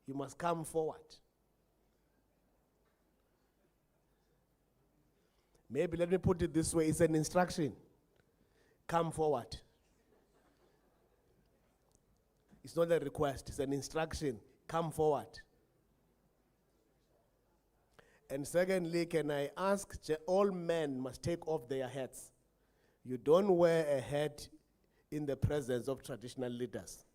You must come forward. Maybe let me put it this way, it's an instruction. Come forward. It's not a request, it's an instruction. Come forward. And secondly, can I ask, all men must take off their hats. You don't wear a hat in the presence of traditional leaders.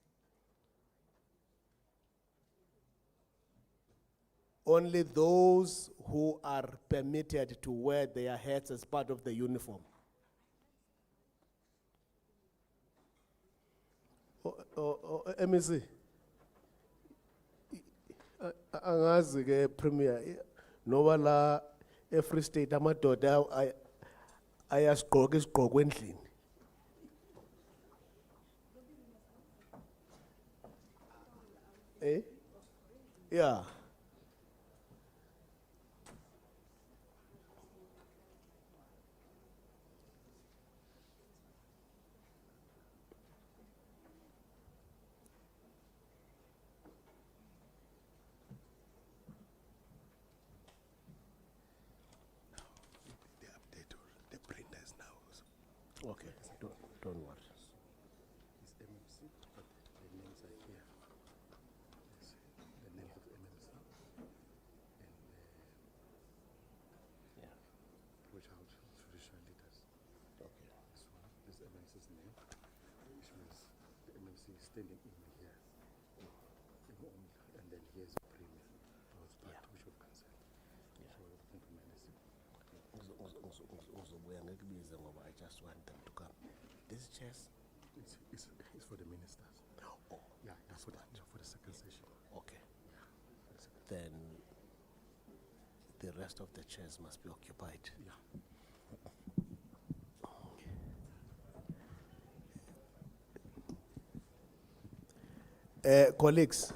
Only those who are permitted to wear their hats as part of the uniform. MEC, angazi ke Premier, noba la e-Free State amadoda ayasigqoka isigqoko endlini. Yeah. Okay, don't worry. It's MMC, but the names are here. Yes, the names of MMC. And Yeah. which are traditional leaders. Okay. This one, this MMC's name, which means the MMC is standing in here. And then here's a premier. That was part which of consent. Yeah. So thank you, Minister. I just want them to come. This chairs? It's for the ministers. Oh, Yeah, that's for the second session. okay. Then the rest of the chairs must be occupied. Yeah. Colleagues,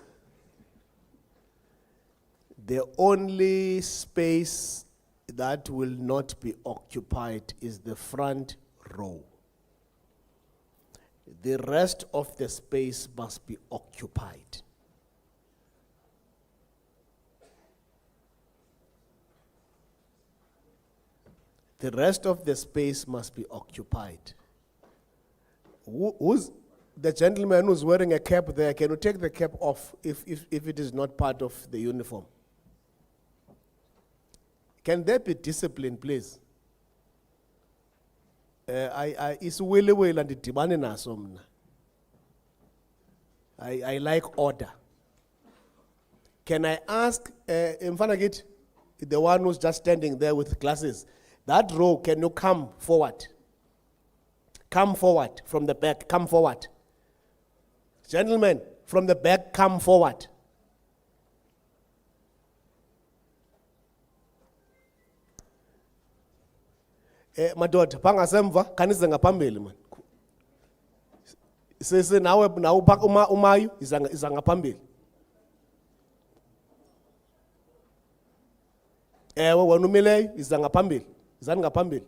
the only space that will not be occupied is the front row. The rest of the space must be occupied. The rest of the space must be occupied. Who's the gentleman who's wearing a cap there? Can you take the cap off if it is not part of the uniform? Can there be discipline, please? Isiwele and ndidibane naso mna. I like order. Can I ask, Mfanagit, the one who's just standing there with glasses, that row, can you come forward? Come forward from the back, come forward. Gentlemen, from the back, come forward. Madoda, pangasemva, kanize ngaphambili man. Sese nawe umayu, iza ngaphambili. Ewe wena umileyo, iza ngaphambili. Izani ngaphambili.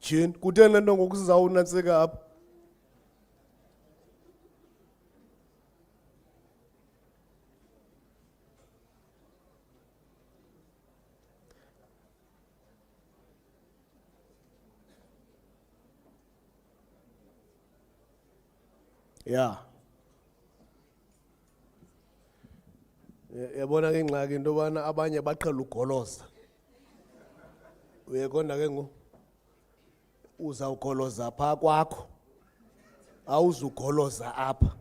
Jini, kutheni lento ngoku sizawunansika apha? Yeah. Yabona ke ingxaki into bana abanye baqhela ugoloza. Uyekonda ke ngo uzawugoloza pha kwakho. Awuzugoloza apha.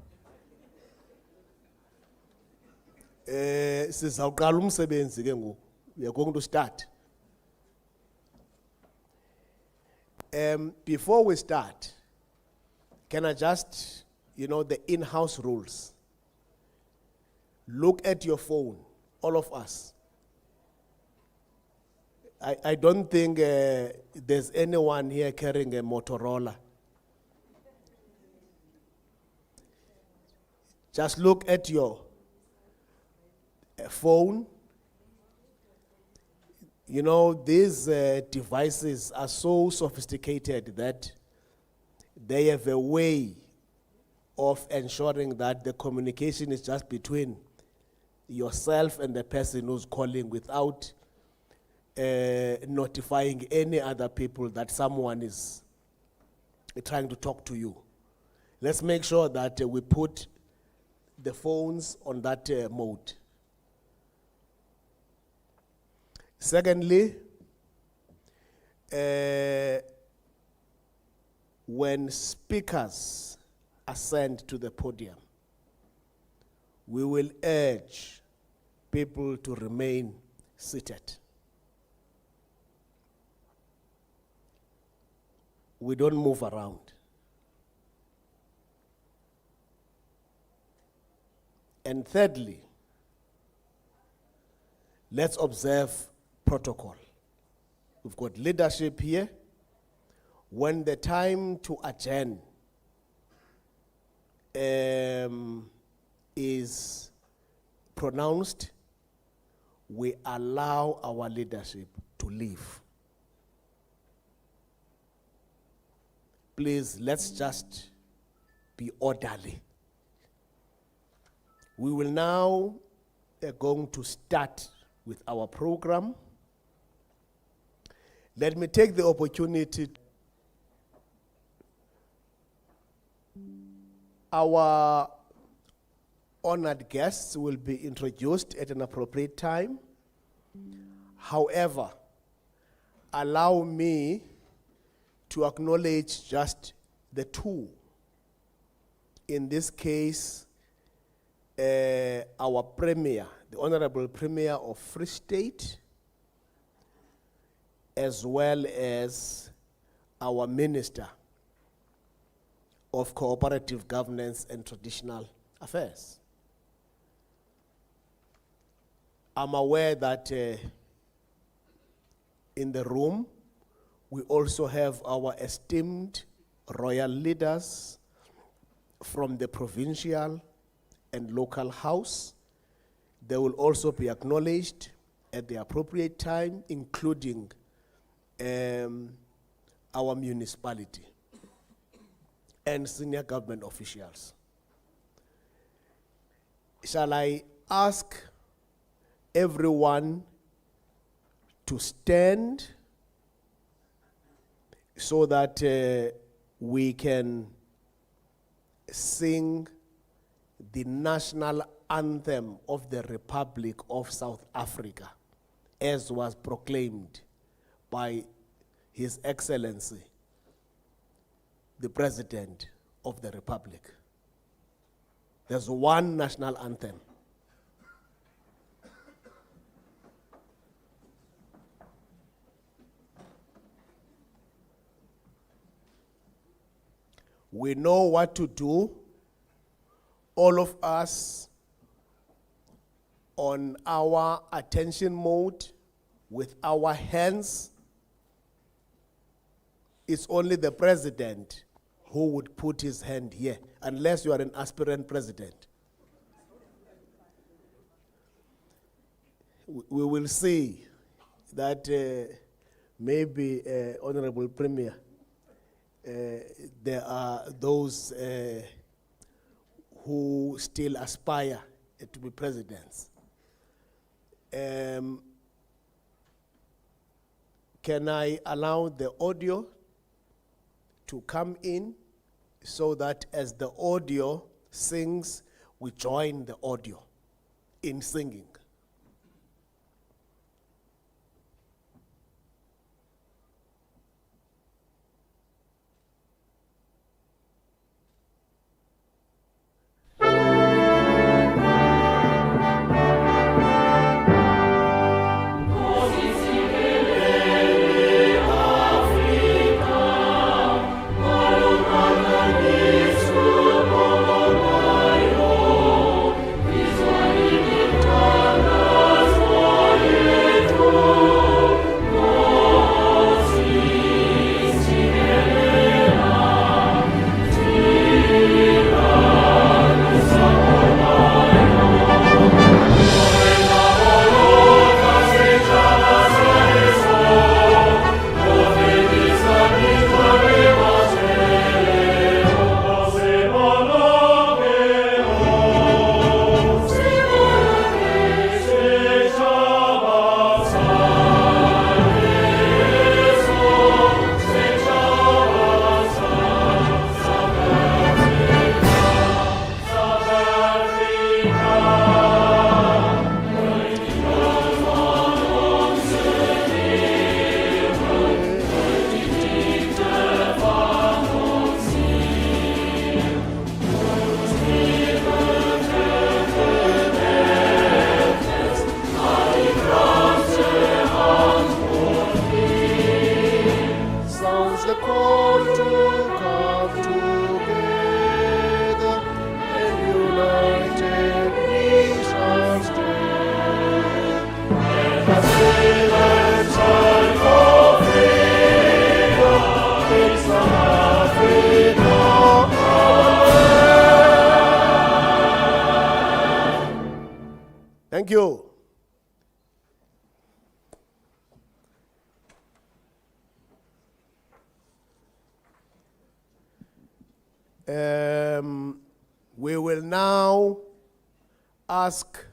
Sizawuqala umsebenzi ke ngoku. We are going to start. Before we start, can I just, the in-house rules? Look at your phone, all of us. I don't think there's anyone here carrying a Motorola. Just look at your phone. These devices are so sophisticated that they have a way of ensuring that the communication is just between yourself and the person who's calling without notifying any other people that someone is trying to talk to you. Let's make sure that we put the phones on that mode. Secondly, when speakers ascend to the podium, we will urge people to remain seated. We don't move around. And thirdly, let's observe protocol. We've got leadership here. When the time to adjourn is pronounced, we allow our leadership to leave. Please, let's just be orderly. We will now going to start with our program. Let me take the opportunity. Our honored guests will be introduced at an appropriate time. However, allow me to acknowledge just the two. In this case, our Premier, the Honorable Premier of Free State, as well as our Minister of Cooperative Governance and Traditional Affairs. I'm aware that in the room, we also have our esteemed royal leaders from the provincial and local house. They will also be acknowledged at the appropriate time, including our municipality and senior government officials. Shall I ask everyone to stand so that we can sing the national anthem of the Republic of South Africa, as was proclaimed by His Excellency, the President of the Republic. There's one national anthem. We know what to do, all of us on our attention mode with our hands. It's only the president who would put his hand here, unless you are an aspirant president. We will see that maybe, Honorable Premier, there are those who still aspire to be presidents. Can I allow the audio to come in so that as the audio sings, we join the audio in singing? Israel Sounds the call to come together, and united we shall stand. And the sailors shine for freedom in South Africa, our land. Thank you. We will now ask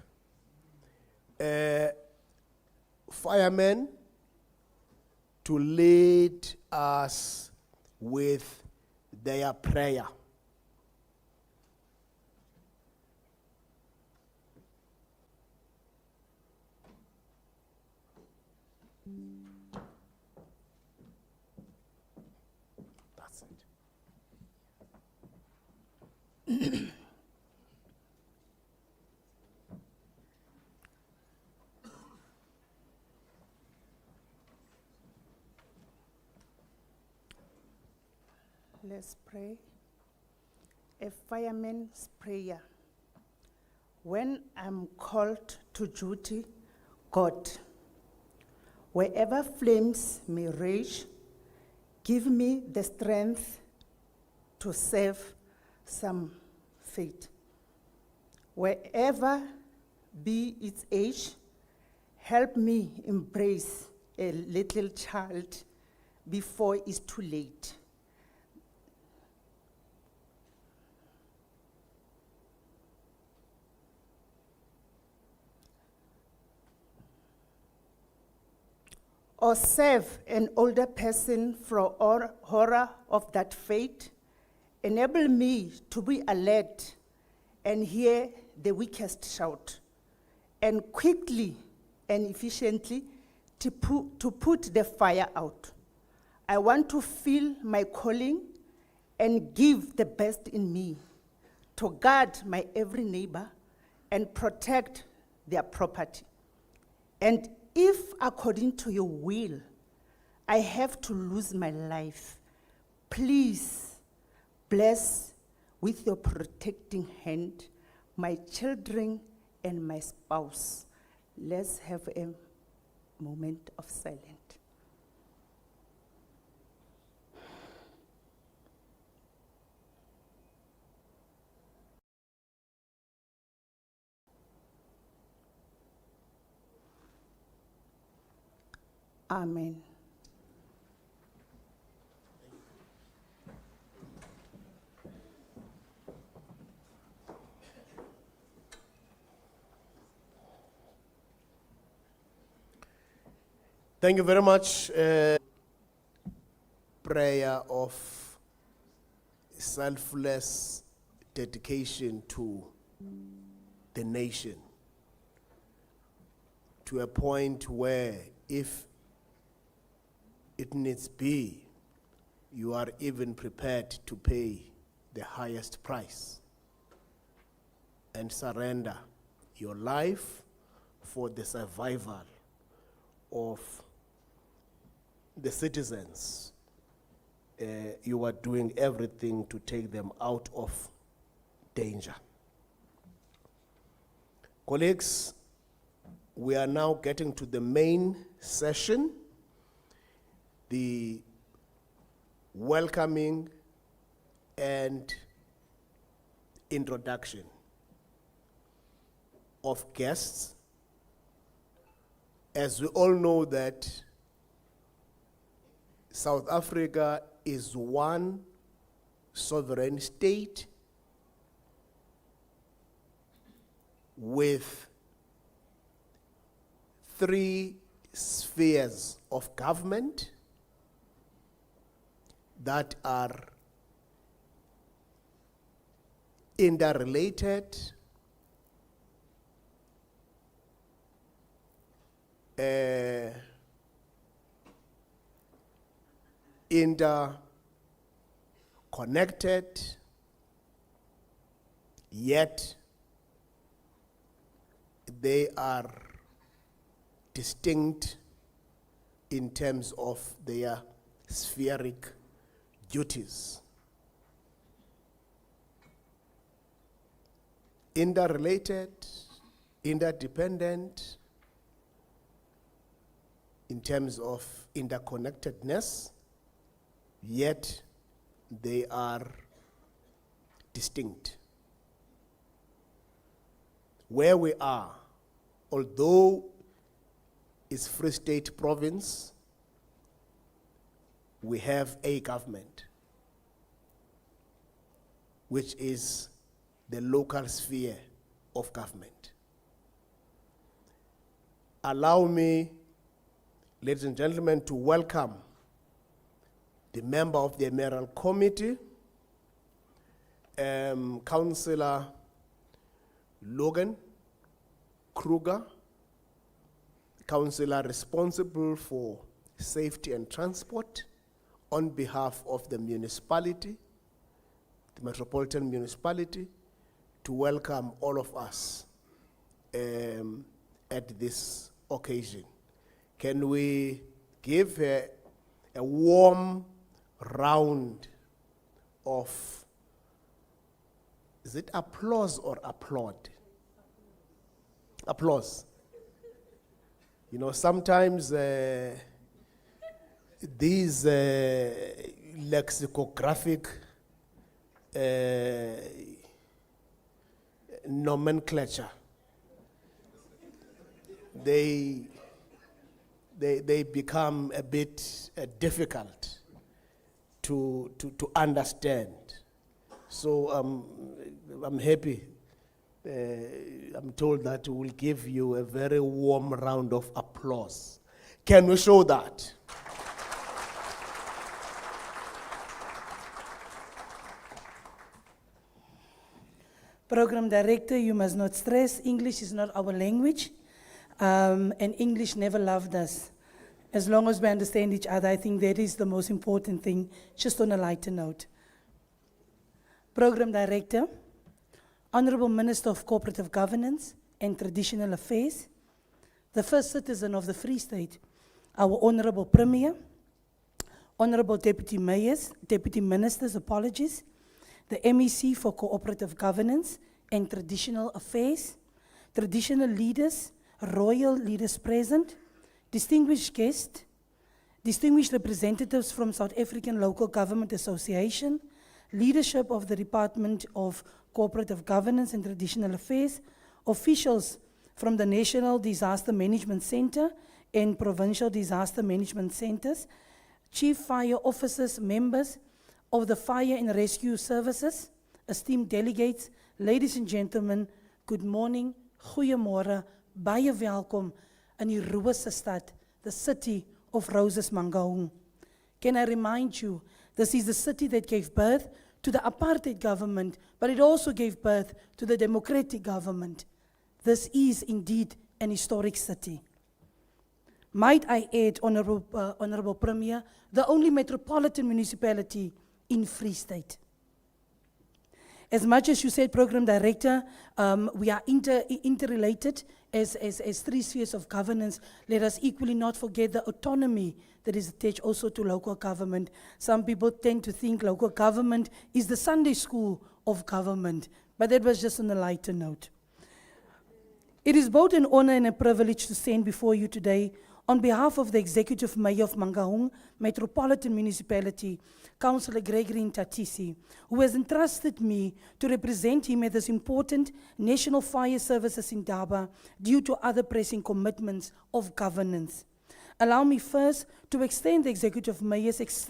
firemen to lead us with their prayer. That's it. Let's pray. A fireman's prayer. When I'm called to duty, God, wherever flames may rage, give me the strength to serve some fate. Wherever be its age, help me embrace a little child before it's too late. Or save an older person from all horror of that fate. Enable me to be alert and hear the weakest shout, and quickly and efficiently to put the fire out. I want to feel my calling and give the best in me to guard my every neighbor and protect their property. And if, according to your will, I have to lose my life, please bless with your protecting hand my children and my spouse. Let's have a moment of silence. Amen. Thank you very much. Prayer of selfless dedication to the nation, to a point where, if it needs be, you are even prepared to pay the highest price and surrender your life for the survival of the citizens. You are doing everything to take them out of danger. Colleagues, we are now getting to the main session, the welcoming and introduction of guests. As we all know that South Africa is one sovereign state with 3 spheres of government that are interrelated interconnected, yet they are distinct in terms of their spheric duties. Interrelated, interdependent, in terms of interconnectedness, yet they are distinct. Where we are, although it's Free State province, we have a government, which is the local sphere of government. Allow me, ladies and gentlemen, to welcome the member of the Emerald Committee, Councillor Logan Kruger, Councillor responsible for safety and transport on behalf of the municipality, the Metropolitan Municipality, to welcome all of us at this occasion. Can we give a warm round of, is it applause or applaud? Applause. You know, sometimes these lexicographic nomenclature, they become a bit difficult to understand. So I'm happy. I'm told that we will give you a very warm round of applause. Can we show that? Program Director, you must not stress, English is not our language, and English never loved us. As long as we understand each other, I think that is the most important thing, just on a lighter note. Program Director, Honorable Minister of Cooperative Governance and Traditional Affairs, the first citizen of the Free State, our Honorable Premier, Honorable Deputy Mayors, Deputy Ministers, apologies, the MEC for Cooperative Governance and Traditional Affairs, traditional leaders, royal leaders present, distinguished guests, distinguished representatives from South African Local Government Association, leadership of the Department of Cooperative Governance and Traditional Affairs, officials from the National Disaster Management Center and Provincial Disaster Management Centers, chief fire officers, members of the Fire and Rescue Services, esteemed delegates, ladies and gentlemen, good morning, goeiemorgen, baie welkom in die Roose stad, the city of Roses, Mangaung. Can I remind you, this is the city that gave birth to the apartheid government, but it also gave birth to the democratic government. This is indeed an historic city. Might I add, Honorable Premier, the only metropolitan municipality in Free State. As much as you said, Program Director, we are interrelated as three spheres of governance. Let us equally not forget the autonomy that is attached also to local government. Some people tend to think local government is the Sunday school of government, but that was just on a lighter note. It is both an honor and a privilege to stand before you today on behalf of the Executive Mayor of Mangaung Metropolitan Municipality, Councillor Gregory Ntatisi, who has entrusted me to represent him at this important National Fire Services Indaba due to other pressing commitments of governance. Allow me first to extend the Executive Mayor's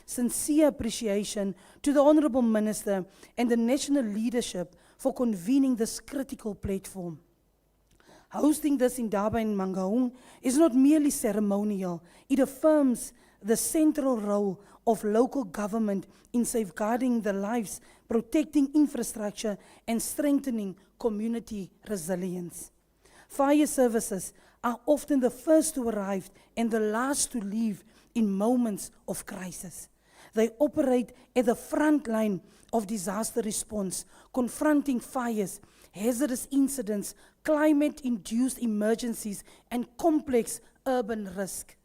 sincere appreciation to the Honourable Minister and the national leadership for convening this critical platform. Hosting this Indaba in Mangaung is not merely ceremonial, it affirms the central role of local government in safeguarding the lives, protecting infrastructure, and strengthening community resilience. Fire services are often the first to arrive and the last to leave in moments of crisis. They operate at the front line of disaster response, confronting fires, hazardous incidents, climate-induced emergencies, and complex urban risk.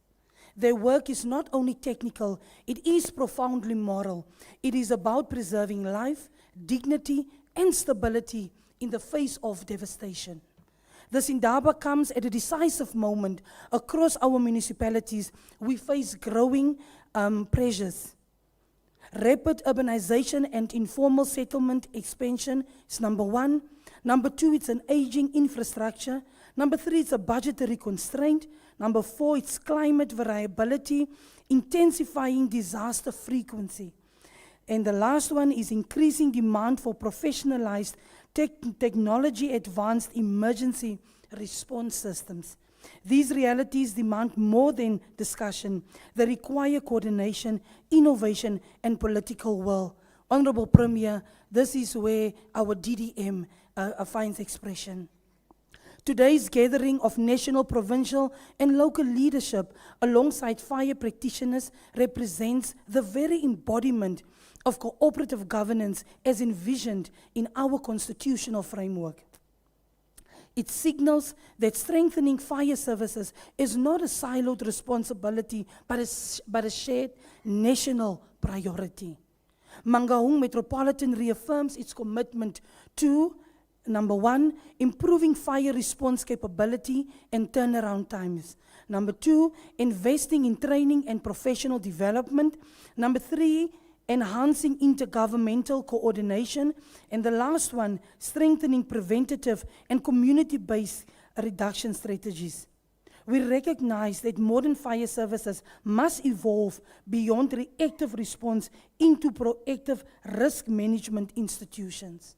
Their work is not only technical, it is profoundly moral. It is about preserving life, dignity, and stability in the face of devastation. This Indaba comes at a decisive moment. Across our municipalities, we face growing pressures. Rapid urbanization and informal settlement expansion is number one. Number two, it's an aging infrastructure. Number three, it's a budgetary constraint. Number four, it's climate variability, intensifying disaster frequency. And the last one is increasing demand for professionalized technology-advanced emergency response systems. These realities demand more than discussion. They require coordination, innovation, and political will. Honorable Premier, this is where our DDM finds expression. Today's gathering of national, provincial, and local leadership alongside fire practitioners represents the very embodiment of cooperative governance as envisioned in our constitutional framework. It signals that strengthening fire services is not a siloed responsibility, but a shared national priority. Mangaung Metropolitan reaffirms its commitment to, number one, improving fire response capability and turnaround times. Number two, investing in training and professional development. Number three, enhancing intergovernmental coordination. And the last one, strengthening preventative and community-based reduction strategies. We recognize that modern fire services must evolve beyond reactive response into proactive risk management institutions.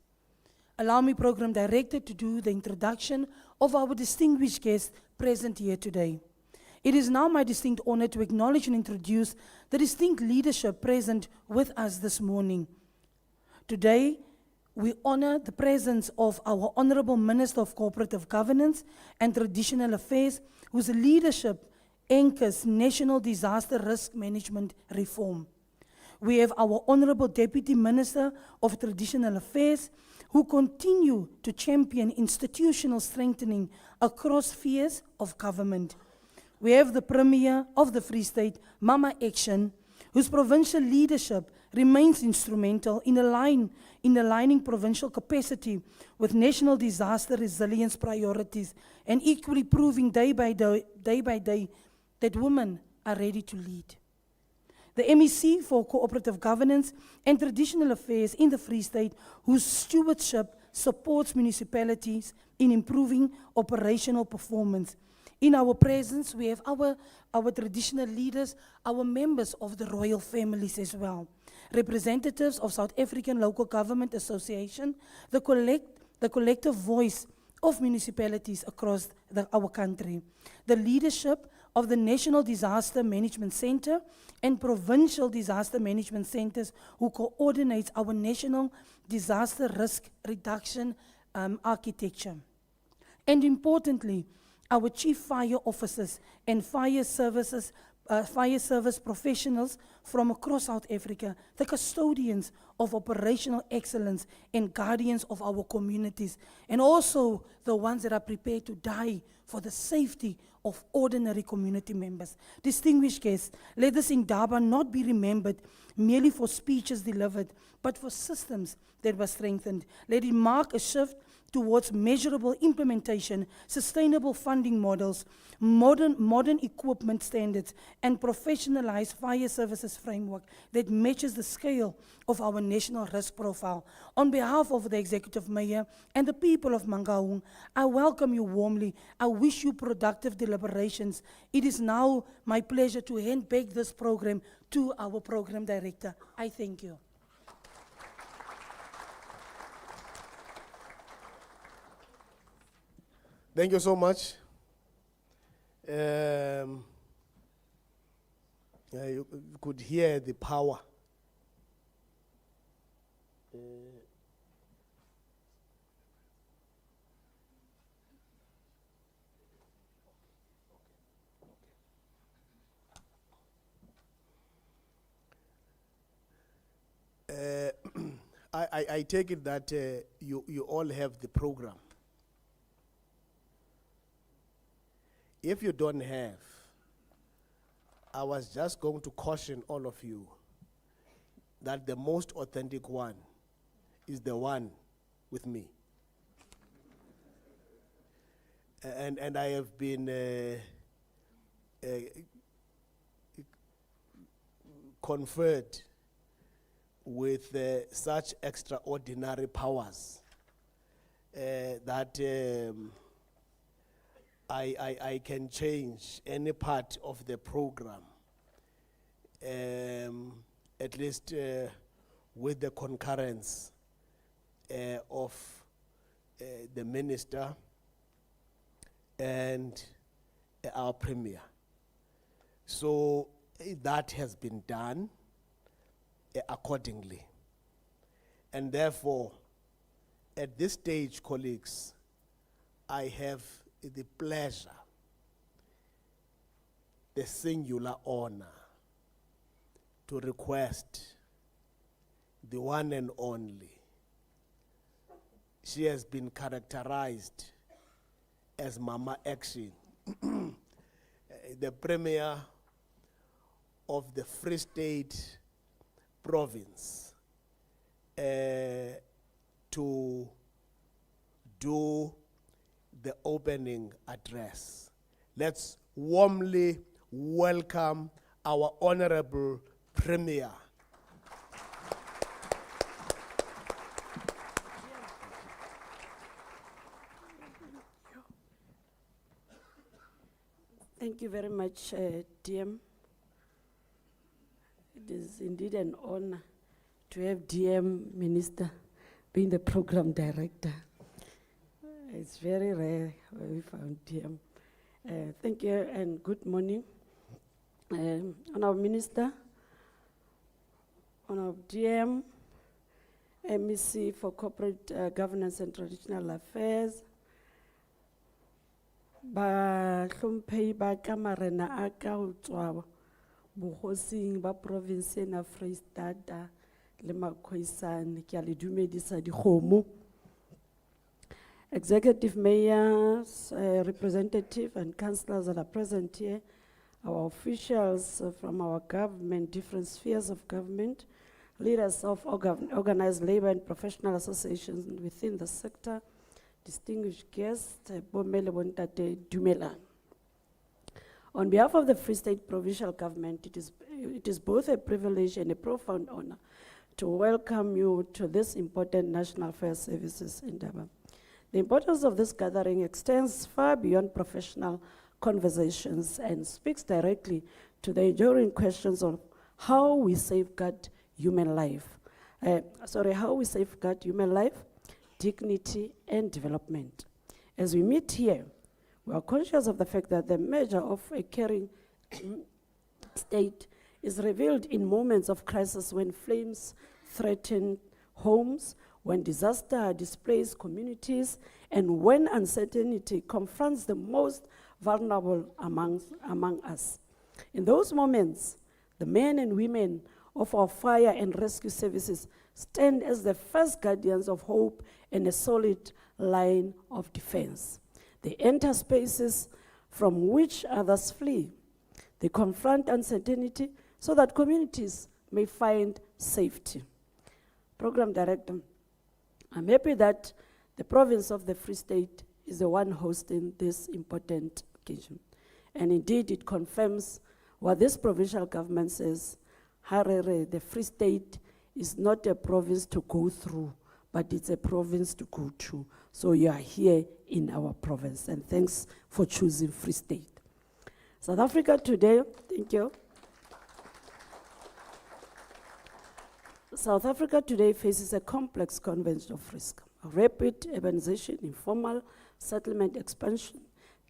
Allow me, Program Director, to do the introduction of our distinguished guests present here today. It is now my distinct honor to acknowledge and introduce the distinct leadership present with us this morning. Today, we honor the presence of our Honorable Minister of Cooperative Governance and Traditional Affairs, whose leadership anchors national disaster risk management reform. We have our Honorable Deputy Minister of Traditional Affairs, who continue to champion institutional strengthening across spheres of government. We have the Premier of the Free State, Mama Action, whose provincial leadership remains instrumental in aligning provincial capacity with national disaster resilience priorities and equally proving day by day that women are ready to lead. The MEC for Cooperative Governance and Traditional Affairs in the Free State, whose stewardship supports municipalities in improving operational performance. In our presence, we have our traditional leaders, our members of the royal families as well, representatives of South African Local Government Association, the collective voice of municipalities across our country, the leadership of the National Disaster Management Center and Provincial Disaster Management Centers, who coordinates our national disaster risk reduction architecture. And importantly, our chief fire officers and fire service professionals from across South Africa, the custodians of operational excellence and guardians of our communities, and also the ones that are prepared to die for the safety of ordinary community members. Distinguished guests, let this Indaba not be remembered merely for speeches delivered, but for systems that were strengthened. Let it mark a shift towards measurable implementation, sustainable funding models, modern equipment standards, and professionalized fire services framework that matches the scale of our national risk profile. On behalf of the Executive Mayor and the people of Mangaung, I welcome you warmly. I wish you productive deliberations. It is now my pleasure to hand back this program to our Program Director. I thank you. Thank you so much. You could hear the power. I take it that you all have the program. If you don't have, I was just going to caution all of you that the most authentic one is the one with me. And I have been conferred with such extraordinary powers that I can change any part of the program, at least with the concurrence of the minister and our premier. So that has been done accordingly. And therefore, at this stage, colleagues, I have the pleasure, the singular honor, to request the one and only. She has been characterized as Mama Action, the Premier of the Free State Province, to do the opening address. Let's warmly welcome our Honorable Premier. Thank you very much, DM. It is indeed an honor to have DM Minister being the program director. It's very rare where we found DM. Thank you and good morning. Honorable Minister, Honorable DM, MEC for Corporate Governance and Traditional Affairs, ba hlomphehi ba ka marena a ka ho tswa bohosing ba province na Freistata le Makhoisane, ke a le dumedisa dikgomo. Executive mayors, representative and councillors that are present here, our officials from our government, different spheres of government, leaders of organized labor and professional associations within the sector, distinguished guests, Bomele Bontate Dumela. On behalf of the Free State Provincial Government, it is both a privilege and a profound honor to welcome you to this important National Fire Services Indaba. The importance of this gathering extends far beyond professional conversations and speaks directly to the enduring questions of how we safeguard human life. How we safeguard human life, dignity, and development. As we meet here, we are conscious of the fact that the measure of a caring state is revealed in moments of crisis when flames threaten homes, when disaster displaces communities, and when uncertainty confronts the most vulnerable among us. In those moments, the men and women of our fire and rescue services stand as the first guardians of hope and a solid line of defense. They enter spaces from which others flee. They confront uncertainty so that communities may find safety. Program Director, I'm happy that the province of the Free State is the one hosting this important occasion. And indeed, it confirms what this provincial government says. Harare, the Free State, is not a province to go through, but it's a province to go to. So you are here in our province, and thanks for choosing Free State. South Africa today, thank you. South Africa today faces a complex convergence of risk: rapid urbanization, informal settlement expansion,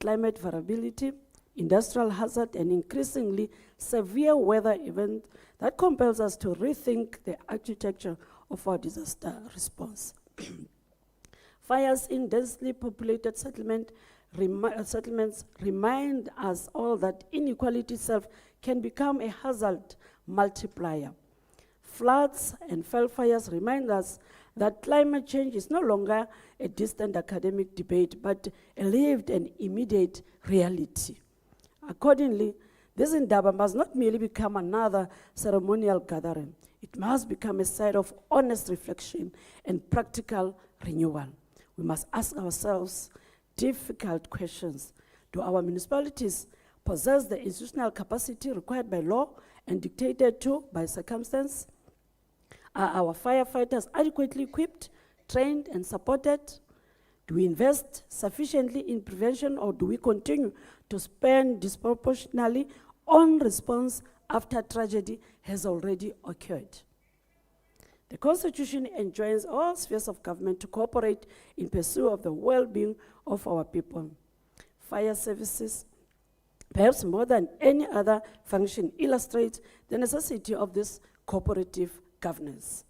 climate variability, industrial hazard, and increasingly severe weather event that compels us to rethink the architecture of our disaster response. Fires in densely populated settlements remind us all that inequality itself can become a hazard multiplier. Floods and fell fires remind us that climate change is no longer a distant academic debate, but a lived and immediate reality. Accordingly, this Indaba must not merely become another ceremonial gathering. It must become a site of honest reflection and practical renewal. We must ask ourselves difficult questions. Do our municipalities possess the institutional capacity required by law and dictated to by circumstance? Are our firefighters adequately equipped, trained, and supported? Do we invest sufficiently in prevention, or do we continue to spend disproportionately on response after tragedy has already occurred? The Constitution enjoins all spheres of government to cooperate in pursuit of the well-being of our people. Fire services, perhaps more than any other function, illustrates the necessity of this cooperative governance.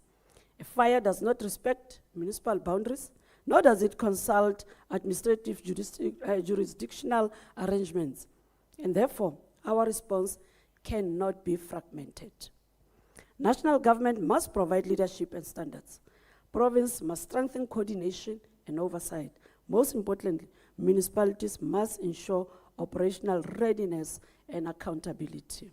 A fire does not respect municipal boundaries, nor does it consult administrative jurisdictional arrangements, and therefore our response cannot be fragmented. National government must provide leadership and standards. Province must strengthen coordination and oversight. Most importantly, municipalities must ensure operational readiness and accountability.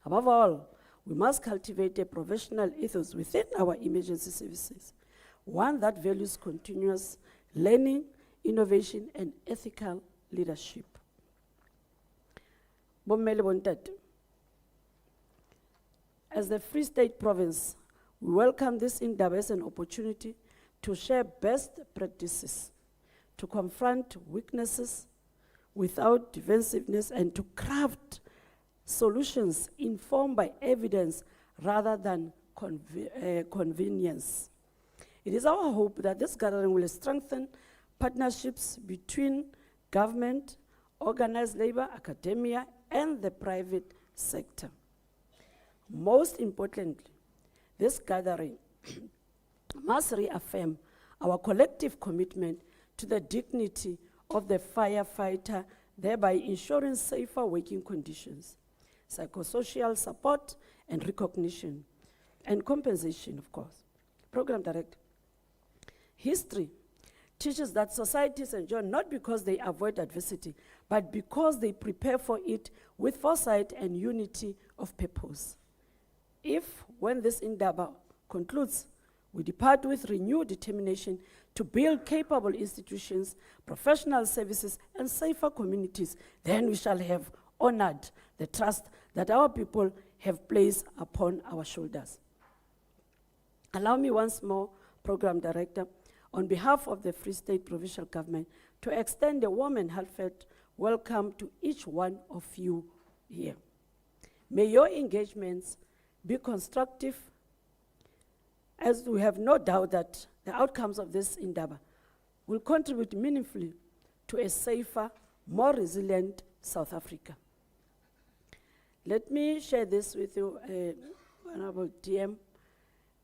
Above all, we must cultivate a professional ethos within our emergency services, one that values continuous learning, innovation, and ethical leadership. Bomme le bontate. As the Free State Province, we welcome this Indaba as an opportunity to share best practices, to confront weaknesses without defensiveness, and to craft solutions informed by evidence rather than convenience. It is our hope that this gathering will strengthen partnerships between government, organized labor, academia, and the private sector. Most importantly, this gathering must reaffirm our collective commitment to the dignity of the firefighter, thereby ensuring safer working conditions, psychosocial support and recognition, and compensation, of course. Program Director. History teaches that societies endure not because they avoid adversity, but because they prepare for it with foresight and unity of purpose. If, when this Indaba concludes, we depart with renewed determination to build capable institutions, professional services, and safer communities, then we shall have honored the trust that our people have placed upon our shoulders. Allow me once more, Program Director, on behalf of the Free State Provincial Government, to extend a warm and heartfelt welcome to each one of you here. May your engagements be constructive, as we have no doubt that the outcomes of this Indaba will contribute meaningfully to a safer, more resilient South Africa. Let me share this with you, Honorable DM,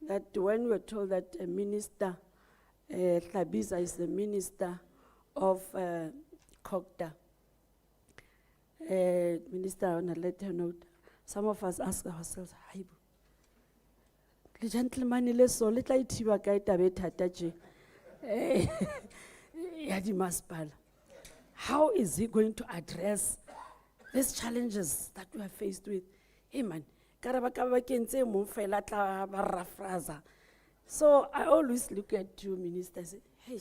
that when we were told that a minister, Thabiza is the minister of COGTA, Minister, on a later note, some of us ask ourselves, the gentleman so little itiwa ka itabe thata je ya di masipala. How is he going to address these challenges that we are faced with? Hey man, so I always look at you, Minister, and say, hey,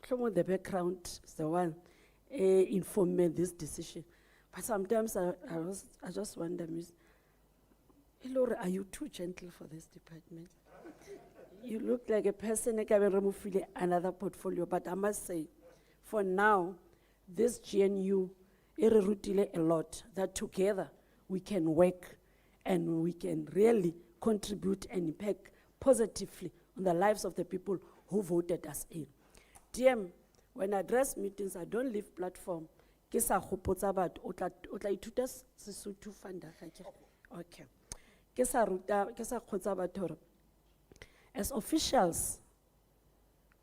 the background is the one informing this decision. But sometimes I just wonder, Miss, Laura, are you too gentle for this department? You look like a person who can remove another portfolio, but I must say, for now, this GNU, it routine a lot, that together we can work and we can really contribute and impact positively on the lives of the people who voted us in. DM, when I address meetings, I don't leave platform. Okay. As officials,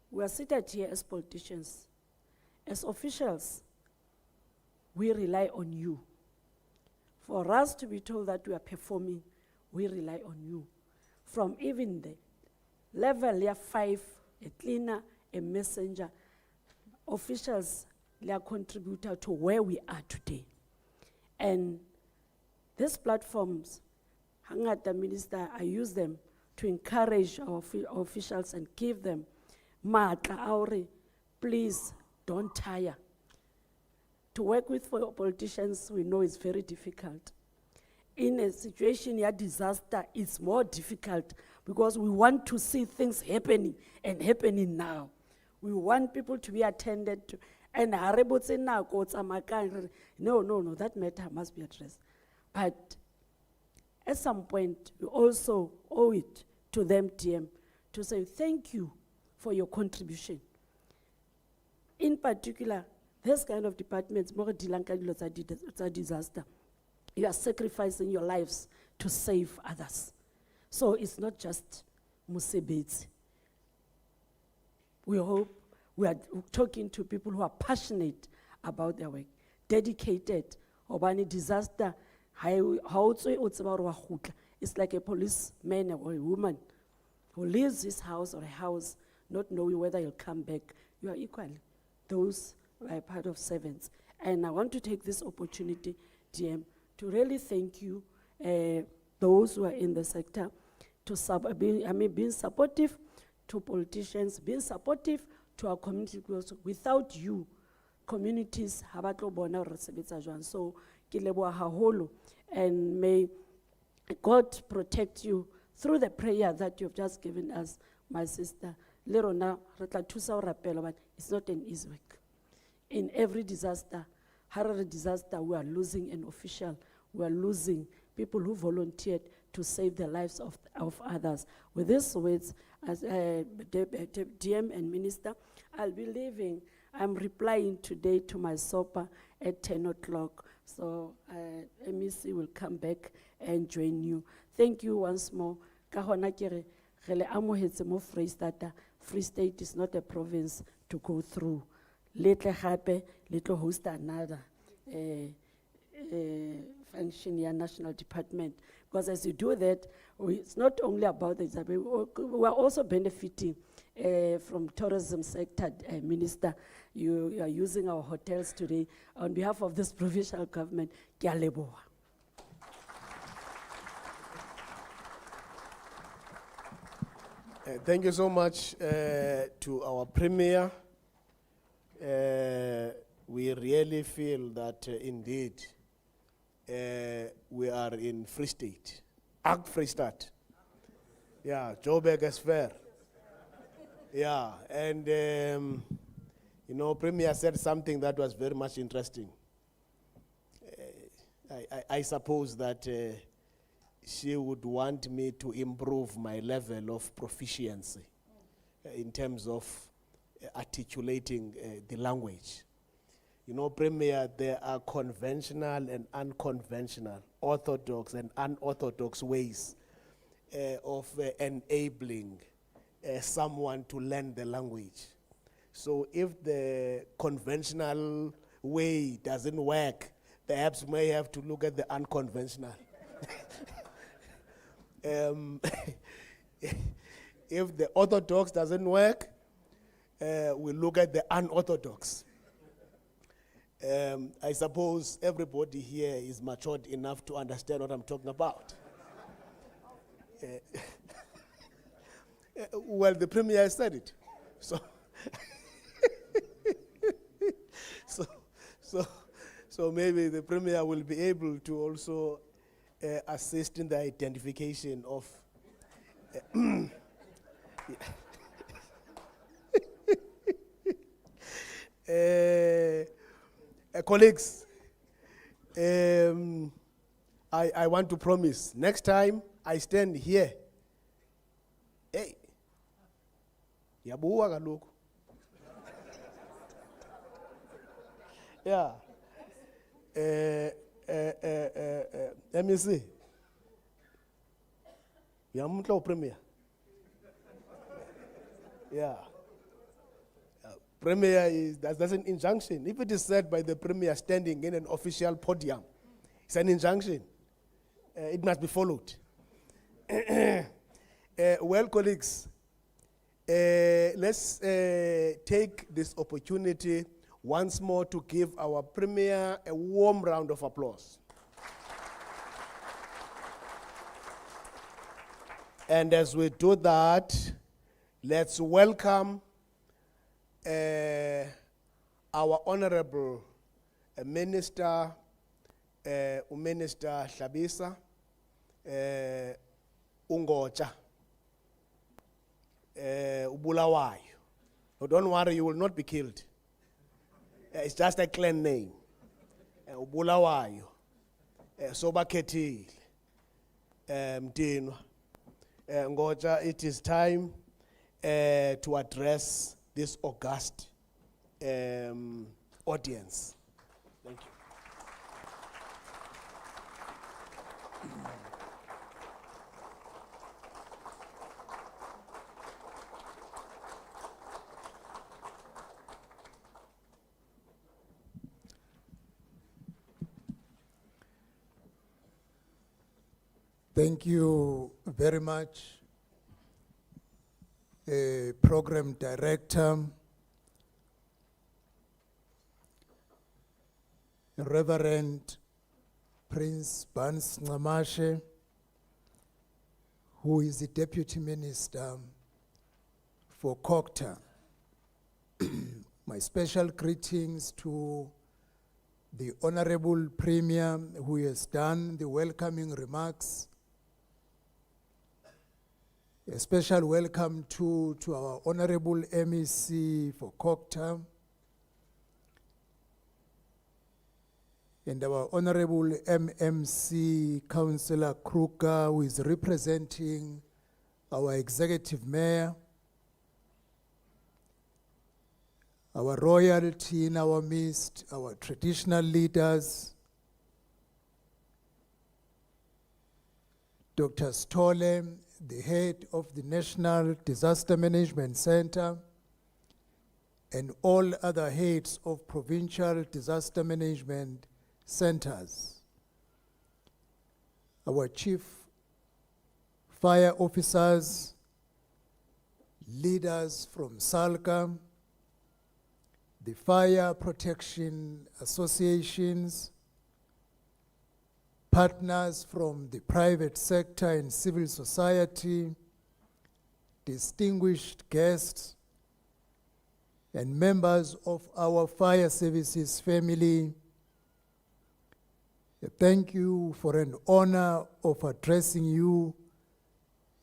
we are seated here as politicians. As officials, we rely on you. For us to be told that we are performing, we rely on you. from even the level ya 5, a cleaner, a messenger, officials, they are contributor to where we are today. And these platforms, hangata minister, I use them to encourage our officials and give them maatla aure, please don't tire. To work with for politicians, we know it's very difficult. In a situation ya disaster, it's more difficult because we want to see things happening and happening now. We want people to be attended to. And no, that matter must be addressed. But at some point, we also owe it to them, TM, to say thank you for your contribution. In particular, this kind of departments, more disaster, you are sacrificing your lives to save others. So it's not just musebetsi. We hope we are talking to people who are passionate about their work, dedicated. Obani disaster, it's like a policeman or a woman who leaves his house or a house not knowing whether he'll come back. You are equal. Those are part of servants. And I want to take this opportunity, DM, to really thank you, those who are in the sector, to being supportive to politicians, being supportive to our community because without you, communities have a bona re sebetsa jwang. So ke leboha haholo, and may God protect you through the prayer that you've just given us, my sister. Le rona re tla thusa ho rapela, but it's not an easy work. In every disaster, Harare disaster, we are losing an official, we are losing people who volunteered to save the lives of others. With these words, as DM and Minister, I'll be leaving. I'm replying today to my SOPA at 10 o'clock. So MEC will come back and join you. Thank you once more. Ka hona ke re re le amohetse mo Freistata. Free State is not a province to go through. Later happy, little host another function here, National Department. Because as you do that, it's not only about the we are also benefiting from tourism sector, Minister. You are using our hotels today. On behalf of this provincial government, ke a leboha. Thank you so much to our Premier. We really feel that indeed we are in Free State, Free State. Yeah, Joburg is fair. Yeah, and you know, Premier said something that was very much interesting. I suppose that she would want me to improve my level of proficiency in terms of articulating the language. You know, Premier, there are conventional and unconventional, orthodox and unorthodox ways of enabling someone to learn the language. So if the conventional way doesn't work, perhaps we may have to look at the unconventional. If the orthodox doesn't work, we look at the unorthodox. I suppose everybody here is matured enough to understand what I'm talking about. Well, the Premier has said it. So maybe the Premier will be able to also assist in the identification of colleagues. I want to promise, next time I stand here, hey, yabuwa kaloku. Yeah. Let me see. Yamutla Premier. Yeah. Premier is, that's an injunction. If it is said by the Premier standing in an official podium, it's an injunction. It must be followed. Well, colleagues, let's take this opportunity once more to give our Premier a warm round of applause. And as we do that, let's welcome our Honorable Minister, Minister Hlabisa Ungocha. Ubulawayo. No, don't worry, you will not be killed. It's just a clan name. Ubulawayo. Sobaketi. Mtino. Ngocha, it is time to address this august audience. Thank you. Thank you very much, Program Director, Reverend Prince Bans Ngamashe, who is the Deputy Minister for COCTA. My special greetings to the Honorable Premier, who has done the welcoming remarks. A special welcome to our Honorable MEC for COCTA and our Honorable MMC Councillor Kruger, who is representing our Executive Mayor, our royalty in our midst, our traditional leaders, Dr. Stole, the head of the National Disaster Management Center, and all other heads of provincial disaster management centers. Our chief fire officers, leaders from SALCA, the fire protection associations, partners from the private sector and civil society, distinguished guests, and members of our fire services family. Thank you for an honor of addressing you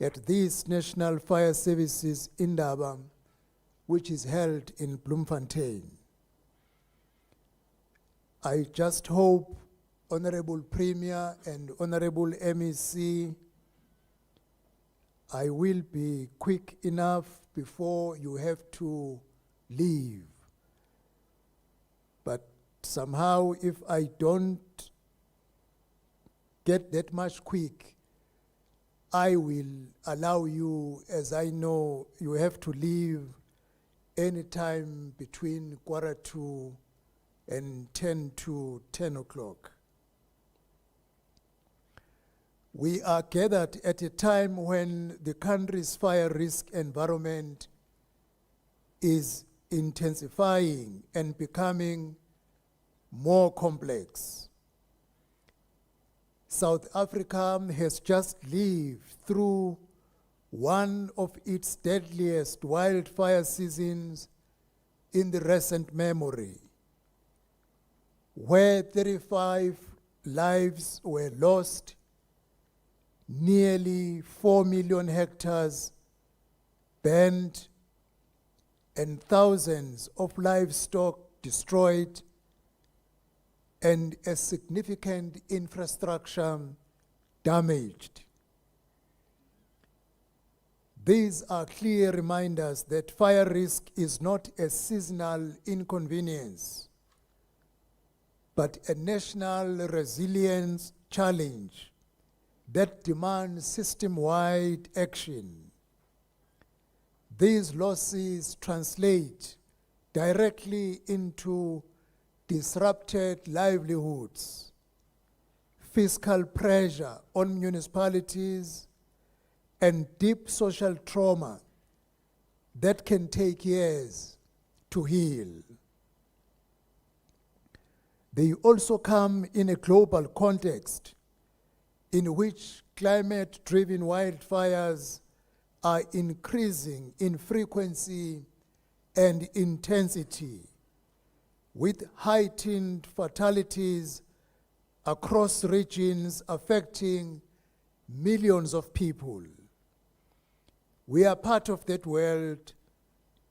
at this National Fire Services Indaba, which is held in Bloemfontein. I just hope, Honorable Premier and Honorable MEC, I will be quick enough before you have to leave. But somehow, if I don't get that much quick, I will allow you, as I know you have to leave anytime between 2:15 and 10 to 10 o'clock. We are gathered at a time when the country's fire risk environment is intensifying and becoming more complex. South Africa has just lived through one of its deadliest wildfire seasons in the recent memory, where 35 lives were lost, nearly 4 million hectares burned, and thousands of livestock destroyed, and a significant infrastructure damaged. These are clear reminders that fire risk is not a seasonal inconvenience, but a national resilience challenge that demands system-wide action. These losses translate directly into disrupted livelihoods, fiscal pressure on municipalities, and deep social trauma that can take years to heal. They also come in a global context in which climate-driven wildfires are increasing in frequency and intensity, with heightened fatalities across regions affecting millions of people. We are part of that world,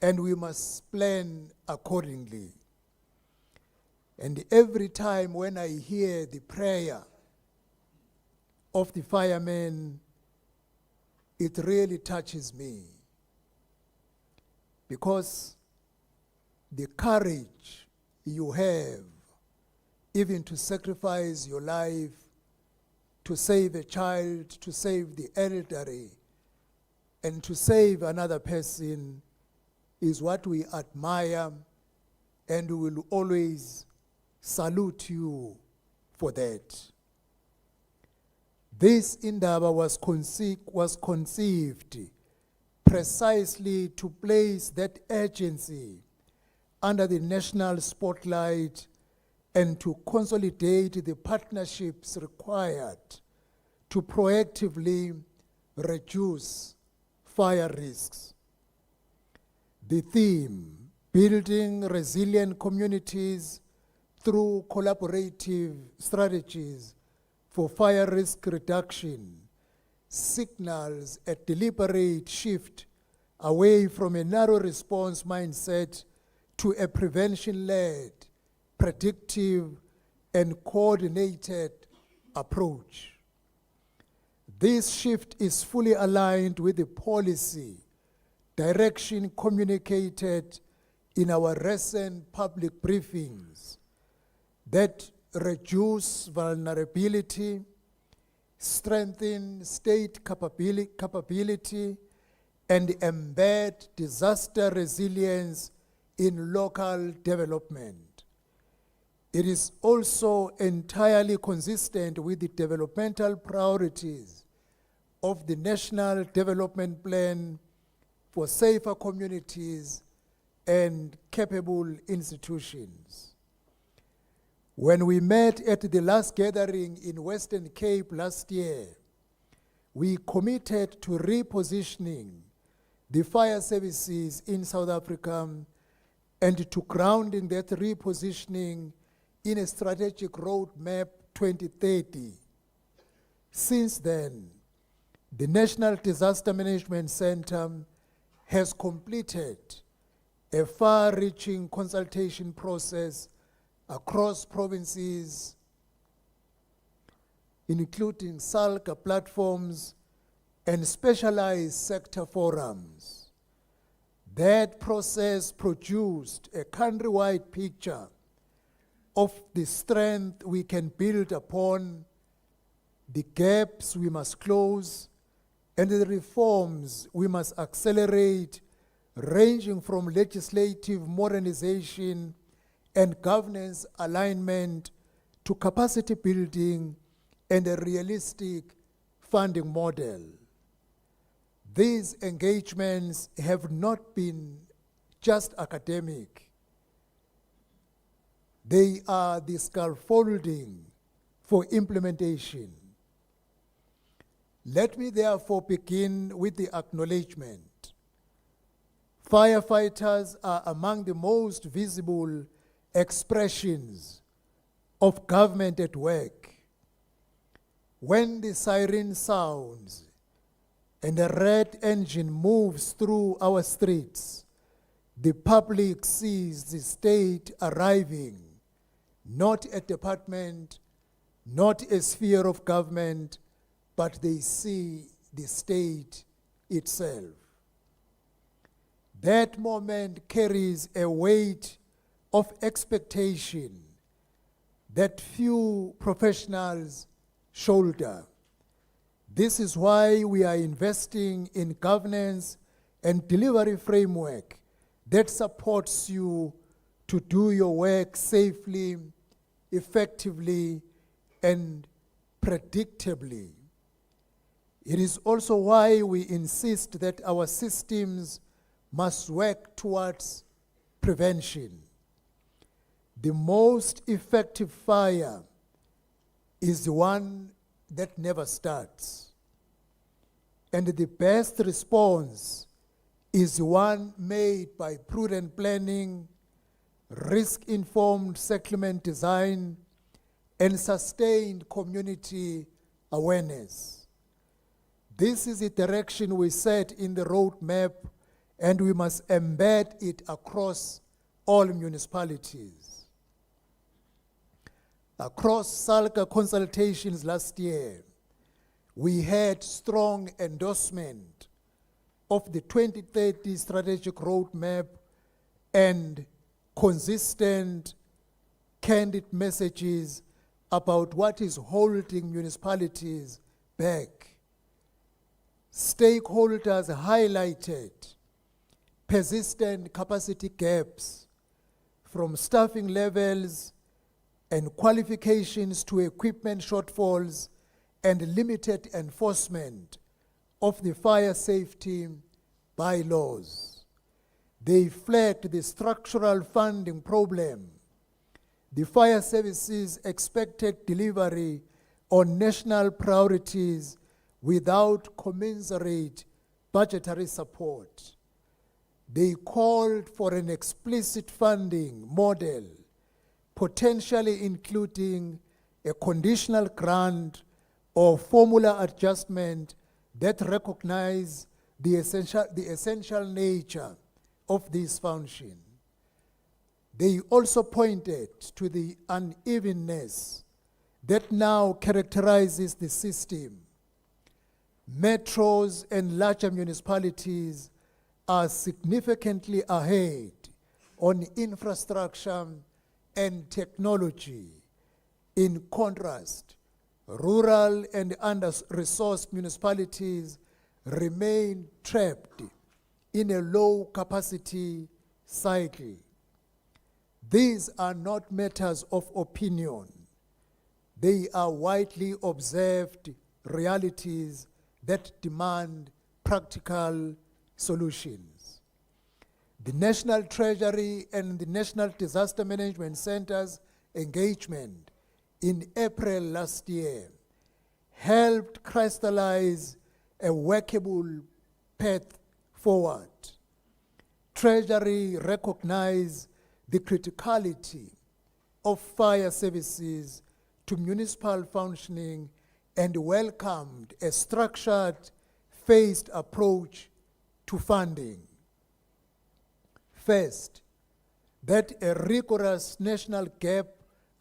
and we must plan accordingly. And every time when I hear the prayer of the firemen, it really touches me, because the courage you have, even to sacrifice your life, to save a child, to save the elderly, and to save another person, is what we admire, and we will always salute you for that. This Indaba was conceived precisely to place that urgency under the national spotlight and to consolidate the partnerships required to proactively reduce fire risks. The theme, building resilient communities through collaborative strategies for fire risk reduction, signals a deliberate shift away from a narrow response mindset to a prevention-led, predictive, and coordinated approach. This shift is fully aligned with the policy direction communicated in our recent public briefings that reduce vulnerability, strengthen state capability, and embed disaster resilience in local development. It is also entirely consistent with the developmental priorities of the National Development Plan for Safer Communities and Capable Institutions. When we met at the last gathering in Western Cape last year, we committed to repositioning the fire services in South Africa and to grounding that repositioning in a strategic roadmap 2030. Since then, the National Disaster Management Center has completed a far-reaching consultation process across provinces, including SALCA platforms and specialized sector forums. That process produced a countrywide picture of the strength we can build upon, the gaps we must close, and the reforms we must accelerate, ranging from legislative modernization and governance alignment to capacity building and a realistic funding model. These engagements have not been just academic. They are the scaffolding for implementation. Let me therefore begin with the acknowledgement. Firefighters are among the most visible expressions of government at work. When the siren sounds and a red engine moves through our streets, the public sees the state arriving, not a department, not a sphere of government, but they see the state itself. That moment carries a weight of expectation that few professionals shoulder. This is why we are investing in governance and delivery framework that supports you to do your work safely, effectively, and predictably. It is also why we insist that our systems must work towards prevention. The most effective fire is the one that never starts. And the best response is the one made by prudent planning, risk-informed settlement design, and sustained community awareness. This is the direction we set in the roadmap, and we must embed it across all municipalities. Across SALCA consultations last year, we had strong endorsement of the 2030 strategic roadmap and consistent, candid messages about what is holding municipalities back. Stakeholders highlighted persistent capacity gaps from staffing levels and qualifications to equipment shortfalls and limited enforcement of the fire safety bylaws. They flagged the structural funding problem, the fire services expected delivery on national priorities without commensurate budgetary support. They called for an explicit funding model, potentially including a conditional grant or formula adjustment that recognize the essential nature of this function. They also pointed to the unevenness that now characterizes the system. Metros and larger municipalities are significantly ahead on infrastructure and technology. In contrast, rural and under-resourced municipalities remain trapped in a low-capacity cycle. These are not matters of opinion. They are widely observed realities that demand practical solutions. The National Treasury and the National Disaster Management Center's engagement in April last year helped crystallize a workable path forward. Treasury recognized the criticality of fire services to municipal functioning and welcomed a structured, phased approach to funding. First, that a rigorous national gap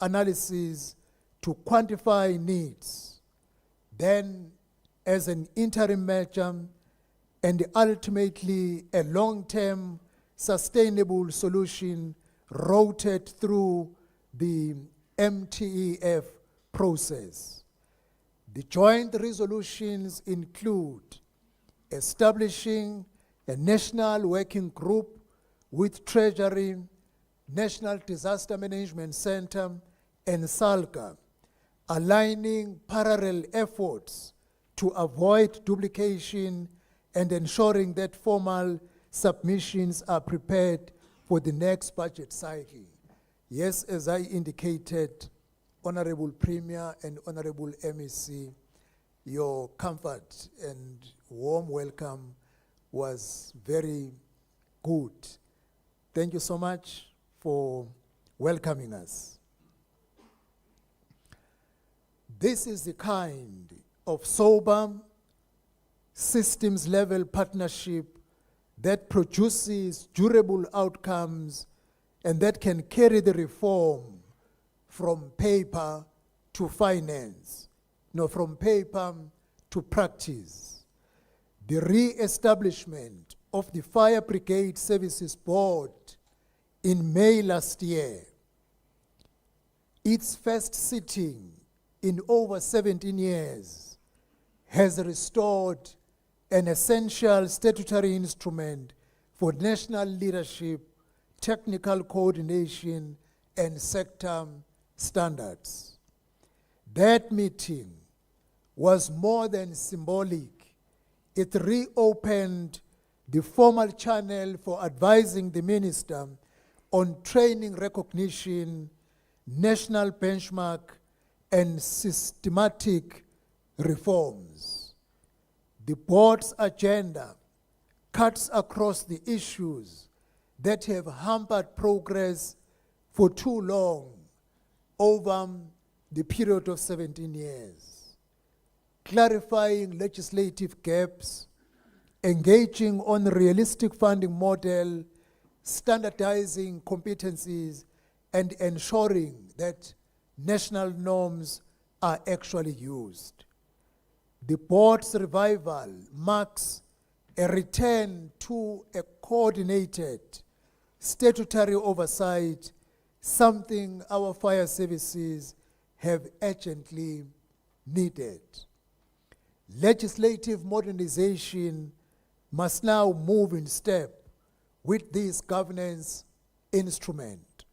analysis to quantify needs, then as an interim measure, and ultimately a long-term sustainable solution routed through the MTEF process. The joint resolutions include establishing a national working group with Treasury, National Disaster Management Center, and SALCA, aligning parallel efforts to avoid duplication and ensuring that formal submissions are prepared for the next budget cycle. Yes, as I indicated, Honorable Premier and Honorable MEC, your comfort and warm welcome was very good. Thank you so much for welcoming us. This is the kind of sober, systems-level partnership that produces durable outcomes and that can carry the reform from paper to finance, from paper to practice. The re-establishment of the Fire Brigade Services Board in May last year, its first sitting in over 17 years, has restored an essential statutory instrument for national leadership, technical coordination, and sector standards. That meeting was more than symbolic. it reopened the formal channel for advising the minister on training recognition, national benchmark, and systematic reforms. The board's agenda cuts across the issues that have hampered progress for too long over the period of 17 years, clarifying legislative gaps, engaging on a realistic funding model, standardizing competencies, and ensuring that national norms are actually used. The board's revival marks a return to a coordinated statutory oversight, something our fire services have urgently needed. Legislative modernization must now move in step with this governance instrument.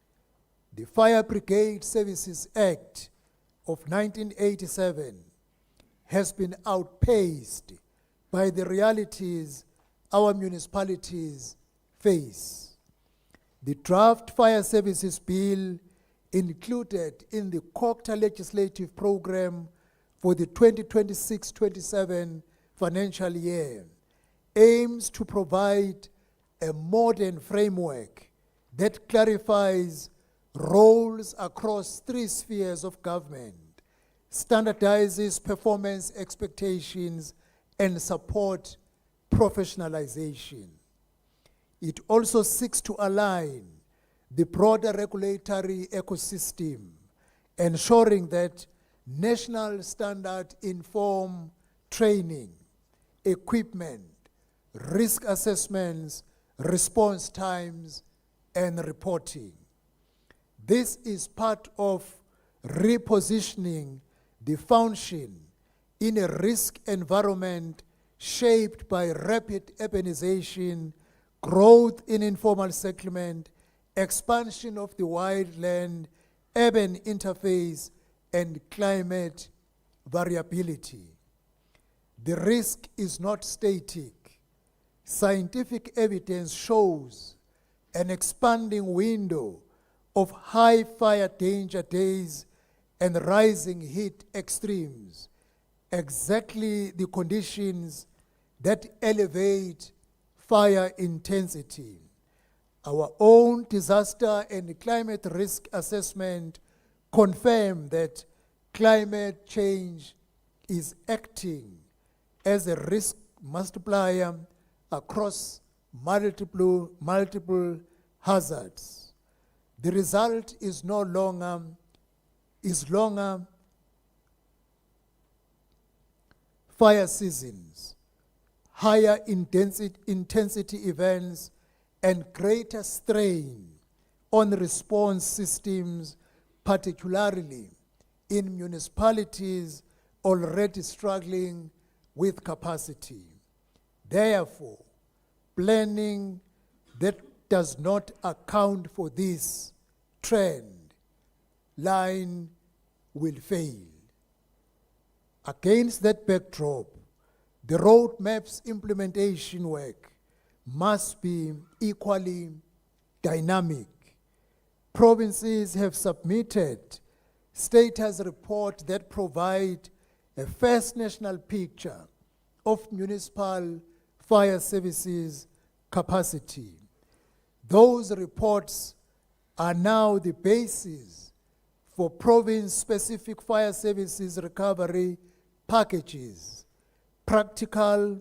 The Fire Brigade Services Act of 1987 has been outpaced by the realities our municipalities face. The draft Fire Services Bill included in the COCTA legislative program for the 2026-27 financial year aims to provide a modern framework that clarifies roles across 3 spheres of government, standardizes performance expectations, and support professionalization. It also seeks to align the broader regulatory ecosystem, ensuring that national standards inform training, equipment, risk assessments, response times, and reporting. This is part of repositioning the function in a risk environment shaped by rapid urbanization, growth in informal settlement, expansion of the wildland, urban interface, and climate variability. The risk is not static. Scientific evidence shows an expanding window of high fire danger days and rising heat extremes, exactly the conditions that elevate fire intensity. Our own disaster and climate risk assessment confirm that climate change is acting as a risk multiplier across multiple hazards. The result is longer fire seasons, higher intensity events, and greater strain on response systems, particularly in municipalities already struggling with capacity. Therefore, planning that does not account for this trend line will fail. Against that backdrop, the roadmap's implementation work must be equally dynamic. Provinces have submitted status reports that provide a first national picture of municipal fire services capacity. Those reports are now the basis for province-specific fire services recovery packages, practical,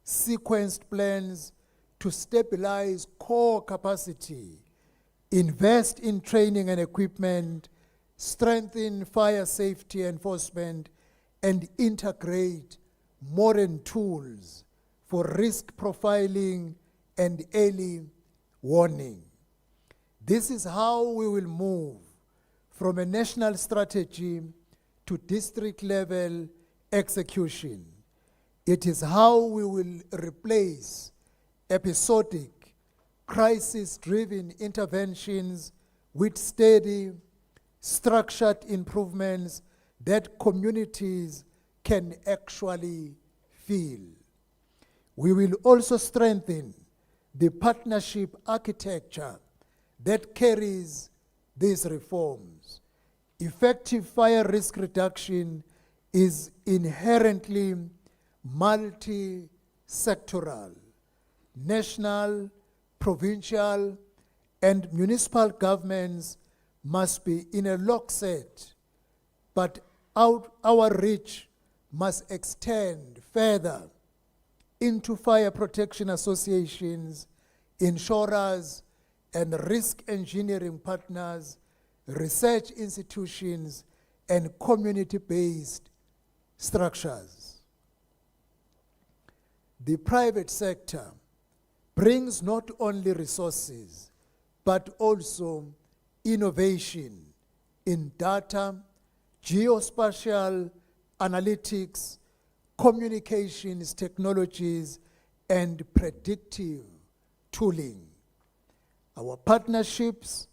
sequenced plans to stabilize core capacity, invest in training and equipment, strengthen fire safety enforcement, and integrate modern tools for risk profiling and early warning. This is how we will move from a national strategy to district level execution. It is how we will replace episodic, crisis-driven interventions with steady, structured improvements that communities can actually feel. We will also strengthen the partnership architecture that carries these reforms. Effective fire risk reduction is inherently multi-sectoral. National, provincial, and municipal governments must be in a lockstep, but our reach must extend further into fire protection associations, insurers, and risk engineering partners, research institutions, and community-based structures. The private sector brings not only resources, but also innovation in data, geospatial analytics, communications technologies, and predictive tooling. Our partnerships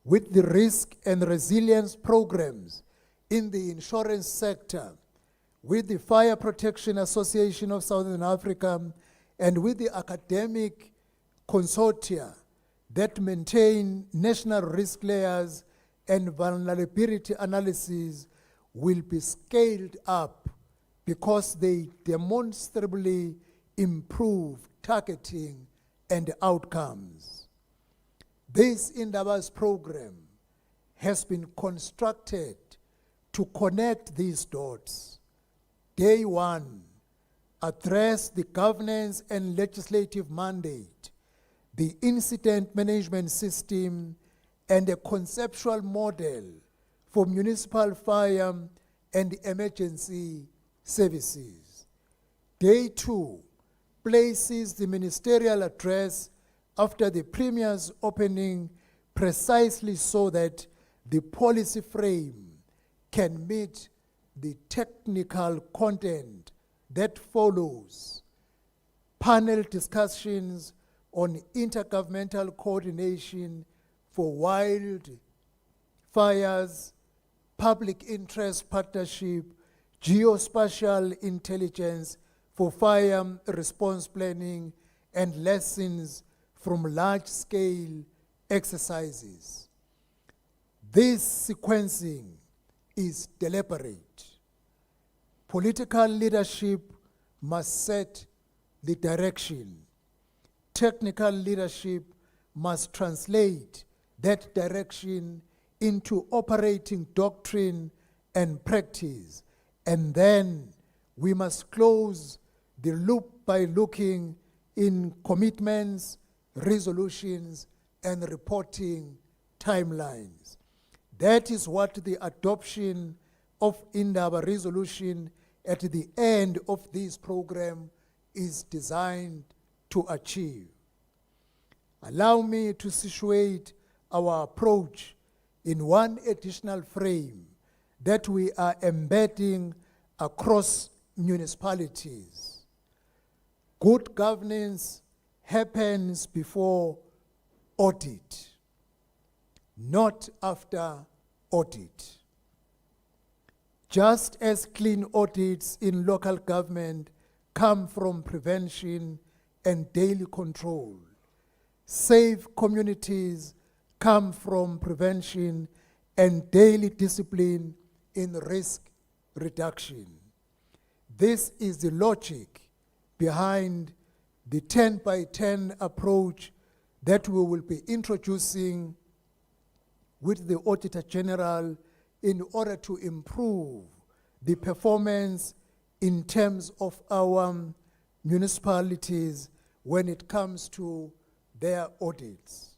with the risk and resilience programs in the insurance sector, with the Fire Protection Association of Southern Africa, and with the academic consortia that maintain national risk layers and vulnerability analysis will be scaled up because they demonstrably improve targeting and outcomes. This Indaba's program has been constructed to connect these dots. Day one, address the governance and legislative mandate, the incident management system, and a conceptual model for municipal fire and emergency services. Day two places the ministerial address after the Premier's opening precisely so that the policy frame can meet the technical content that follows. Panel discussions on intergovernmental coordination for wild fires, public interest partnership, geospatial intelligence for fire response planning, and lessons from large-scale exercises. This sequencing is deliberate. Political leadership must set the direction. Technical leadership must translate that direction into operating doctrine and practice. And then we must close the loop by looking in commitments, resolutions, and reporting timelines. That is what the adoption of Indaba resolution at the end of this program is designed to achieve. Allow me to situate our approach in one additional frame that we are embedding across municipalities. Good governance happens before audit, not after audit. Just as clean audits in local government come from prevention and daily control, safe communities come from prevention and daily discipline in risk reduction. This is the logic behind the 10 by 10 approach that we will be introducing with the Auditor General in order to improve the performance in terms of our municipalities when it comes to their audits.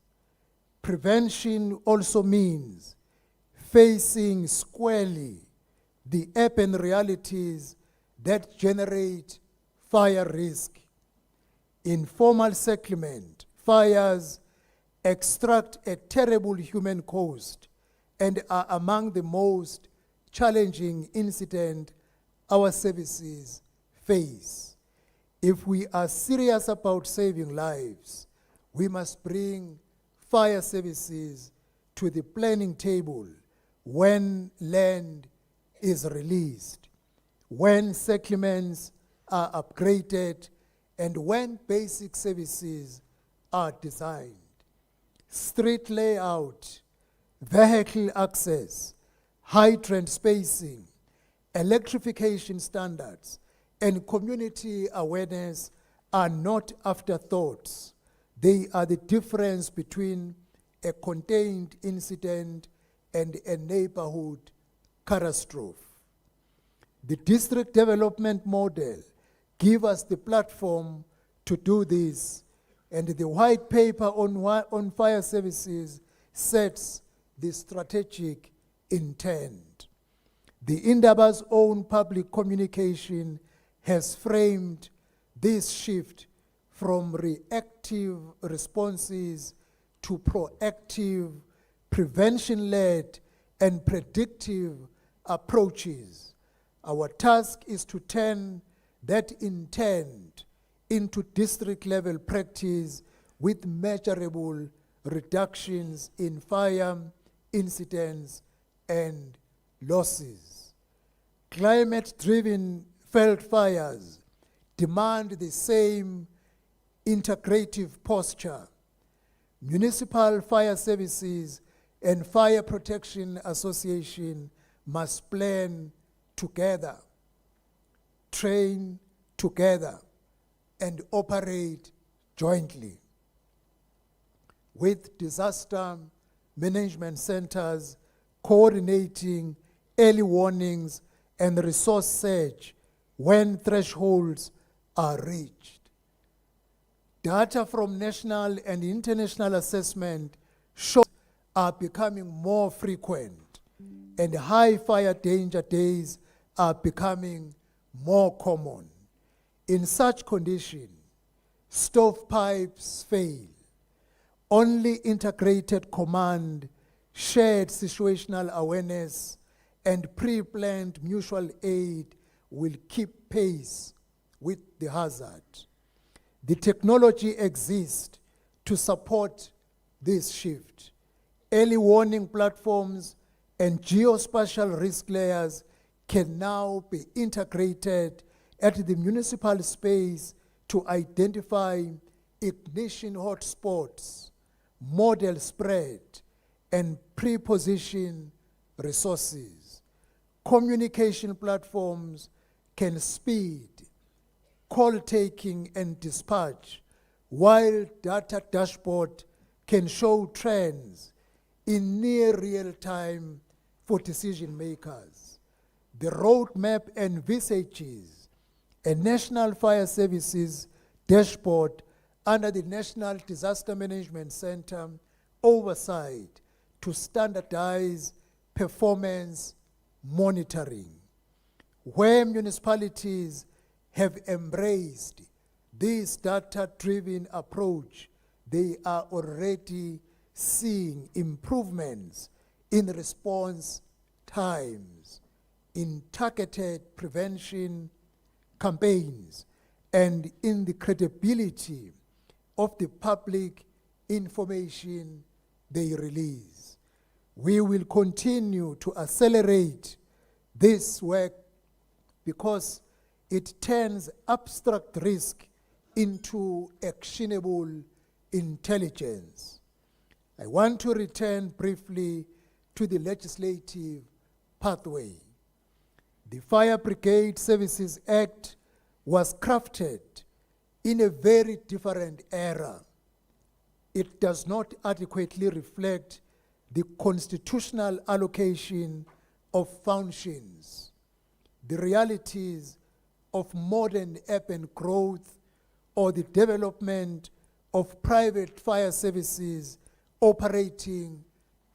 Prevention also means facing squarely the urban realities that generate fire risk. Informal settlement fires extract a terrible human cost and are among the most challenging incidents our services face. If we are serious about saving lives, we must bring fire services to the planning table when land is released, when settlements are upgraded, And when basic services are designed, street layout, vehicle access, hydrant spacing, electrification standards, and community awareness are not afterthoughts. They are the difference between a contained incident and a neighborhood catastrophe. The district development model gives us the platform to do this, and the white paper on fire services sets the strategic intent. The Indaba's own public communication has framed this shift from reactive responses to proactive, prevention-led, and predictive approaches. Our task is to turn that intent into district-level practice with measurable reductions in fire incidents and losses. Climate-driven field fires demand the same integrative posture. Municipal fire services and Fire Protection Association must plan together, train together, and operate jointly. With disaster management centers coordinating early warnings and resource surge when thresholds are reached. Data from national and international assessment shows are becoming more frequent, and high fire danger days are becoming more common. In such condition, stovepipes fail. Only integrated command, shared situational awareness, and pre-planned mutual aid will keep pace with the hazard. The technology exists to support this shift. Early warning platforms and geospatial risk layers can now be integrated at the municipal space to identify ignition hotspots, model spread, and pre-position resources. Communication platforms can speed call taking and dispatch, while data dashboard can show trends in near real time for decision makers. The roadmap envisages a National Fire Services dashboard under the National Disaster Management Center oversight to standardize performance monitoring. Where municipalities have embraced this data-driven approach, they are already seeing improvements in response times, in targeted prevention campaigns, and in the credibility of the public information they release. We will continue to accelerate this work because it turns abstract risk into actionable intelligence. I want to return briefly to the legislative pathway. The Fire Brigade Services Act was crafted in a very different era. It does not adequately reflect the constitutional allocation of functions, the realities of modern urban growth, or the development of private fire services operating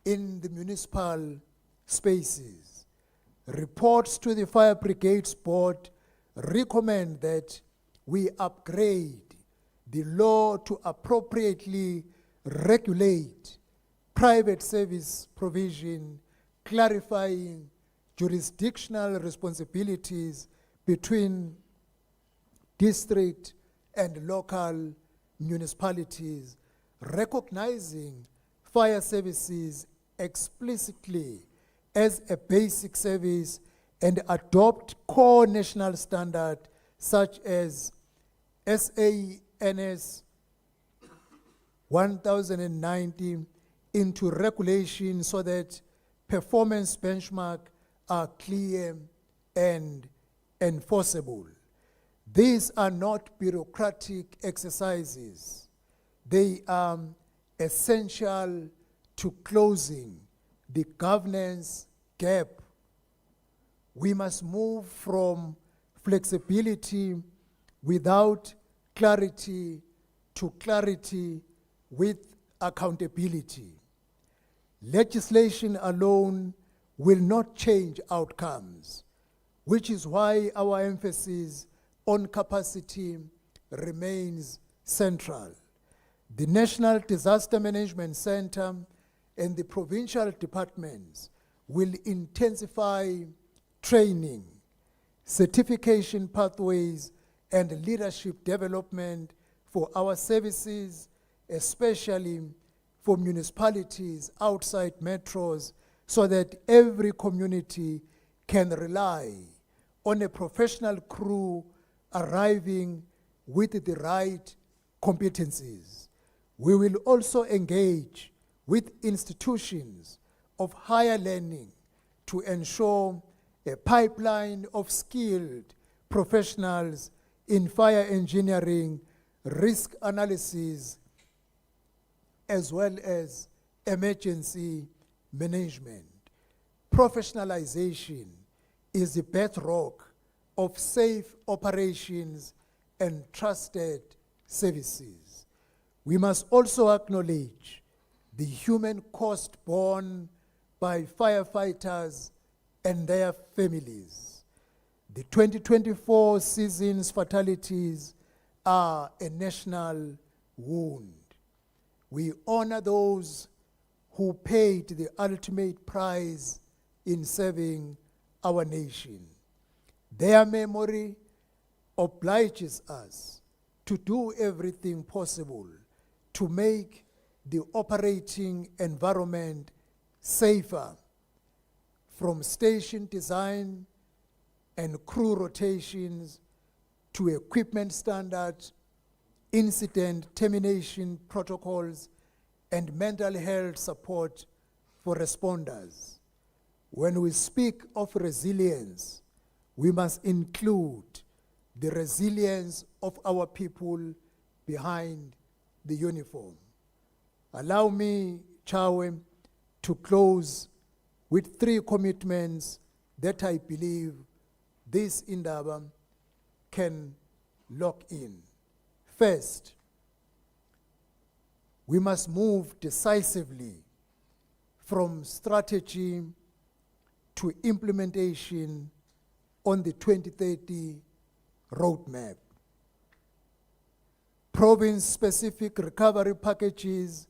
in the municipal spaces. Reports to the Fire Brigades Board recommend that we upgrade the law to appropriately regulate private service provision, clarifying jurisdictional responsibilities between district and local municipalities, recognizing fire services explicitly as a basic service, and adopt core national standards such as SANS 1090 into regulation so that performance benchmarks are clear and enforceable. These are not bureaucratic exercises. They are essential to closing the governance gap. We must move from flexibility without clarity to clarity with accountability. Legislation alone will not change outcomes, which is why our emphasis on capacity remains central. The National Disaster Management Center and the provincial departments will intensify training, certification pathways, and leadership development for our services, especially for municipalities outside metros, so that every community can rely on a professional crew arriving with the right competencies. We will also engage with institutions of higher learning to ensure a pipeline of skilled professionals in fire engineering, risk analysis, as well as emergency management. Professionalization is the bedrock of safe operations and trusted services. We must also acknowledge the human cost borne by firefighters and their families. The 2024 season's fatalities are a national wound. We honor those who paid the ultimate price in serving our nation. Their memory obliges us to do everything possible to make the operating environment safer, from station design and crew rotations to equipment standards, incident termination protocols, and mental health support for responders. When we speak of resilience, we must include the resilience of our people behind the uniform. Allow me, Chawe, to close with 3 commitments that I believe this Indaba can lock in. First, we must move decisively from strategy to implementation on the 2030 roadmap. Province-specific recovery packages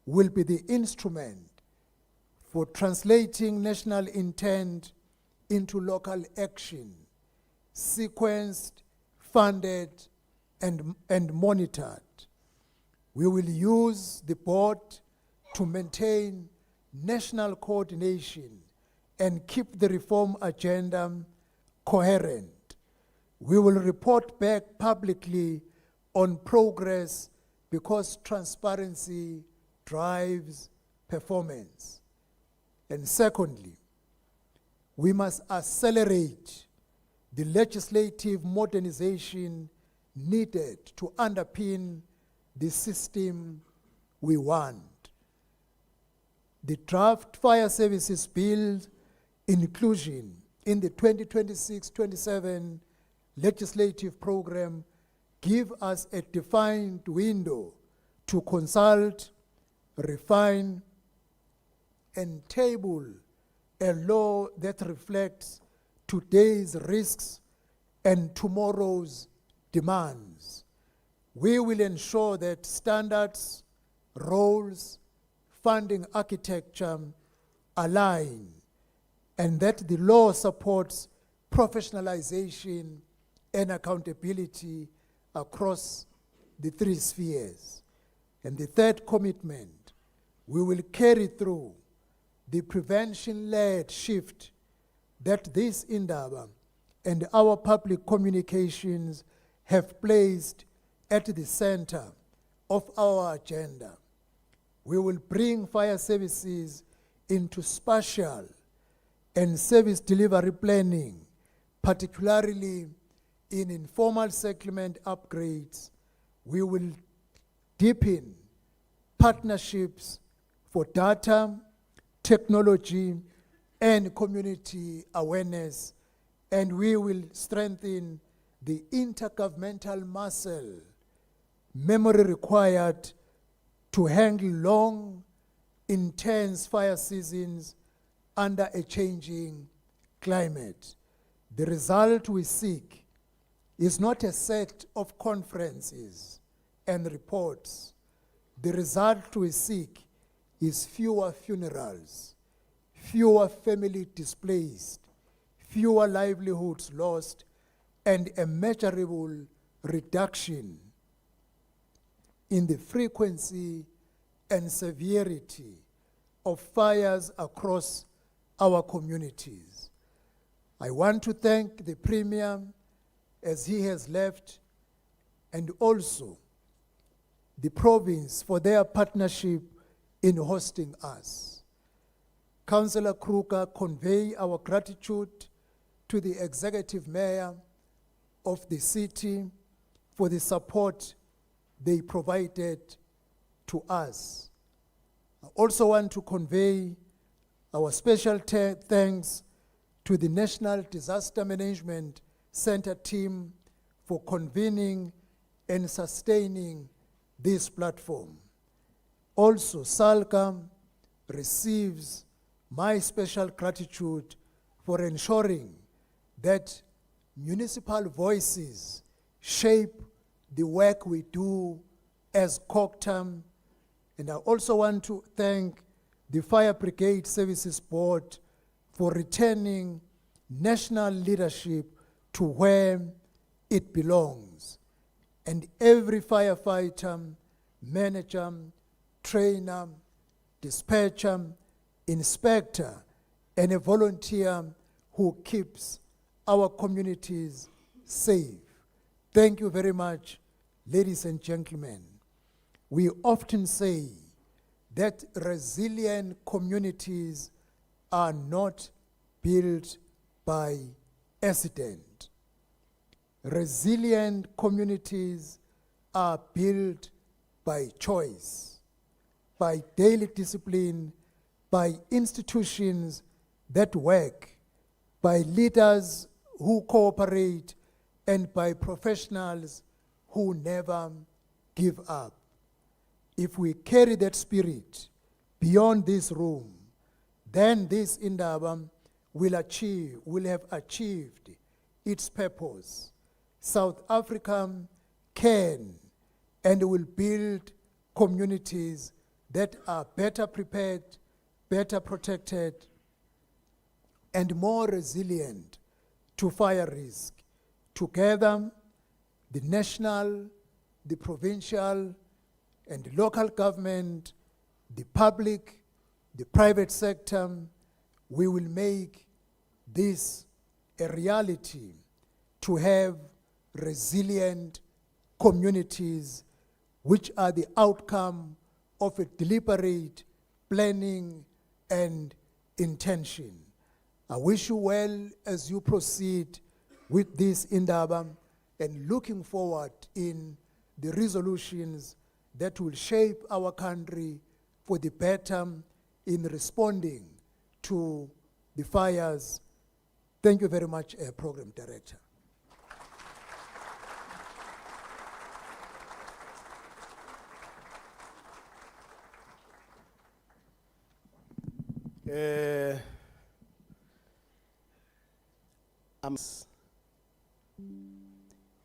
will be the instrument for translating national intent into local action, sequenced, funded, and monitored. We will use the board to maintain national coordination and keep the reform agenda coherent. We will report back publicly on progress because transparency drives performance. And secondly, we must accelerate the legislative modernization needed to underpin the system we want. The draft Fire Services Bill inclusion in the 2026-27 legislative program give us a defined window to consult, refine, and table a law that reflects today's risks and tomorrow's demands. We will ensure that standards, roles, funding architecture align, and that the law supports professionalization and accountability across the 3 spheres. And the third commitment, we will carry through the prevention-led shift that this Indaba and our public communications have placed at the center of our agenda. We will bring fire services into spatial and service delivery planning, particularly in informal settlement upgrades. We will deepen partnerships for data, technology, and community awareness, and we will strengthen the intergovernmental muscle memory required to handle long, intense fire seasons under a changing climate. The result we seek is not a set of conferences and reports. The result we seek is fewer funerals, fewer family displaced, fewer livelihoods lost, and a measurable reduction in the frequency and severity of fires across our communities. I want to thank the Premier as he has left, and also the province for their partnership in hosting us. Councillor Kruger, convey our gratitude to the Executive Mayor of the city for the support they provided to us. I also want to convey our special thanks to the National Disaster Management Center team for convening and sustaining this platform. Also, SALCA receives my special gratitude for ensuring that municipal voices shape the work we do as COGTAM. And I also want to thank the Fire Brigade Services Board for returning national leadership to where it belongs. And every firefighter, manager, trainer, dispatcher, inspector, and a volunteer who keeps our communities safe. Thank you very much, ladies and gentlemen. We often say that resilient communities are not built by accident. Resilient communities are built by choice, by daily discipline, by institutions that work, by leaders who cooperate, and by professionals who never give up. If we carry that spirit beyond this room, then this Indaba will have achieved its purpose. South Africa can and will build communities that are better prepared, better protected, and more resilient to fire risk. Together, the national, the provincial, and the local government, the public, the private sector, we will make this a reality to have resilient communities which are the outcome of a deliberate planning and intention. I wish you well as you proceed with this Indaba, and looking forward in the resolutions that will shape our country for the better in responding to the fires. Thank you very much, Program Director.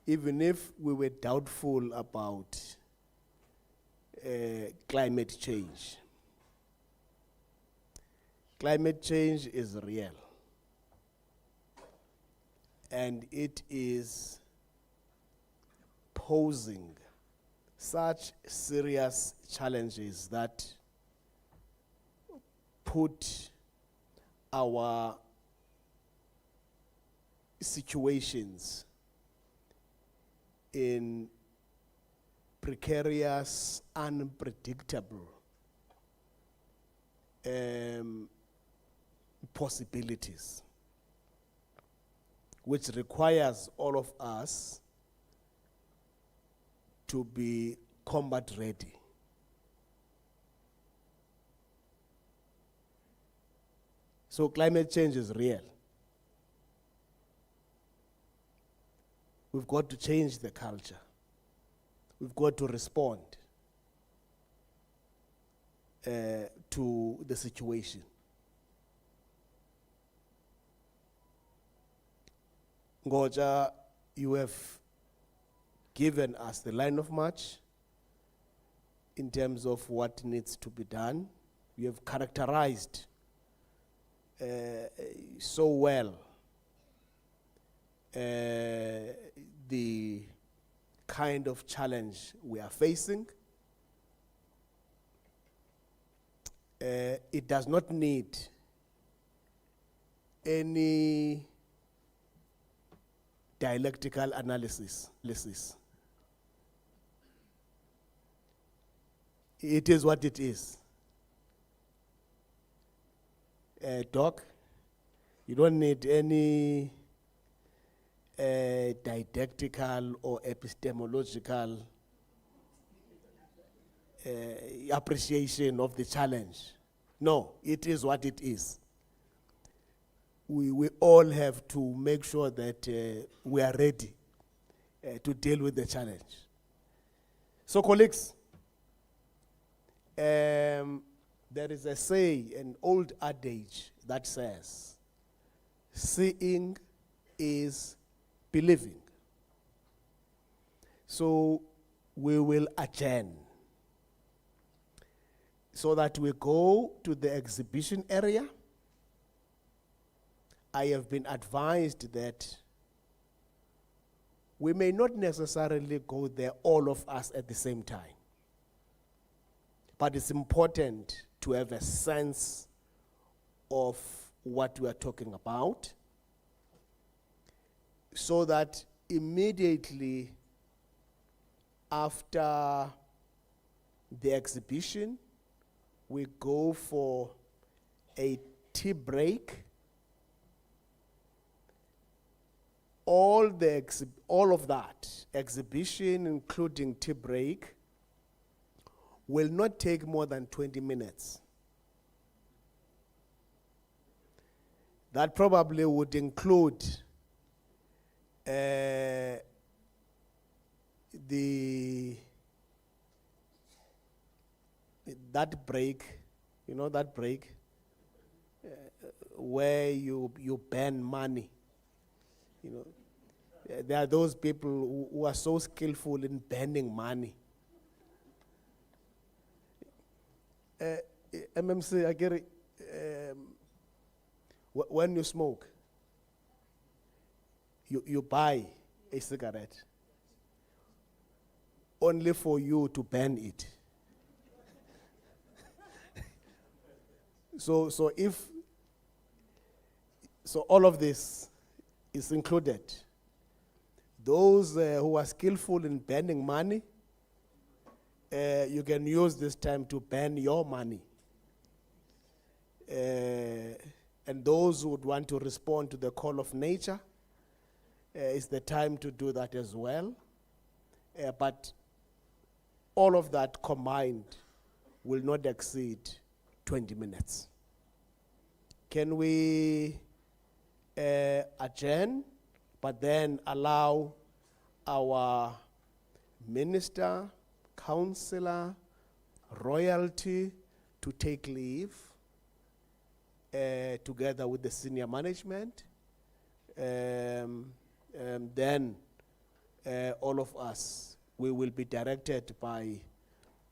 Even if we were doubtful about climate change is real, and it is posing such serious challenges that put our situations in precarious, unpredictable possibilities, which requires all of us to be combat ready. So climate change is real. We've got to change the culture. We've got to respond to the situation. Ngoja, you have given us the line of march in terms of what needs to be done. You have characterized so well the kind of challenge we are facing. It does not need any dialectical analysis. It is what it is. Doc, you don't need any didactical or epistemological appreciation of the challenge. No, it is what it is. We all have to make sure that we are ready to deal with the challenge. So colleagues, there is a say, an old adage that says, seeing is believing. So we will adjourn so that we go to the exhibition area. I have been advised that we may not necessarily go there, all of us at the same time. But it's important to have a sense of what we are talking about, so that immediately after the exhibition, we go for a tea break. All of that exhibition, including tea break, will not take more than 20 minutes. That probably would include that break, you know, that break where you burn money. You know, there are those people who are so skillful in burning money. MMC, I get it. When you smoke, you buy a cigarette only for you to burn it. So all of this is included. Those who are skillful in burning money, you can use this time to burn your money. And those who would want to respond to the call of nature, it's the time to do that as well. But all of that combined will not exceed 20 minutes. Can we adjourn, but then allow our minister, councillor, royalty to take leave together with the senior management? Then all of us, we will be directed by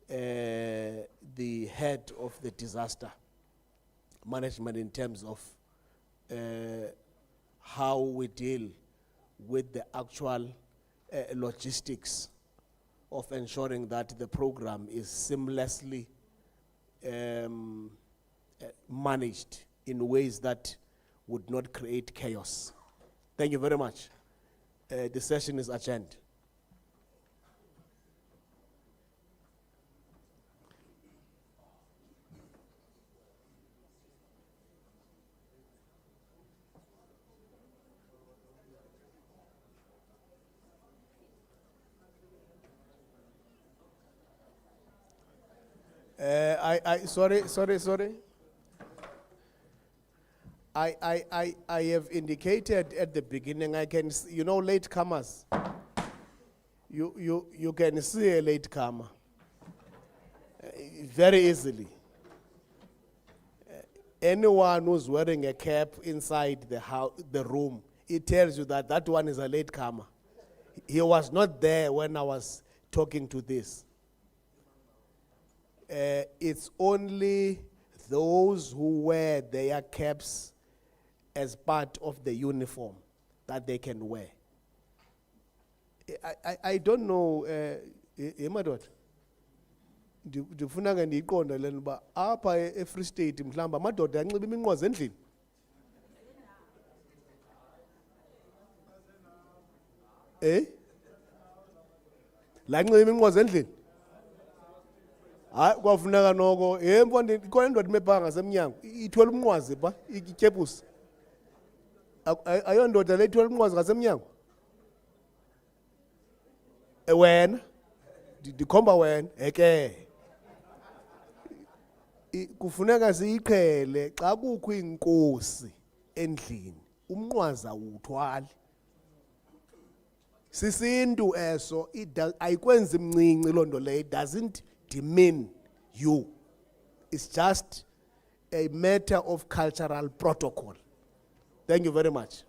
the head of the disaster management in terms of how we deal with the actual logistics of ensuring that the program is seamlessly managed in ways that would not create chaos. Thank you very much. The session is adjourned. Sorry. I have indicated at the beginning, you know, latecomers. You can see a latecomer very easily. Anyone who's wearing a cap inside the room, it tells you that that one is a latecomer. He was not there when I was talking to this. It's only those who wear their caps as part of the uniform that they can wear. I don't know, madoda. Ndifuna ke ndiyiqonde lena uba apha eFree State mhlamba amadoda anxiba iminqwazi endlini. La nxiba iminqwazi endlini. Hayi kwafuneka noko mfondini ikhona indoda imebhanga ngasemnyango ithwele umnqwazi pha ikyepusi. Ayondoda le ithwele umnqwazi ngasemnyango. Wena ndikhomba wena eke kufuneka siyiqhele xa kukho inkosi endlini umnqwazi awuthwali. Sisintu eso ayikwenzi mncinci loo nto leyo, it doesn't demean you. It's just a matter of cultural protocol. Thank you very much.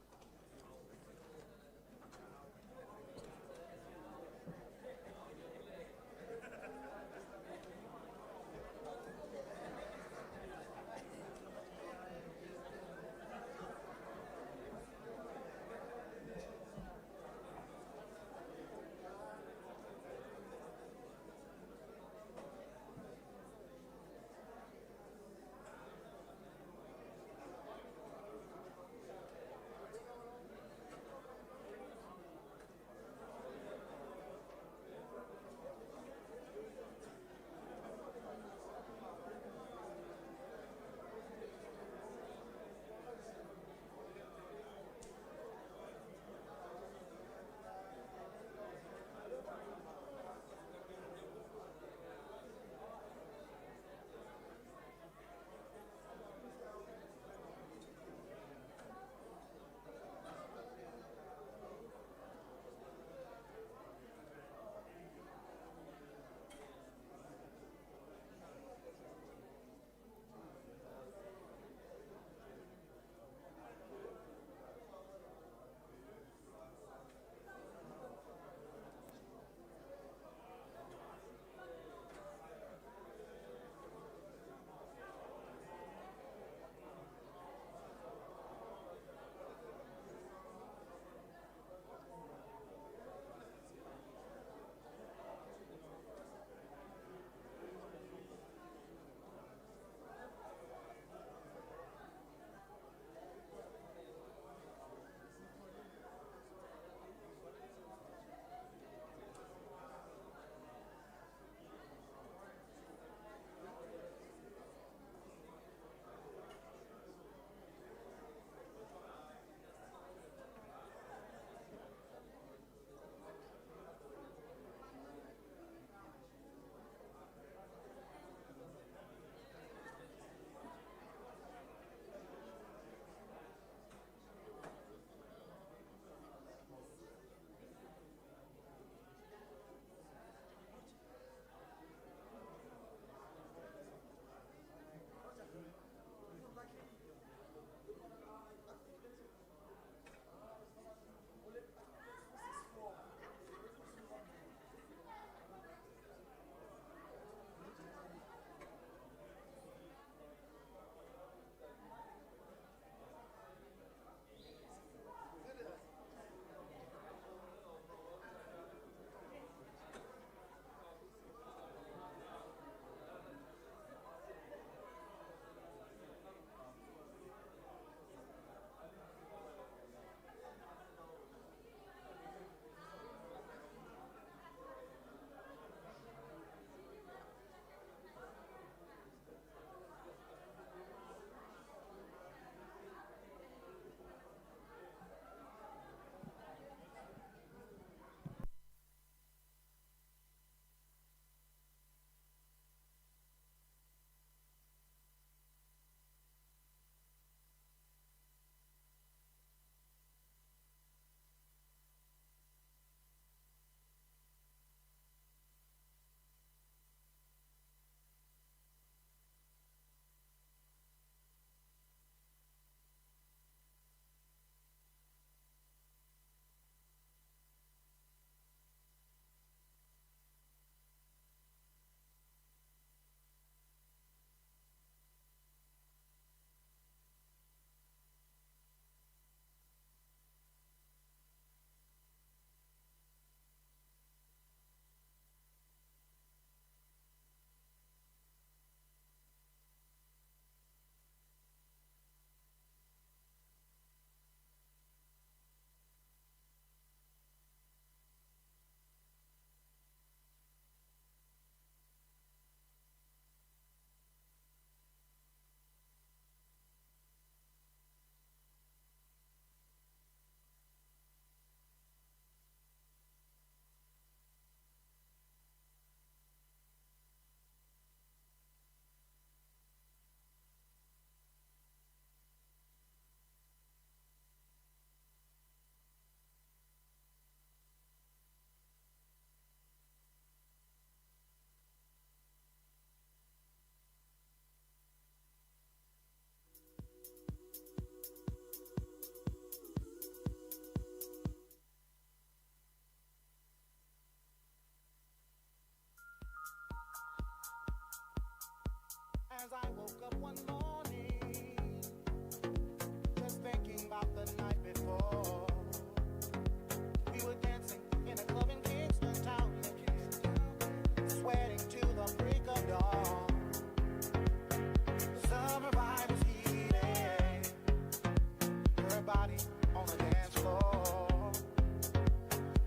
everybody on the dance floor.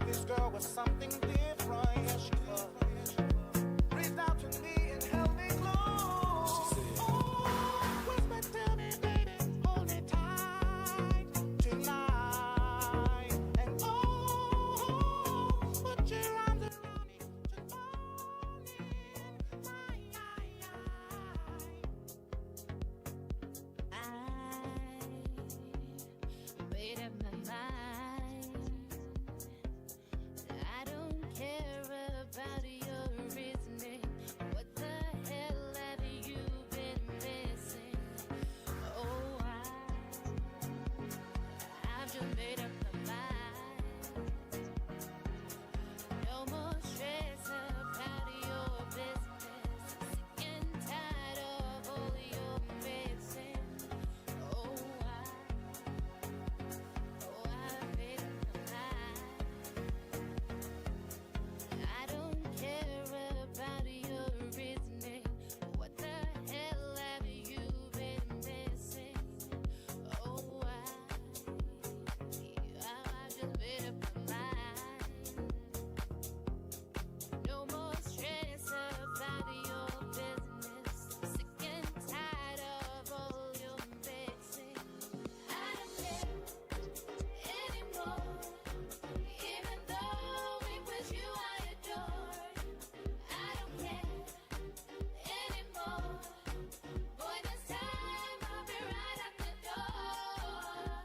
This girl was something different, yes she was. Reached out to me and held me close. She said, Oh, whisper to me, baby, hold me tight tonight. And oh, put your arms around me, just hold in my I made up my mind. I don't care about your reasoning. What the hell have you been missing? Oh, I've just made up my mind. No more stress about your business. Sick and tired of all your missing. Oh, I've made up my mind. I don't care about your reasoning. What the hell have you been missing? Oh, I just made up my mind. No more stress about your business. Sick and tired of all your mixing. I don't care anymore. Even though it was you I adored, I don't care anymore. Boy, this time I'll be right at the door.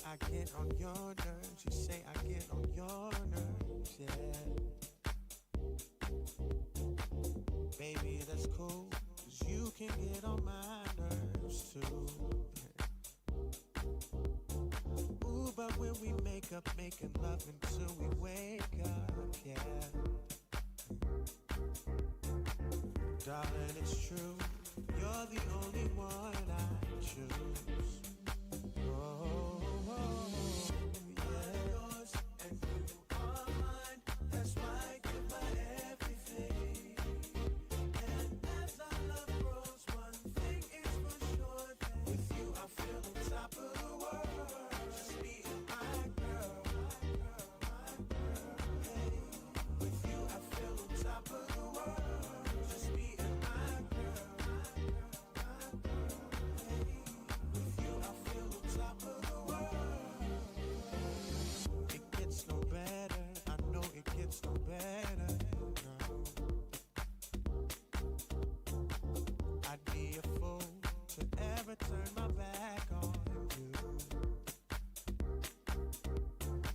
I get on your nerves, you say I get on your nerves, yeah. Baby, that's cool, 'cause you can get on my nerves too. Ooh, but when we make up, making love until we wake up, yeah. Darling, it's true, you're the only one I choose. Oh, yeah. Yours and you are mine. That's why I give my everything. And as our love grows, one thing is for sure that with you I feel on top of the world. Just me and my girl, Hey, with you I feel on top of the world. Just me and my girl, Hey, with you I feel on top of the world. It gets no better, I know it gets no better. No. I'd be a fool to ever turn my back on you.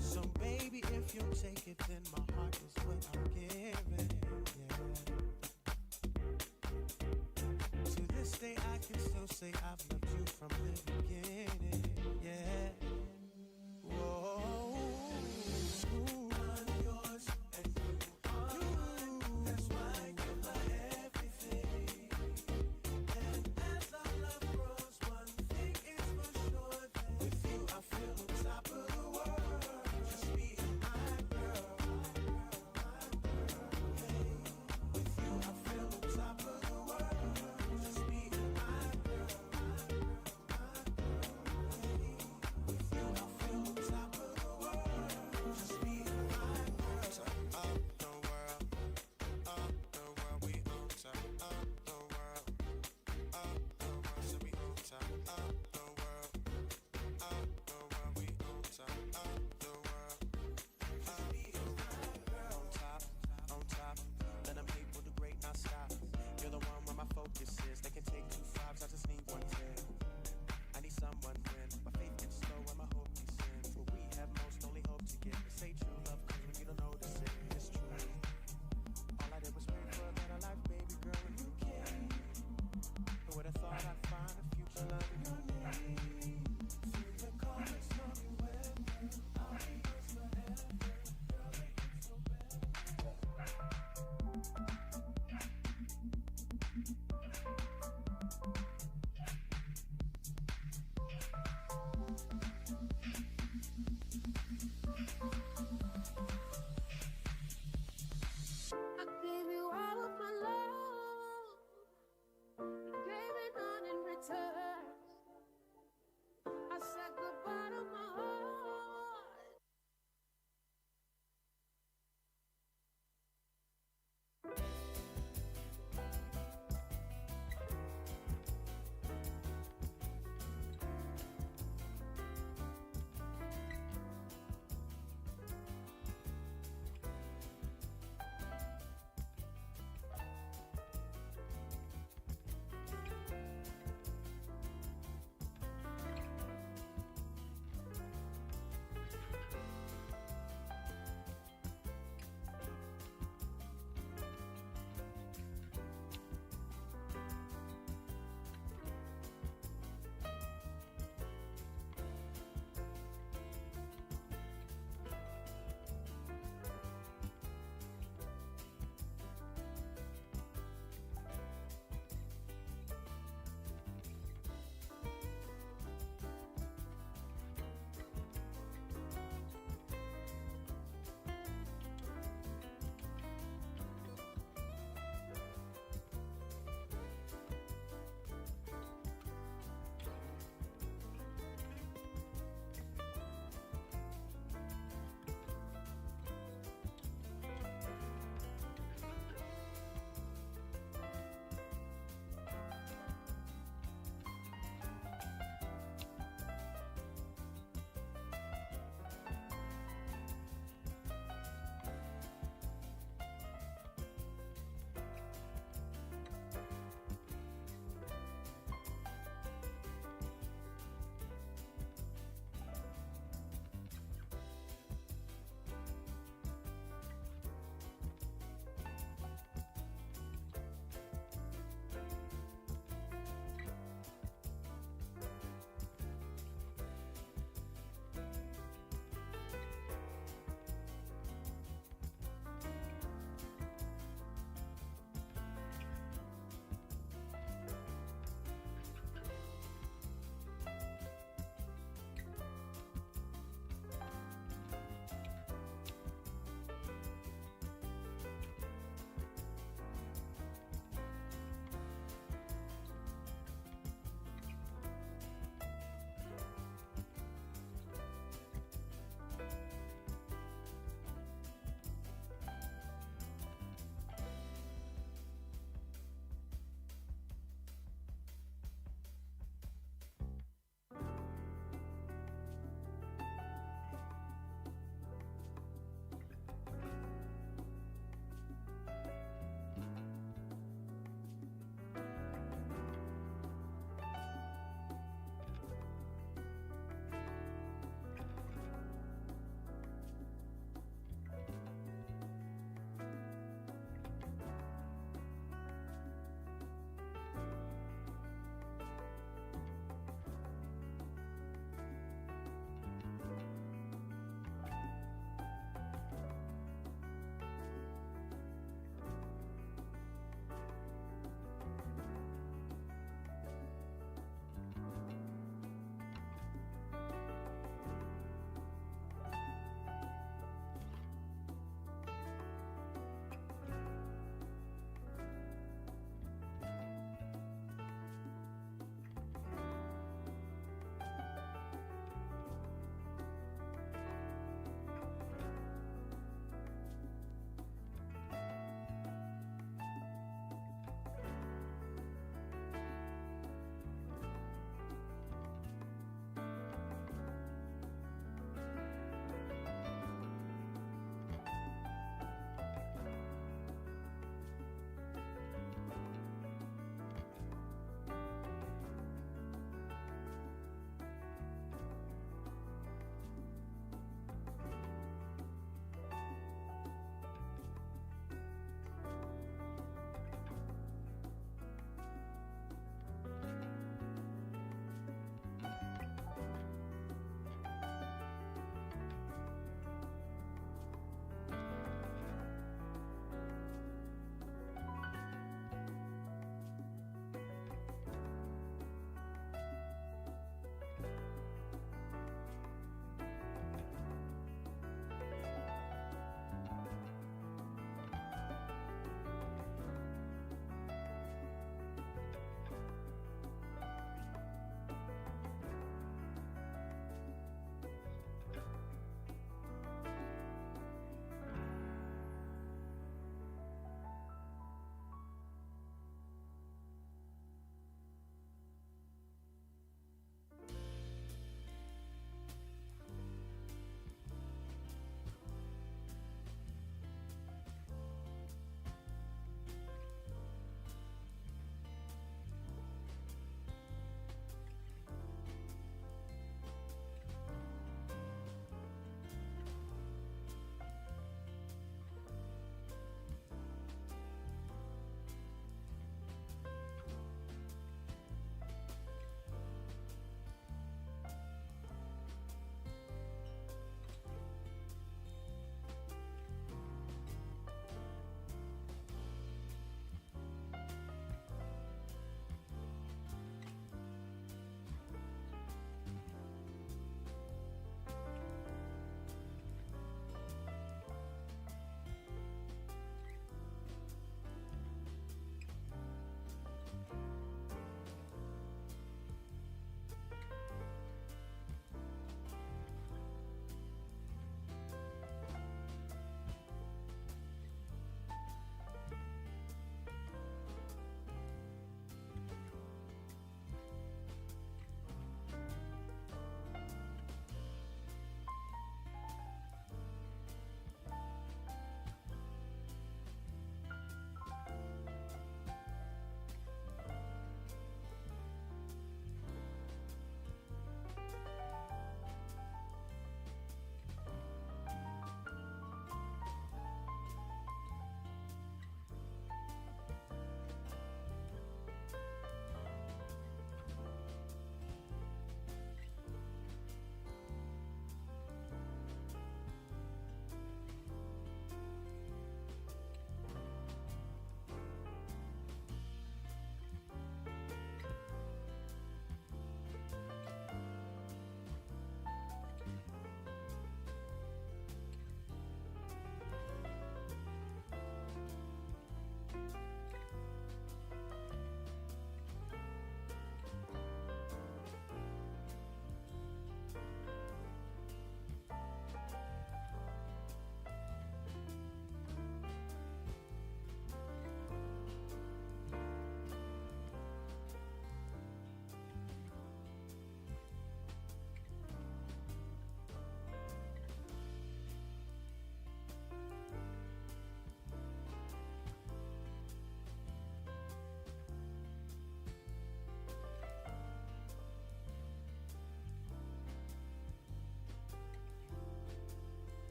So baby, if you take it, then my heart is what I'm giving. Yeah. To this day, I can still say I've loved you from the beginning. Yeah. Whoa. I'm yours and you are mine. That's why I give my everything. And as our love grows, one thing is for sure that with you I feel on top of the world. Just me and my girl, Hey, with you I feel on top of the world. Just me and my girl,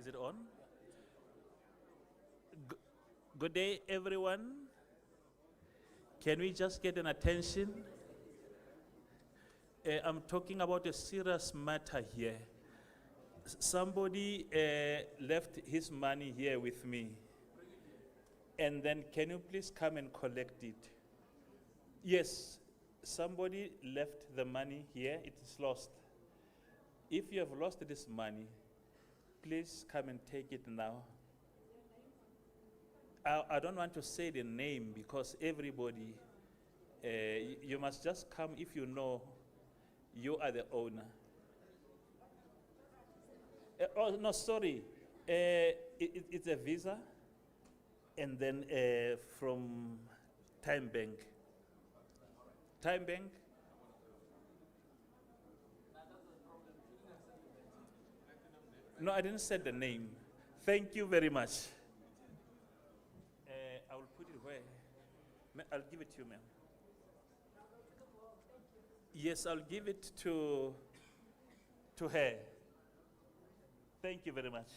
Is it on? Good day, everyone. Can we just get an attention? I'm talking about a serious matter here. Somebody left his money here with me. And then can you please come and collect it? Yes, somebody left the money here, it is lost. If you have lost this money, please come and take it now. I don't want to say the name because everybody, you must just come if you know you are the owner. Oh, no, sorry. It's a visa, and then from Time Bank. Time Bank? No, I didn't say the name. Thank you very much. I will put it where? I'll give it to you, ma'am. Yes, I'll give it to her. Thank you very much.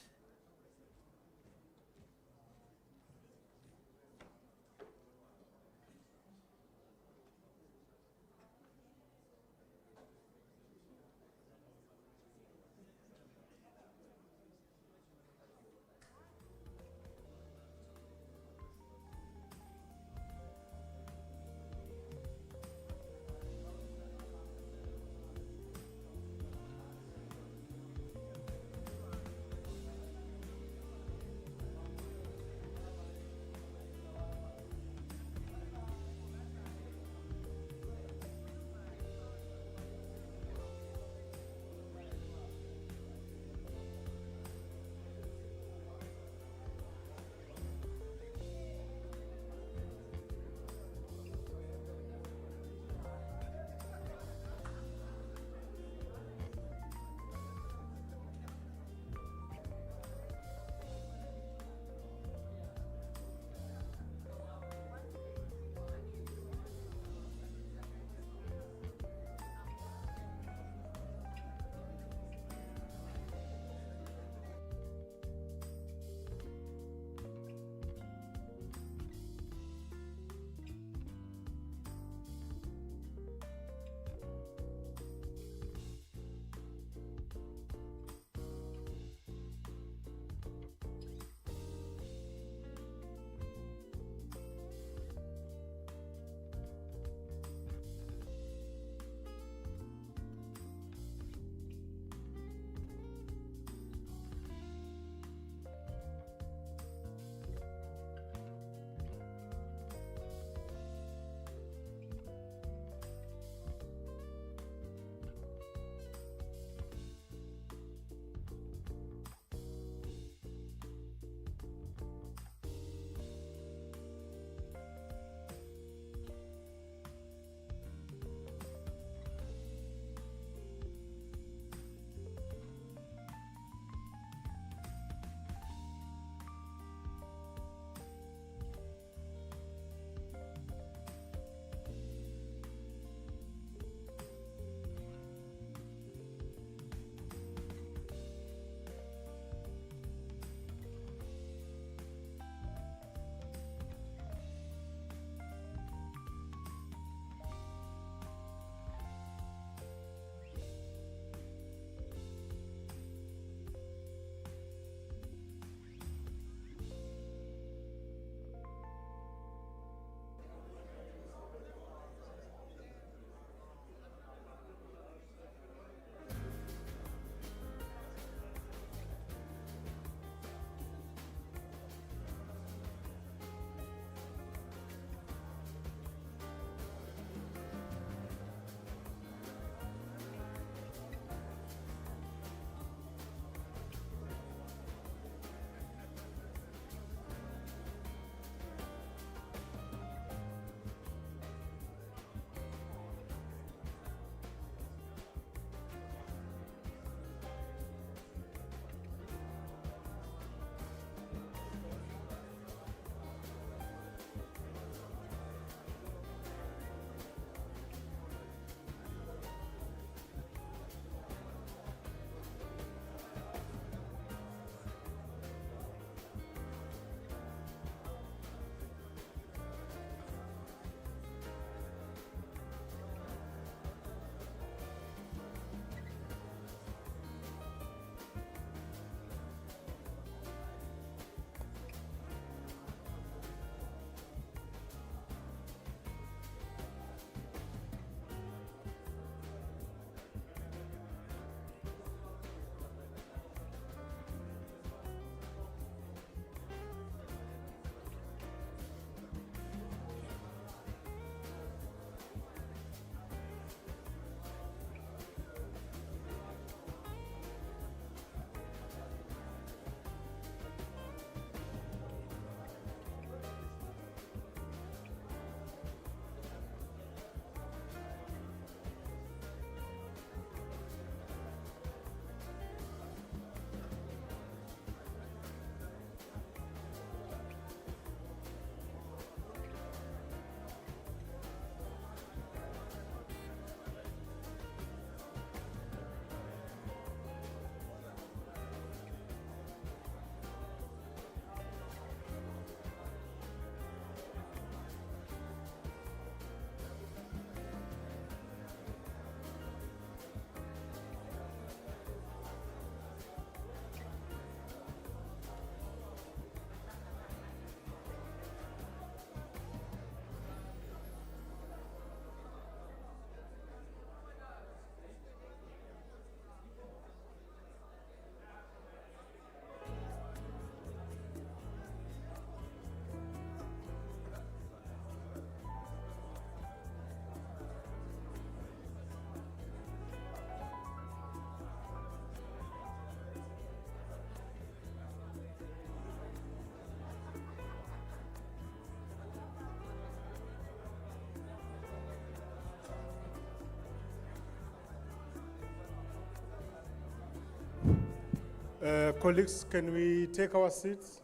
Colleagues, can we take our seats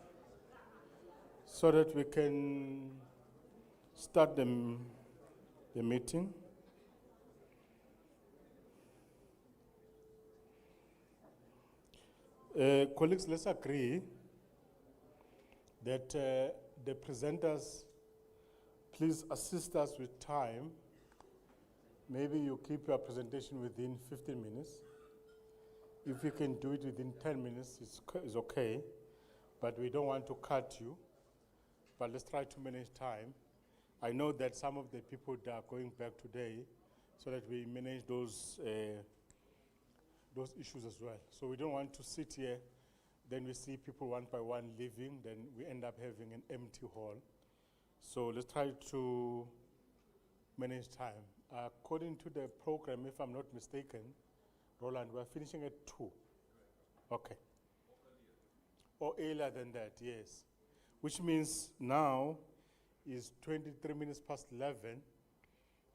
so that we can start the meeting? Colleagues, let's agree that the presenters please assist us with time. Maybe you keep your presentation within 15 minutes. If you can do it within 10 minutes, it's okay. But we don't want to cut you. But let's try to manage time. I know that some of the people that are going back today, so that we manage those issues as well. So we don't want to sit here, then we see people one by one leaving, then we end up having an empty hall. So let's try to manage time. According to the program, if I'm not mistaken, Roland, we're finishing at 2. Okay. Or earlier than that, yes. Which means now is 23 minutes past 11.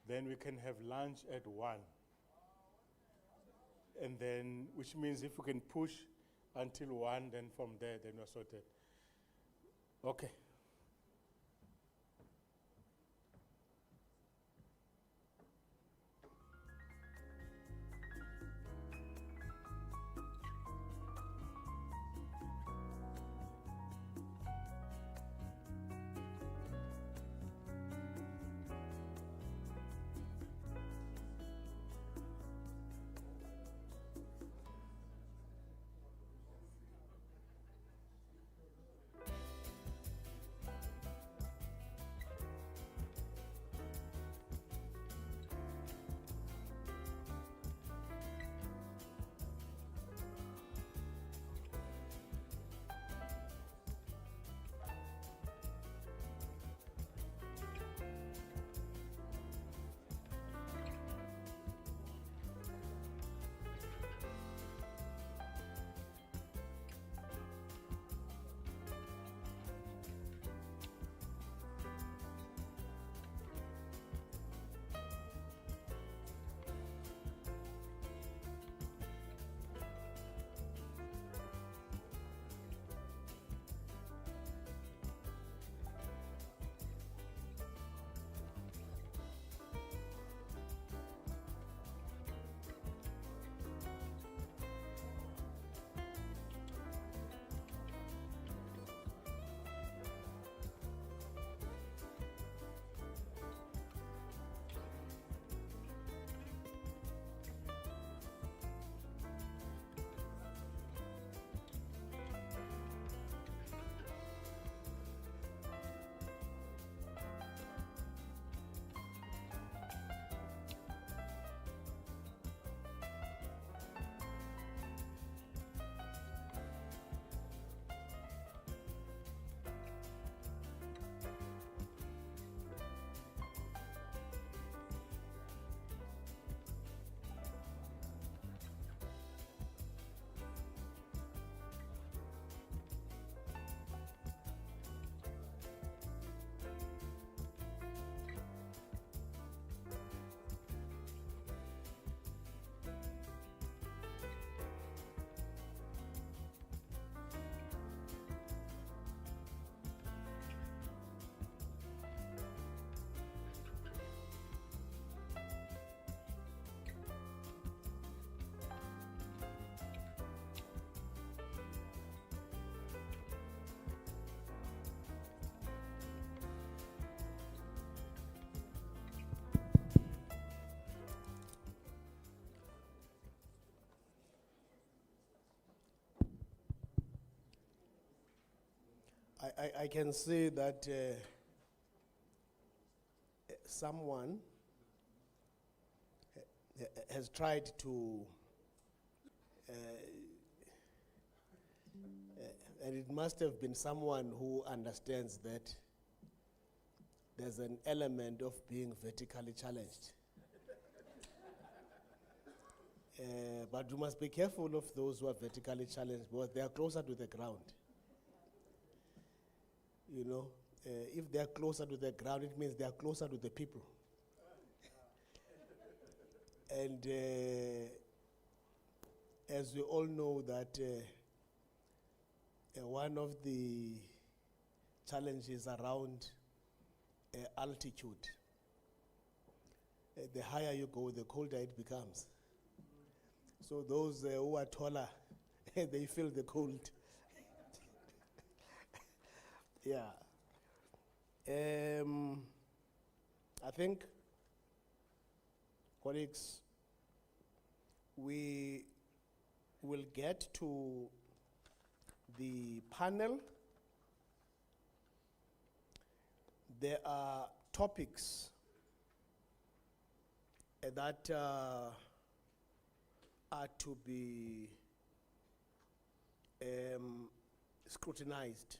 Then we can have lunch at 1. And then, which means if we can push until 1, then from there, then we're sorted. Okay. I can see that someone has tried to, and it must have been someone who understands that there's an element of being vertically challenged. But you must be careful of those who are vertically challenged because they are closer to the ground. You know, if they are closer to the ground, it means they are closer to the people. And as we all know that one of the challenges around altitude. The higher you go, the colder it becomes. So those who are taller, they feel the cold. Yeah. I think, colleagues, we will get to the panel. There are topics that are to be scrutinized.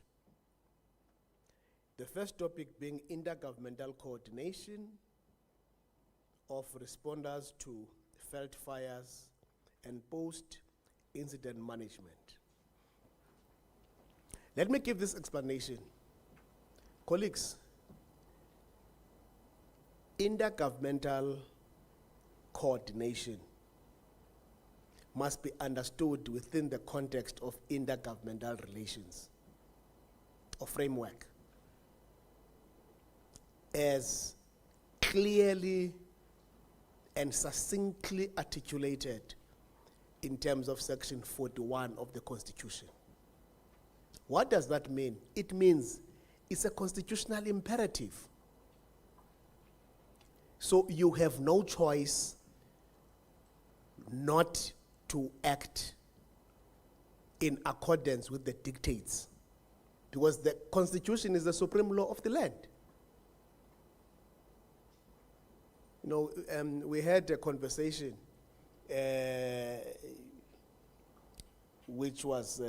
The first topic being intergovernmental coordination of responders to felt fires and post-incident management. Let me give this explanation. Colleagues, intergovernmental coordination must be understood within the context of intergovernmental relations or framework, as clearly and succinctly articulated in terms of Section 41 of the Constitution. What does that mean? It means it's a constitutional imperative. So you have no choice not to act in accordance with the dictates, because the Constitution is the supreme law of the land. You know, we had a conversation which was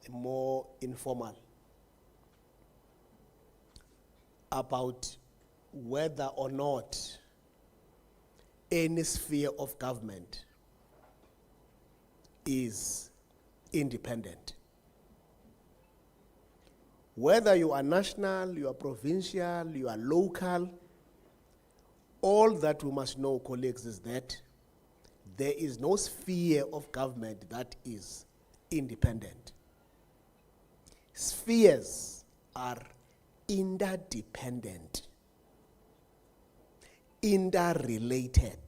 more informal about whether or not any sphere of government is independent. Whether you are national, you are provincial, you are local, all that we must know, colleagues, is that there is no sphere of government that is independent. Spheres are interdependent, interrelated,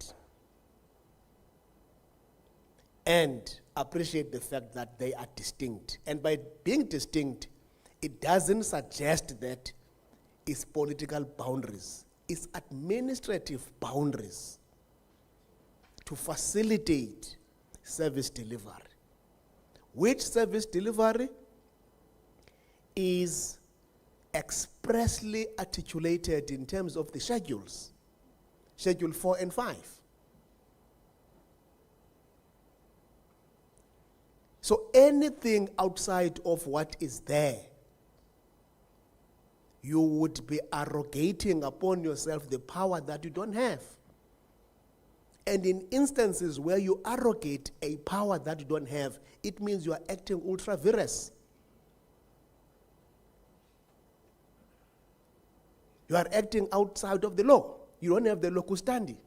and appreciate the fact that they are distinct. And by being distinct, it doesn't suggest that it's political boundaries. It's administrative boundaries to facilitate service delivery. Which service delivery is expressly articulated in terms of the schedules, Schedule 4 and 5. So anything outside of what is there, you would be arrogating upon yourself the power that you don't have. And in instances where you arrogate a power that you don't have, it means you are acting ultra vires. You are acting outside of the law. You don't have the locus standi.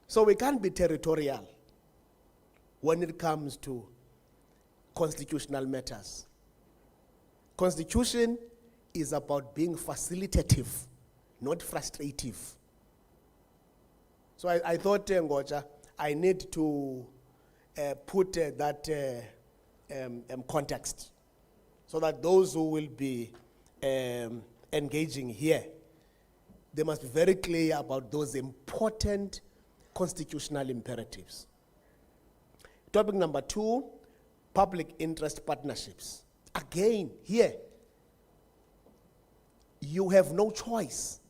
So we can't be territorial when it comes to constitutional matters. Constitution is about being facilitative, not frustrative. So I thought, Ngocha, I need to put that context so that those who will be engaging here, they must be very clear about those important constitutional imperatives. Topic number 2, public interest partnerships. Again, here, you have no choice.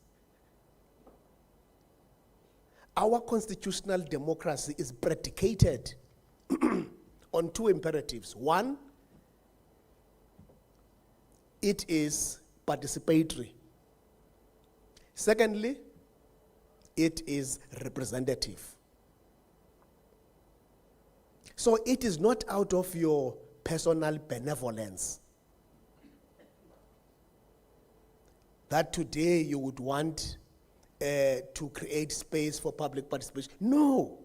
Our constitutional democracy is predicated on 2 imperatives. 1, it is participatory. Secondly, it is representative. So it is not out of your personal benevolence that today you would want to create space for public participation. No,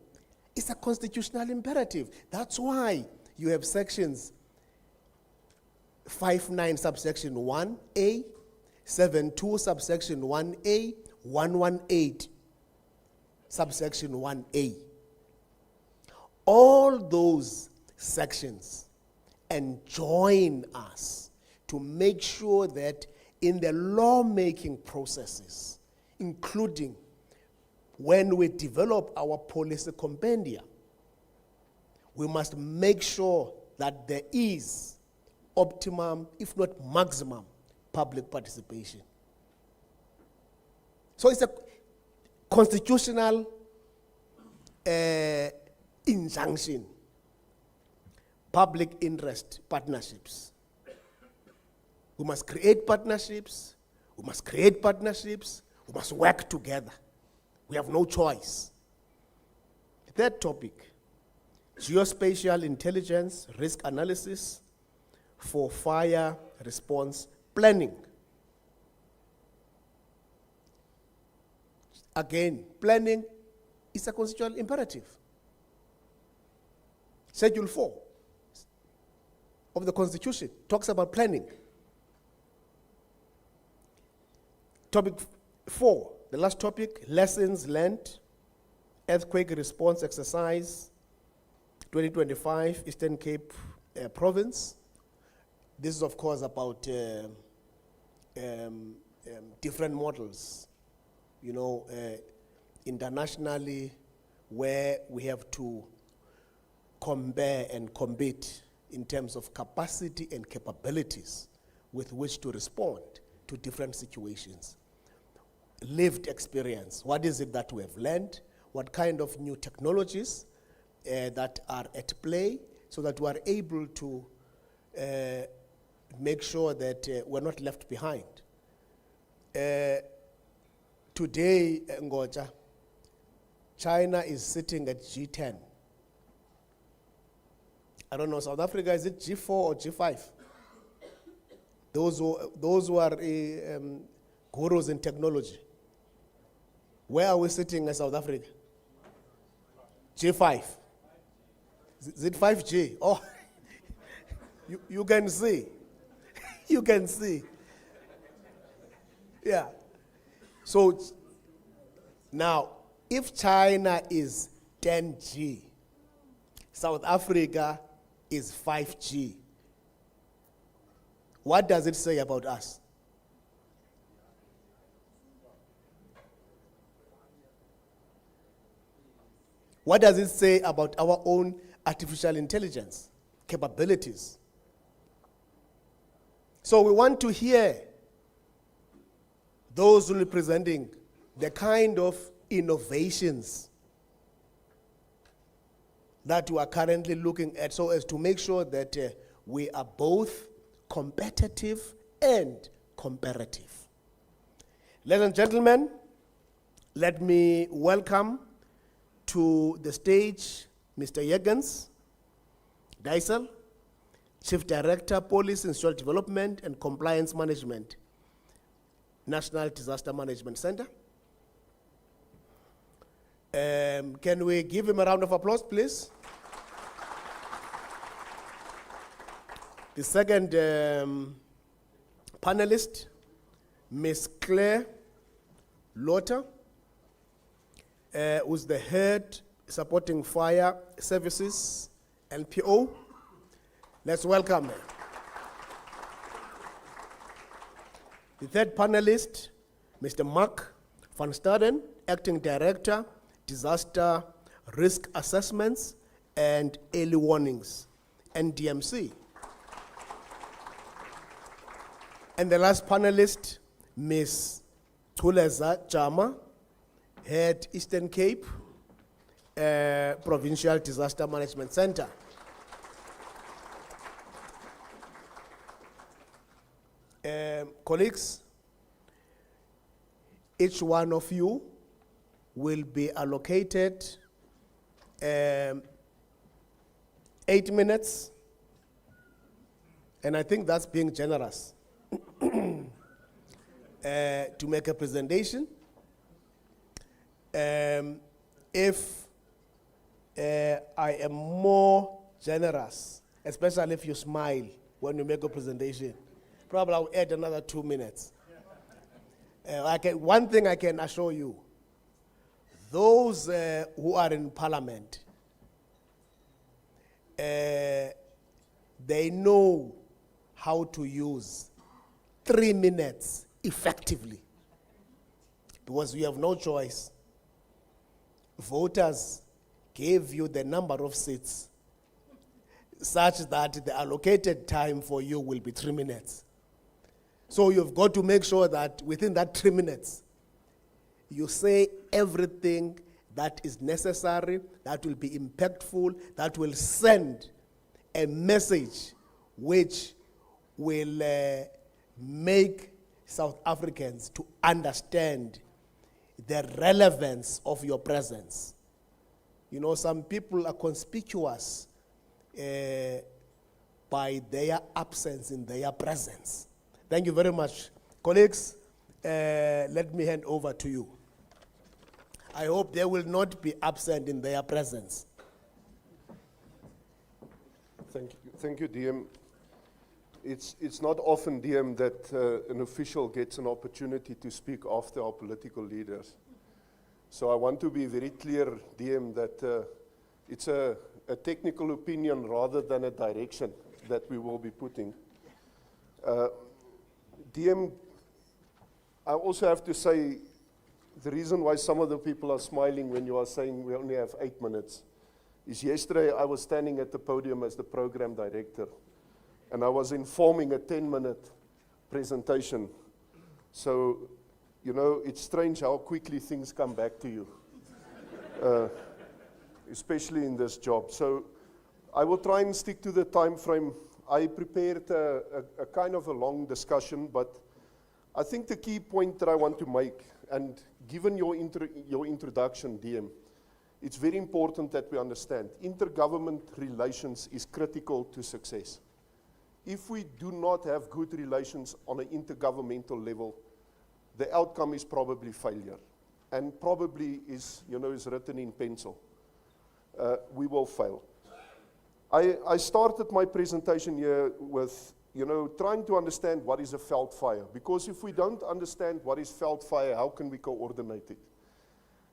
It's a constitutional imperative. That's why you have sections 59 subsection 1A, 72 subsection 1A, 118 subsection 1A. All those sections enjoin us to make sure that in the lawmaking processes, including when we develop our policy compendia, we must make sure that there is optimum, if not maximum, public participation. So it's a constitutional injunction. Public interest partnerships. We must create partnerships. We must create partnerships. We must work together. We have no choice. Third topic, geospatial intelligence, risk analysis for fire response planning. Again, planning is a constitutional imperative. Schedule 4 of the Constitution talks about planning. Topic 4, the last topic, lessons learned, earthquake response exercise, 2025, Eastern Cape Province. This is, of course, about different models, internationally, where we have to compare and compete in terms of capacity and capabilities with which to respond to different situations. Lived experience, what is it that we have learned? What kind of new technologies that are at play so that we are able to make sure that we're not left behind. Today, Ngoja, China is sitting at G10. I don't know, South Africa, is it G4 or G5? Those who are gurus in technology. Where are we sitting in South Africa? G5. Is it 5G? Oh, you can see. You can see. Yeah. So now, if China is 10G, South Africa is 5G, what does it say about us? What does it say about our own artificial intelligence capabilities? So we want to hear those representing the kind of innovations that we are currently looking at, so as to make sure that we are both competitive and comparative. Ladies and gentlemen, let me welcome to the stage Mr. Jürgens Deisel, Chief Director, Policy, Institutional Development and Compliance Management, National Disaster Management Center. Can we give him a round of applause, please? The second panelist, Ms. Claire Lotter, who's the head supporting fire services, LPO. Let's welcome her. The third panelist, Mr. Mark van Staden, Acting Director, Disaster Risk Assessments and Early Warnings, NDMC. And the last panelist, Ms. Tuleza Jama, Head Eastern Cape Provincial Disaster Management Center. Colleagues, each one of you will be allocated 8 minutes, and I think that's being generous, to make a presentation. If I am more generous, especially if you smile when you make a presentation. Probably I'll add another 2 minutes. One thing I can assure you, those who are in parliament, they know how to use 3 minutes effectively, because you have no choice. Voters gave you the number of seats such that the allocated time for you will be 3 minutes. So you've got to make sure that within that 3 minutes, you say everything that is necessary, that will be impactful, that will send a message which will make South Africans to understand the relevance of your presence. You know, some people are conspicuous by their absence in their presence. Thank you very much. Colleagues, let me hand over to you. I hope they will not be absent in their presence. Thank you, DM. It's not often, DM, that an official gets an opportunity to speak after our political leaders. So I want to be very clear, DM, that it's a technical opinion rather than a direction that we will be putting. DM, I also have to say, the reason why some of the people are smiling when you are saying we only have 8 minutes is yesterday I was standing at the podium as the program director, and I was informing a 10-minute presentation. So, you know, it's strange how quickly things come back to you, especially in this job. So I will try and stick to the time frame. I prepared a kind of a long discussion, but I think the key point that I want to make, and given your introduction, DM, it's very important that we understand intergovernment relations is critical to success. If we do not have good relations on an intergovernmental level, the outcome is probably failure, and probably is written in pencil. We will fail. I started my presentation here with, trying to understand what is a veld fire, because if we don't understand what is veld fire, how can we coordinate it?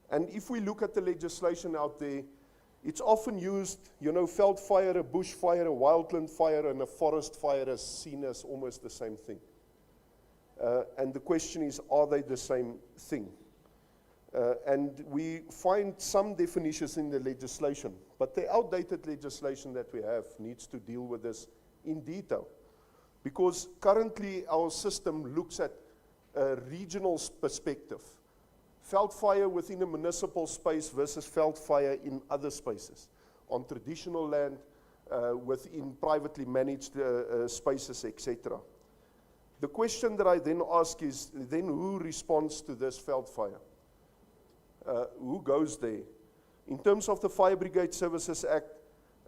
And if we look at the legislation out there, it's often used, veld fire, a bush fire, a wildland fire, and a forest fire is seen as almost the same thing. And the question is, are they the same thing? And we find some definitions in the legislation, but the outdated legislation that we have needs to deal with this in detail. Because currently our system looks at a regional perspective. Veld fire within a municipal space versus veld fire in other spaces, on traditional land, within privately managed spaces, etc. The question that I then ask is, then who responds to this veld fire? Who goes there? In terms of the Fire Brigade Services Act,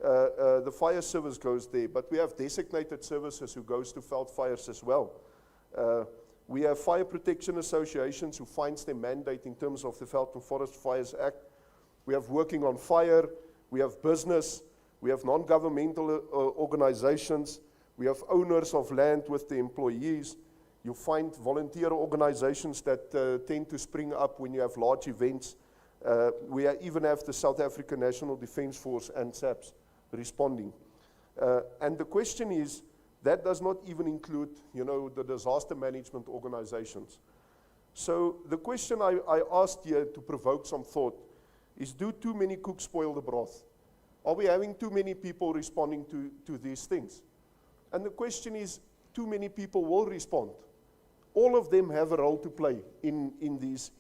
the fire service goes there, but we have designated services who goes to veld fires as well. We have fire protection associations who finds their mandate in terms of the Veld and Forest Fires Act. We have working on fire, we have business, we have non-governmental organizations, we have owners of land with the employees. You find volunteer organizations that tend to spring up when you have large events. We even have the South African National Defence Force and SAPS responding. And the question is, that does not even include, the disaster management organizations. So the question I asked here to provoke some thought is, do too many cooks spoil the broth? Are we having too many people responding to these things? And the question is, too many people will respond. All of them have a role to play in these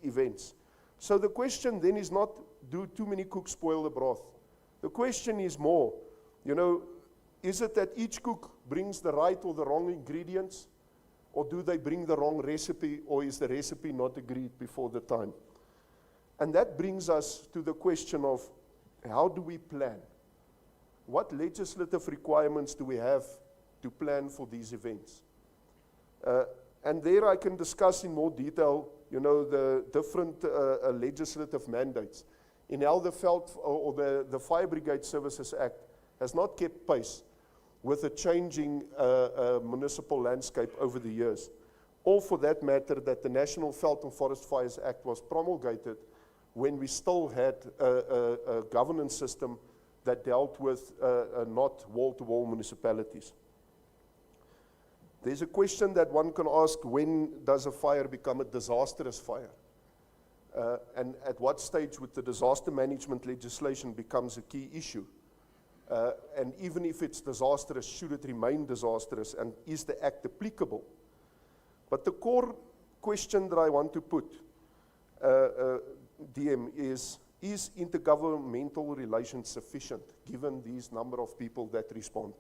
events. So the question then is not, do too many cooks spoil the broth? The question is more, is it that each cook brings the right or the wrong ingredients, or do they bring the wrong recipe, or is the recipe not agreed before the time? And that brings us to the question of, how do we plan? What legislative requirements do we have to plan for these events? And there I can discuss in more detail, the different legislative mandates. in how the the Fire Brigade Services Act has not kept pace with the changing municipal landscape over the years. Or for that matter, that the National Veld and Forest Fires Act was promulgated when we still had a governance system that dealt with not wall-to-wall municipalities. There's a question that one can ask, when does a fire become a disastrous fire? And at what stage would the disaster management legislation becomes a key issue? And even if it's disastrous, should it remain disastrous, and is the act applicable? But the core question that I want to put, DM, is intergovernmental relations sufficient, given these number of people that respond?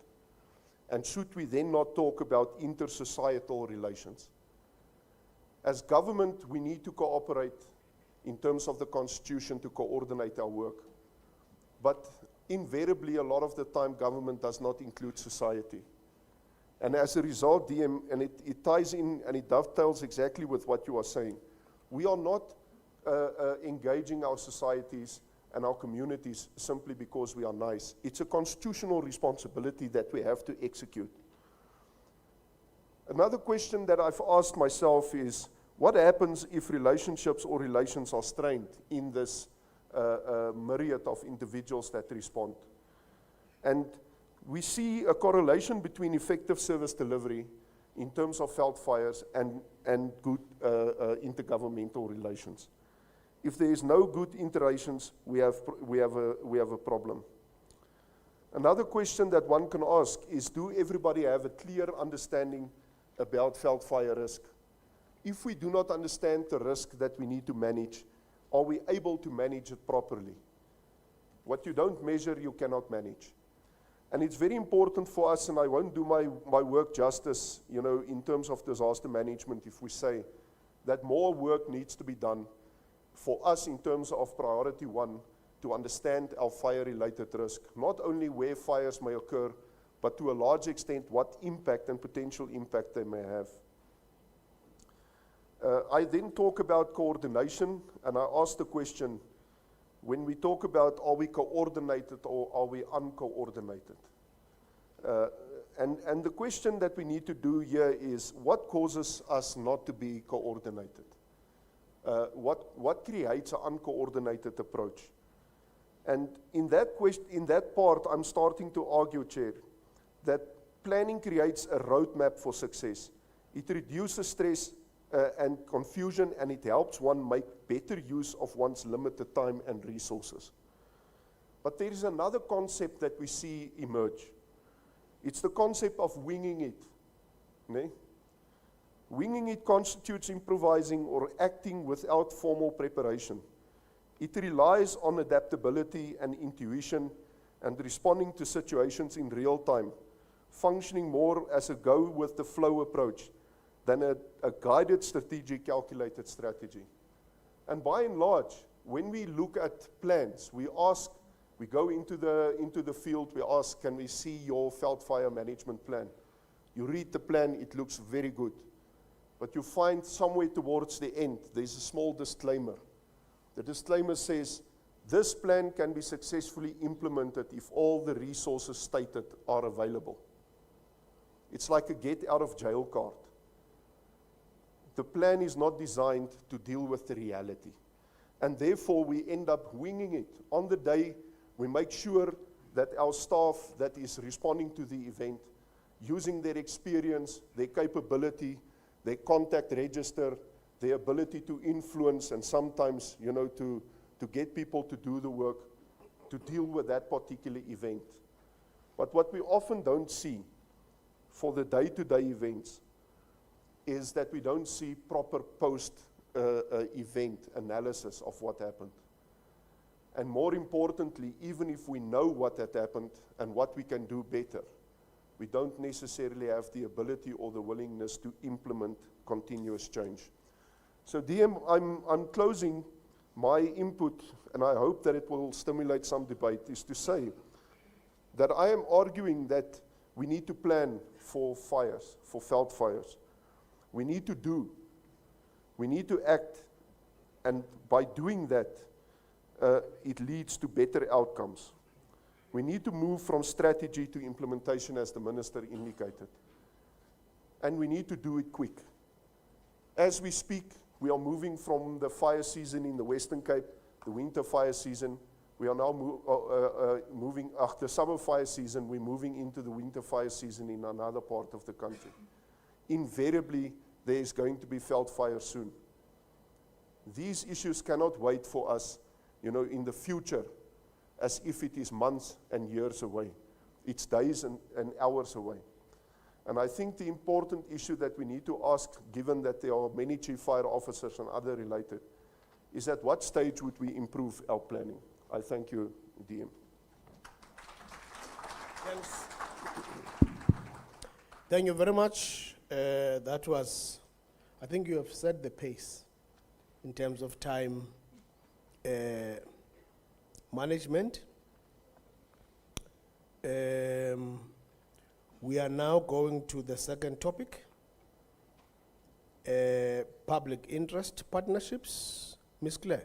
And should we then not talk about inter-societal relations? As government, we need to cooperate in terms of the Constitution to coordinate our work. But invariably, a lot of the time, government does not include society. And as a result, DM, and it ties in and it dovetails exactly with what you are saying, we are not engaging our societies and our communities simply because we are nice. It's a constitutional responsibility that we have to execute. Another question that I've asked myself is, what happens if relationships or relations are strained in this myriad of individuals that respond? And we see a correlation between effective service delivery in terms of veld fires and good intergovernmental relations. If there is no good interrelations, we have a problem. Another question that one can ask is, do everybody have a clear understanding about veld fire risk? If we do not understand the risk that we need to manage, are we able to manage it properly? What you don't measure, you cannot manage. And it's very important for us, and I won't do my work justice, in terms of disaster management, if we say that more work needs to be done for us in terms of priority one, to understand our fire-related risk, not only where fires may occur, but to a large extent what impact and potential impact they may have. I then talk about coordination, and I ask the question, when we talk about are we coordinated or are we uncoordinated? And the question that we need to do here is, what causes us not to be coordinated? What creates an uncoordinated approach? And in that part, I'm starting to argue, Chair, that planning creates a roadmap for success. It reduces stress and confusion, and it helps one make better use of one's limited time and resources. But there is another concept that we see emerge. It's the concept of winging it. Nee? Winging it constitutes improvising or acting without formal preparation. It relies on adaptability and intuition and responding to situations in real time, functioning more as a go-with-the-flow approach than a guided, strategic, calculated strategy. And by and large, when we look at plans, we go into the field, we ask, can we see your veld fire management plan? You read the plan, it looks very good. But you find somewhere towards the end, there's a small disclaimer. The disclaimer says, this plan can be successfully implemented if all the resources stated are available. It's like a get out of jail card. The plan is not designed to deal with the reality. And therefore, we end up winging it. On the day, we make sure that our staff that is responding to the event, using their experience, their capability, their contact register, their ability to influence, and sometimes, to get people to do the work, to deal with that particular event. But what we often don't see for the day-to-day events is that we don't see proper post-event analysis of what happened. And more importantly, even if we know what had happened and what we can do better, we don't necessarily have the ability or the willingness to implement continuous change. So DM, I'm closing my input, and I hope that it will stimulate some debate, is to say that I am arguing that we need to plan for fires, for veld fires. We need to act, and by doing that, it leads to better outcomes. We need to move from strategy to implementation, as the Minister indicated. And we need to do it quick. As we speak, we are moving from the fire season in the Western Cape, the winter fire season. We are now moving, after summer fire season, we're moving into the winter fire season in another part of the country. Invariably, there is going to be veld fire soon. These issues cannot wait for us, in the future, as if it is months and years away. It's days and hours away. And I think the important issue that we need to ask, given that there are many chief fire officers and other related, is at what stage would we improve our planning? I thank you, DM. Thanks. Thank you very much. That was, I think you have set the pace in terms of time management. We are now going to the second topic, public interest partnerships. Ms. Claire.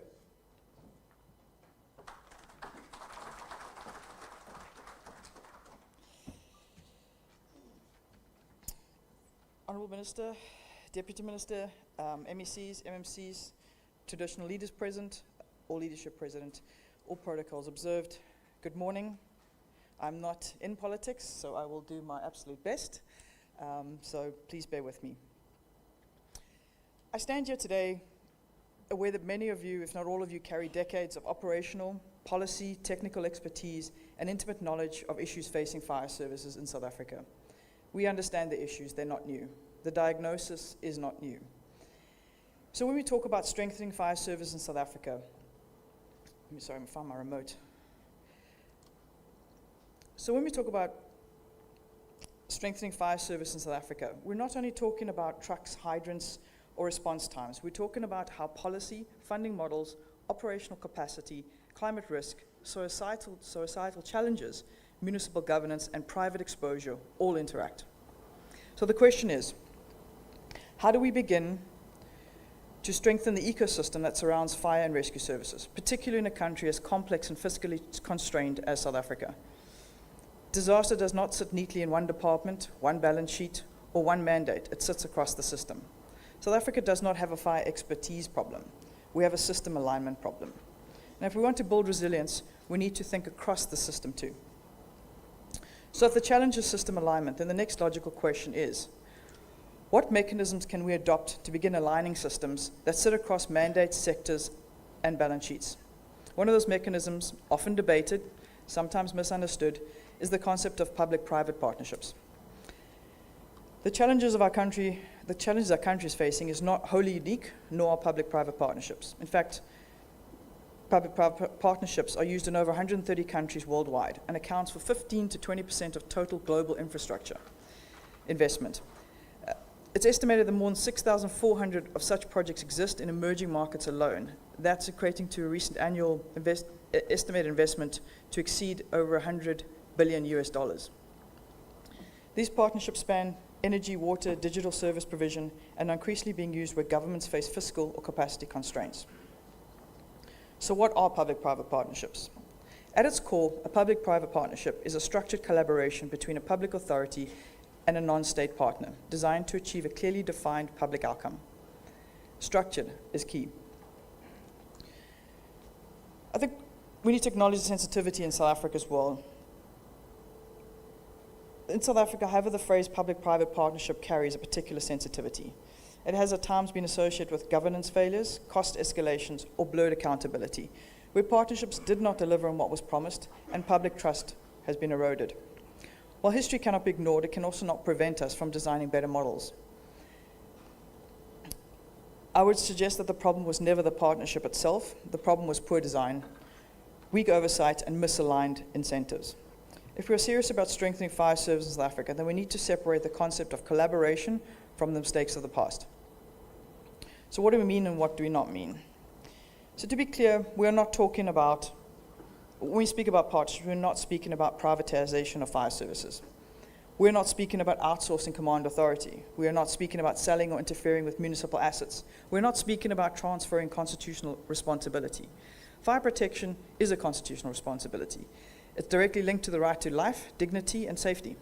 Honourable Minister, Deputy Minister, MECs, MMCs, traditional leaders present, all leadership present, all protocols observed. Good morning. I'm not in politics, so I will do my absolute best. So please bear with me. I stand here today aware that many of you, if not all of you, carry decades of operational, policy, technical expertise, and intimate knowledge of issues facing fire services in South Africa. We understand the issues, they're not new. The diagnosis is not new. So when we talk about strengthening fire service in South Africa, I'm sorry, I'm found my remote. So when we talk about strengthening fire service in South Africa, we're not only talking about trucks, hydrants, or response times. We're talking about how policy, funding models, operational capacity, climate risk, societal challenges, municipal governance, and private exposure all interact. So the question is, how do we begin to strengthen the ecosystem that surrounds fire and rescue services, particularly in a country as complex and fiscally constrained as South Africa? Disaster does not sit neatly in one department, one balance sheet, or one mandate. It sits across the system. South Africa does not have a fire expertise problem. We have a system alignment problem. And if we want to build resilience, we need to think across the system too. So if the challenge is system alignment, then the next logical question is, what mechanisms can we adopt to begin aligning systems that sit across mandates, sectors, and balance sheets? One of those mechanisms, often debated, sometimes misunderstood, is the concept of public-private partnerships. The challenges our country is facing is not wholly unique, nor are public-private partnerships. In fact, public-private partnerships are used in over 130 countries worldwide and accounts for 15 to 20% of total global infrastructure investment. It's estimated that more than 6,400 of such projects exist in emerging markets alone. That's equating to a recent annual estimated investment to exceed over $100 billion US. These partnerships span energy, water, digital service provision, and are increasingly being used where governments face fiscal or capacity constraints. So what are public-private partnerships? At its core, a public-private partnership is a structured collaboration between a public authority and a non-state partner, designed to achieve a clearly defined public outcome. Structured is key. I think we need to acknowledge the sensitivity in South Africa as well. In South Africa, however, the phrase public-private partnership carries a particular sensitivity. It has at times been associated with governance failures, cost escalations, or blurred accountability, where partnerships did not deliver on what was promised and public trust has been eroded. While history cannot be ignored, it can also not prevent us from designing better models. I would suggest that the problem was never the partnership itself. The problem was poor design, weak oversight, and misaligned incentives. If we're serious about strengthening fire services in South Africa, then we need to separate the concept of collaboration from the mistakes of the past. So what do we mean and what do we not mean? So to be clear, we're not talking about, when we speak about partnerships, we're not speaking about privatization of fire services. We're not speaking about outsourcing command authority. We are not speaking about selling or interfering with municipal assets. We're not speaking about transferring constitutional responsibility. Fire protection is a constitutional responsibility. It's directly linked to the right to life, dignity, and safety.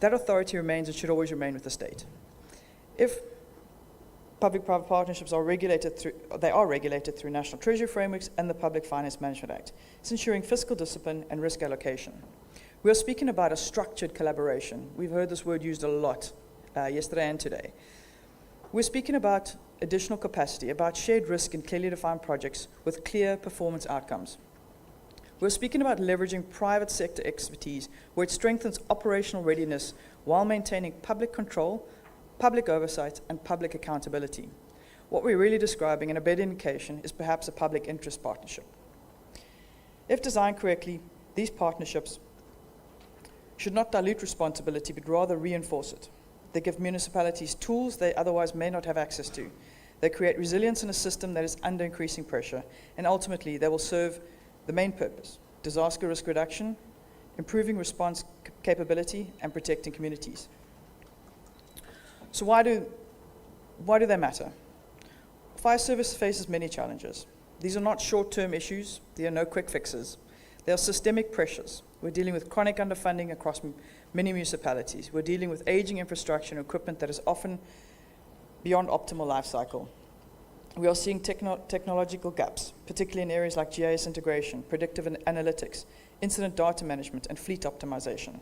That authority remains and should always remain with the state. If public-private partnerships are regulated through National Treasury frameworks and the Public Finance Management Act. It's ensuring fiscal discipline and risk allocation. We are speaking about a structured collaboration. We've heard this word used a lot yesterday and today. We're speaking about additional capacity, about shared risk in clearly defined projects with clear performance outcomes. We're speaking about leveraging private sector expertise where it strengthens operational readiness while maintaining public control, public oversight, and public accountability. What we're really describing in a better indication is perhaps a public interest partnership. If designed correctly, these partnerships should not dilute responsibility, but rather reinforce it. They give municipalities tools they otherwise may not have access to. They create resilience in a system that is under increasing pressure, and ultimately they will serve the main purpose: disaster risk reduction, improving response capability, and protecting communities. So why do they matter? Fire service faces many challenges. These are not short-term issues. There are no quick fixes. They are systemic pressures. We're dealing with chronic underfunding across many municipalities. We're dealing with aging infrastructure and equipment that is often beyond optimal life cycle. We are seeing technological gaps, particularly in areas like GIS integration, predictive analytics, incident data management, and fleet optimization.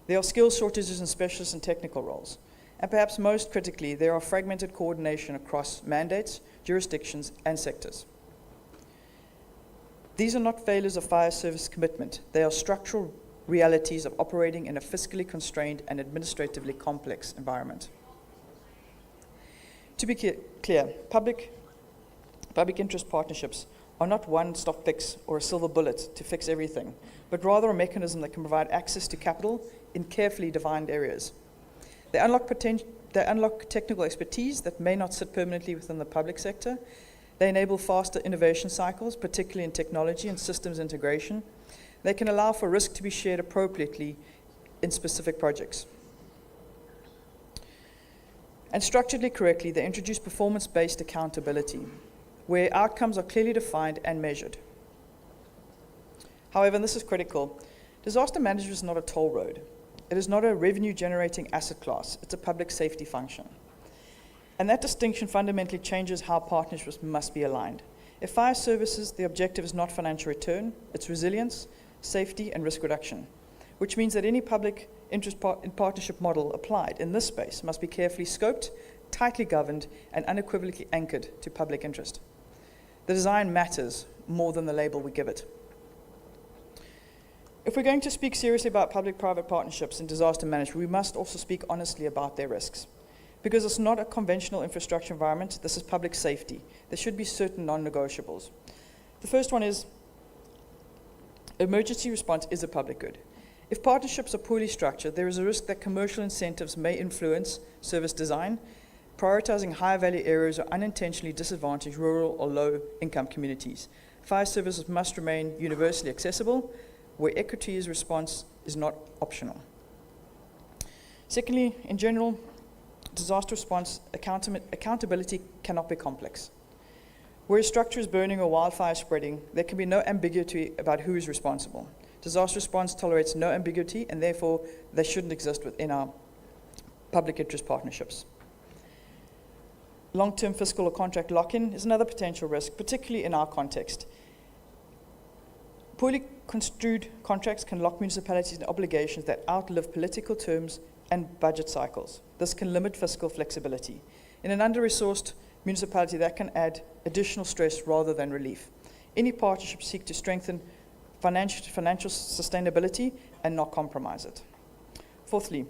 There are skill shortages in specialist and technical roles. And perhaps most critically, there are fragmented coordination across mandates, jurisdictions, and sectors. These are not failures of fire service commitment. They are structural realities of operating in a fiscally constrained and administratively complex environment. To be clear, public interest partnerships are not one-stop fix or a silver bullet to fix everything, but rather a mechanism that can provide access to capital in carefully defined areas. They unlock technical expertise that may not sit permanently within the public sector. They enable faster innovation cycles, particularly in technology and systems integration. They can allow for risk to be shared appropriately in specific projects. And structurally correctly, they introduce performance-based accountability, where outcomes are clearly defined and measured. However, and this is critical, disaster management is not a toll road. It is not a revenue-generating asset class. It's a public safety function. And that distinction fundamentally changes how partnerships must be aligned. If fire services, the objective is not financial return, it's resilience, safety, and risk reduction, which means that any public interest partnership model applied in this space must be carefully scoped, tightly governed, and unequivocally anchored to public interest. The design matters more than the label we give it. If we're going to speak seriously about public-private partnerships in disaster management, we must also speak honestly about their risks. Because it's not a conventional infrastructure environment, this is public safety. There should be certain non-negotiables. The first one is emergency response is a public good. If partnerships are poorly structured, there is a risk that commercial incentives may influence service design, prioritizing higher value areas or unintentionally disadvantage rural or low-income communities. Fire services must remain universally accessible, where equity is response is not optional. Secondly, in general, disaster response accountability cannot be complex. Where a structure is burning or wildfire spreading, there can be no ambiguity about who is responsible. Disaster response tolerates no ambiguity, and therefore they shouldn't exist within our public interest partnerships. Long-term fiscal or contract lock-in is another potential risk, particularly in our context. Poorly construed contracts can lock municipalities in obligations that outlive political terms and budget cycles. This can limit fiscal flexibility. In an under-resourced municipality, that can add additional stress rather than relief. Any partnership seek to strengthen financial sustainability and not compromise it. Fourthly,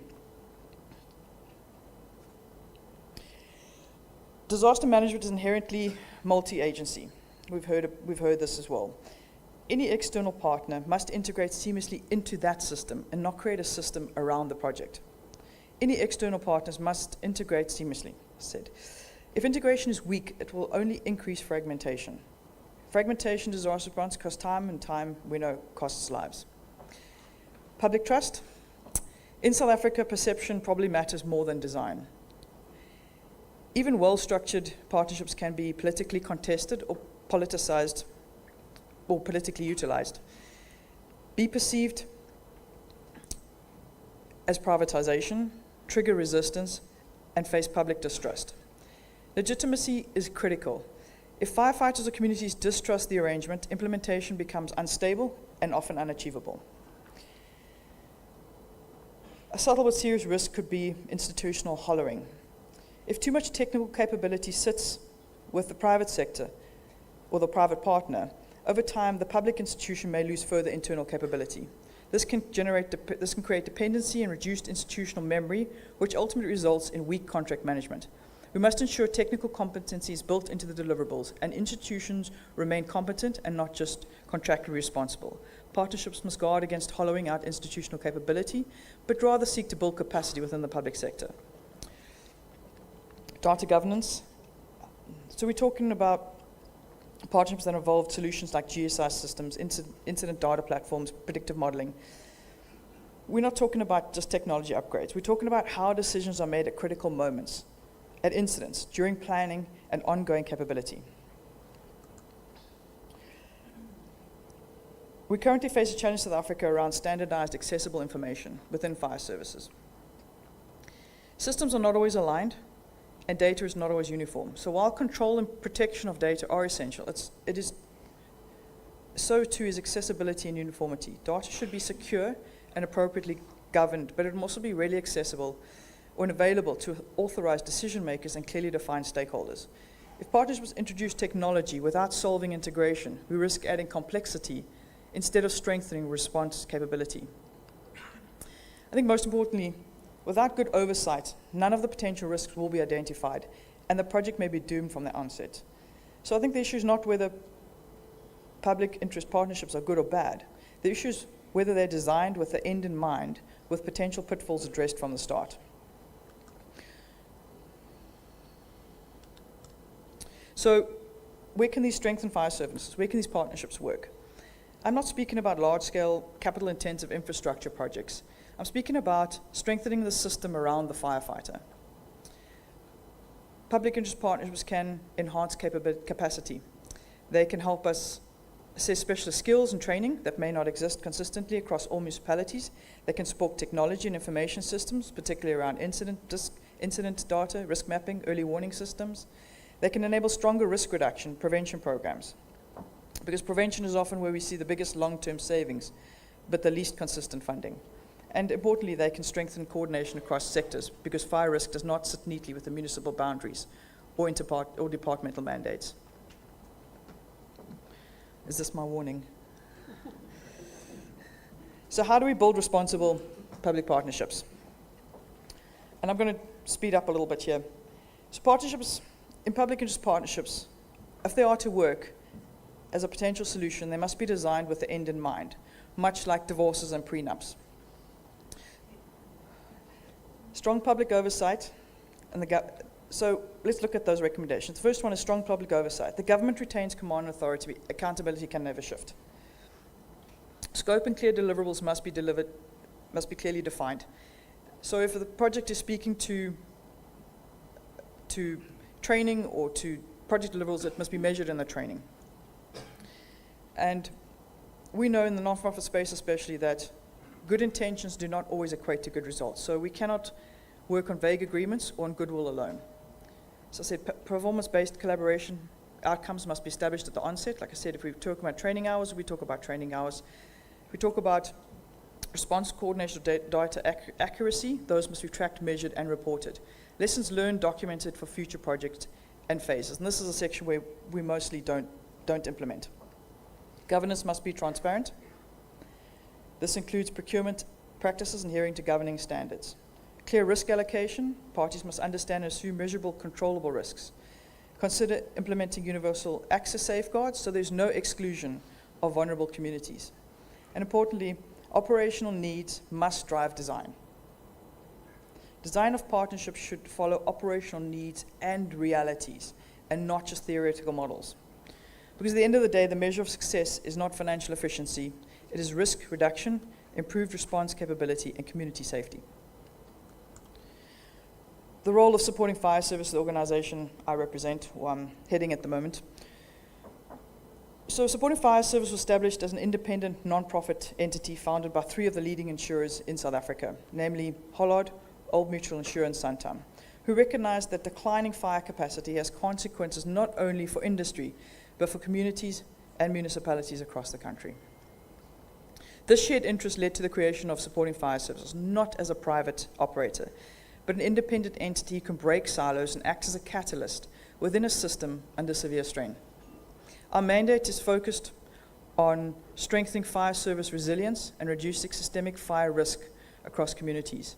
disaster management is inherently multi-agency. We've heard this as well. Any external partner must integrate seamlessly into that system and not create a system around the project. Any external partners must integrate seamlessly, said. If integration is weak, it will only increase fragmentation. Fragmentation, disaster response costs time, and time, we know, costs lives. Public trust. In South Africa, perception probably matters more than design. Even well-structured partnerships can be politically contested or politicized or politically utilized, be perceived as privatization, trigger resistance, and face public distrust. Legitimacy is critical. If firefighters or communities distrust the arrangement, implementation becomes unstable and often unachievable. A subtle but serious risk could be institutional hollowing. If too much technical capability sits with the private sector or the private partner, over time the public institution may lose further internal capability. This can create dependency and reduced institutional memory, which ultimately results in weak contract management. We must ensure technical competency is built into the deliverables, and institutions remain competent and not just contractually responsible. Partnerships must guard against hollowing out institutional capability, but rather seek to build capacity within the public sector. Data governance. So we're talking about partnerships that involve solutions like GSI systems, incident data platforms, predictive modeling. We're not talking about just technology upgrades. We're talking about how decisions are made at critical moments, at incidents, during planning and ongoing capability. We currently face a challenge in South Africa around standardized, accessible information within fire services. Systems are not always aligned, and data is not always uniform. So while control and protection of data are essential, so too is accessibility and uniformity. Data should be secure and appropriately governed, but it must also be readily accessible or available to authorized decision makers and clearly defined stakeholders. If partnerships introduce technology without solving integration, we risk adding complexity instead of strengthening response capability. I think most importantly, without good oversight, none of the potential risks will be identified, and the project may be doomed from the onset. So I think the issue is not whether public interest partnerships are good or bad. The issue is whether they're designed with the end in mind, with potential pitfalls addressed from the start. So where can these strengthen fire services? Where can these partnerships work? I'm not speaking about large-scale, capital-intensive infrastructure projects. I'm speaking about strengthening the system around the firefighter. Public interest partnerships can enhance capacity. They can help us assess specialist skills and training that may not exist consistently across all municipalities. They can support technology and information systems, particularly around incident data, risk mapping, early warning systems. They can enable stronger risk reduction, prevention programs, because prevention is often where we see the biggest long-term savings, but the least consistent funding. And importantly, they can strengthen coordination across sectors, because fire risk does not sit neatly with the municipal boundaries or departmental mandates. Is this my warning? So how do we build responsible public partnerships? And I'm going to speed up a little bit here. So partnerships, in public interest partnerships, if they are to work as a potential solution, they must be designed with the end in mind, much like divorces and prenups. Strong public oversight, and so let's look at those recommendations. The first one is strong public oversight. The government retains command and authority. Accountability can never shift. Scope and clear deliverables must be clearly defined. So if the project is speaking to training or to project deliverables, it must be measured in the training. And we know in the non-profit space especially that good intentions do not always equate to good results. So we cannot work on vague agreements or on goodwill alone. So I said, performance-based collaboration outcomes must be established at the onset. Like I said, if we talk about training hours, we talk about training hours. If we talk about response coordination of data accuracy, those must be tracked, measured, and reported. Lessons learned, documented for future projects and phases. And this is a section where we mostly don't implement. Governance must be transparent. This includes procurement practices adhering to governing standards. Clear risk allocation. Parties must understand and assume measurable, controllable risks. Consider implementing universal access safeguards so there's no exclusion of vulnerable communities. And importantly, operational needs must drive design. Design of partnerships should follow operational needs and realities, and not just theoretical models. Because at the end of the day, the measure of success is not financial efficiency, it is risk reduction, improved response capability, and community safety. The role of supporting fire service, the organization I represent, or I'm heading at the moment. So Supporting Fire Service was established as an independent, non-profit entity founded by 3 of the leading insurers in South Africa, namely Hollard, Old Mutual Insurance, Santam, who recognized that declining fire capacity has consequences not only for industry, but for communities and municipalities across the country. This shared interest led to the creation of Supporting Fire Services, not as a private operator, but an independent entity who can break silos and act as a catalyst within a system under severe strain. Our mandate is focused on strengthening fire service resilience and reducing systemic fire risk across communities.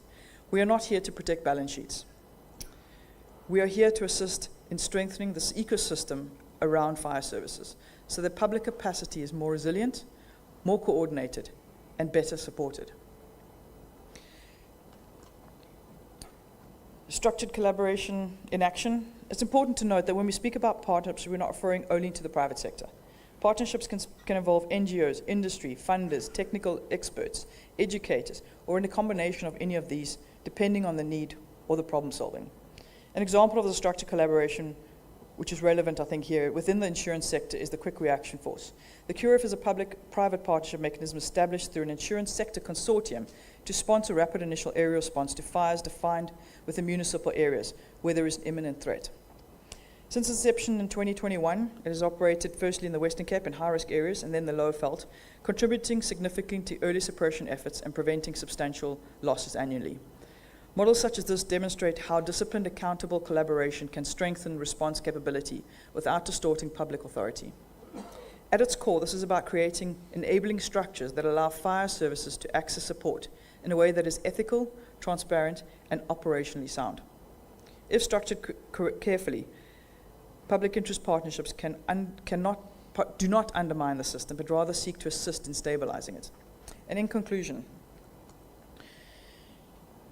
We are not here to protect balance sheets. We are here to assist in strengthening this ecosystem around fire services so that public capacity is more resilient, more coordinated, and better supported. Structured collaboration in action. It's important to note that when we speak about partnerships, we're not referring only to the private sector. Partnerships can involve NGOs, industry, funders, technical experts, educators, or in a combination of any of these, depending on the need or the problem solving. An example of the structured collaboration, which is relevant, I think, here within the insurance sector, is the Quick Reaction Force. The QRF is a public-private partnership mechanism established through an insurance sector consortium to sponsor rapid initial area response to fires defined within municipal areas where there is an imminent threat. Since inception in 2021, it has operated firstly in the Western Cape and high-risk areas and then the Lower Veld, contributing significantly to early suppression efforts and preventing substantial losses annually. Models such as this demonstrate how disciplined, accountable collaboration can strengthen response capability without distorting public authority. At its core, this is about creating enabling structures that allow fire services to access support in a way that is ethical, transparent, and operationally sound. If structured carefully, public interest partnerships do not undermine the system, but rather seek to assist in stabilizing it. And in conclusion,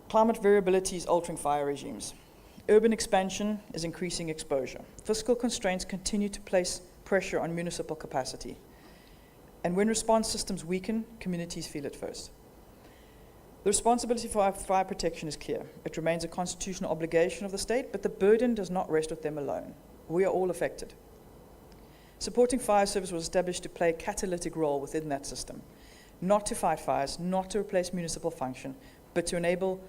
climate variability is altering fire regimes. Urban expansion is increasing exposure. Fiscal constraints continue to place pressure on municipal capacity. And when response systems weaken, communities feel it first. The responsibility for fire protection is clear. It remains a constitutional obligation of the state, but the burden does not rest with them alone. We are all affected. Supporting Fire Service was established to play a catalytic role within that system, not to fight fires, not to replace municipal function, but to enable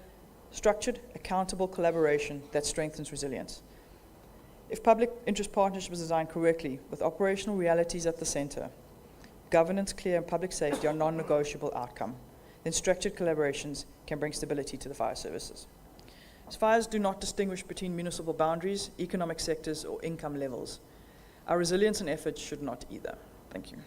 structured, accountable collaboration that strengthens resilience. If public interest partnership is designed correctly, with operational realities at the center, governance, clear, and public safety are non-negotiable outcome, then structured collaborations can bring stability to the fire services. As fires do not distinguish between municipal boundaries, economic sectors, or income levels. Our resilience and efforts should not either. Thank you.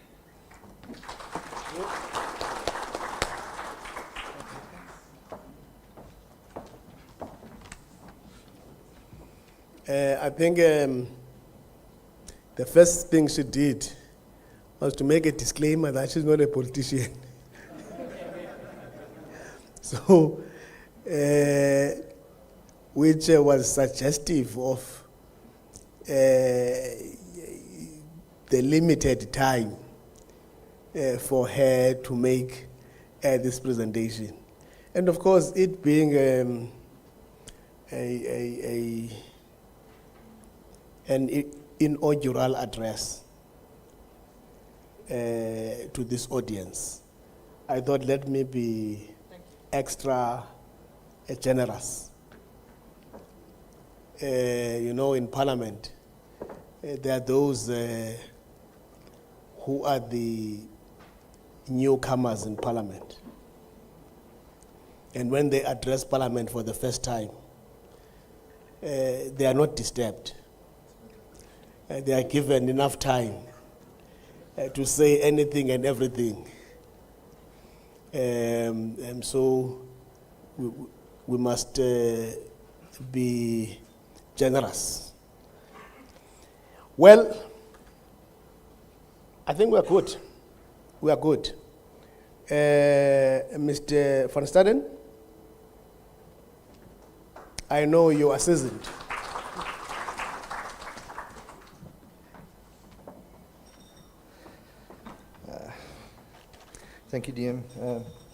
I think the first thing she did was to make a disclaimer that she's not a politician. So, which was suggestive of the limited time for her to make this presentation. And of course, it being an inaugural address to this audience, I thought let me be extra generous. You know, in Parliament, there are those who are the newcomers in Parliament. And when they address Parliament for the first time, they are not disturbed. They are given enough time to say anything and everything. And so we must be generous. Well, I think we are good. We are good. Mr. Van Staden, I know you are seasoned. Thank you, DM.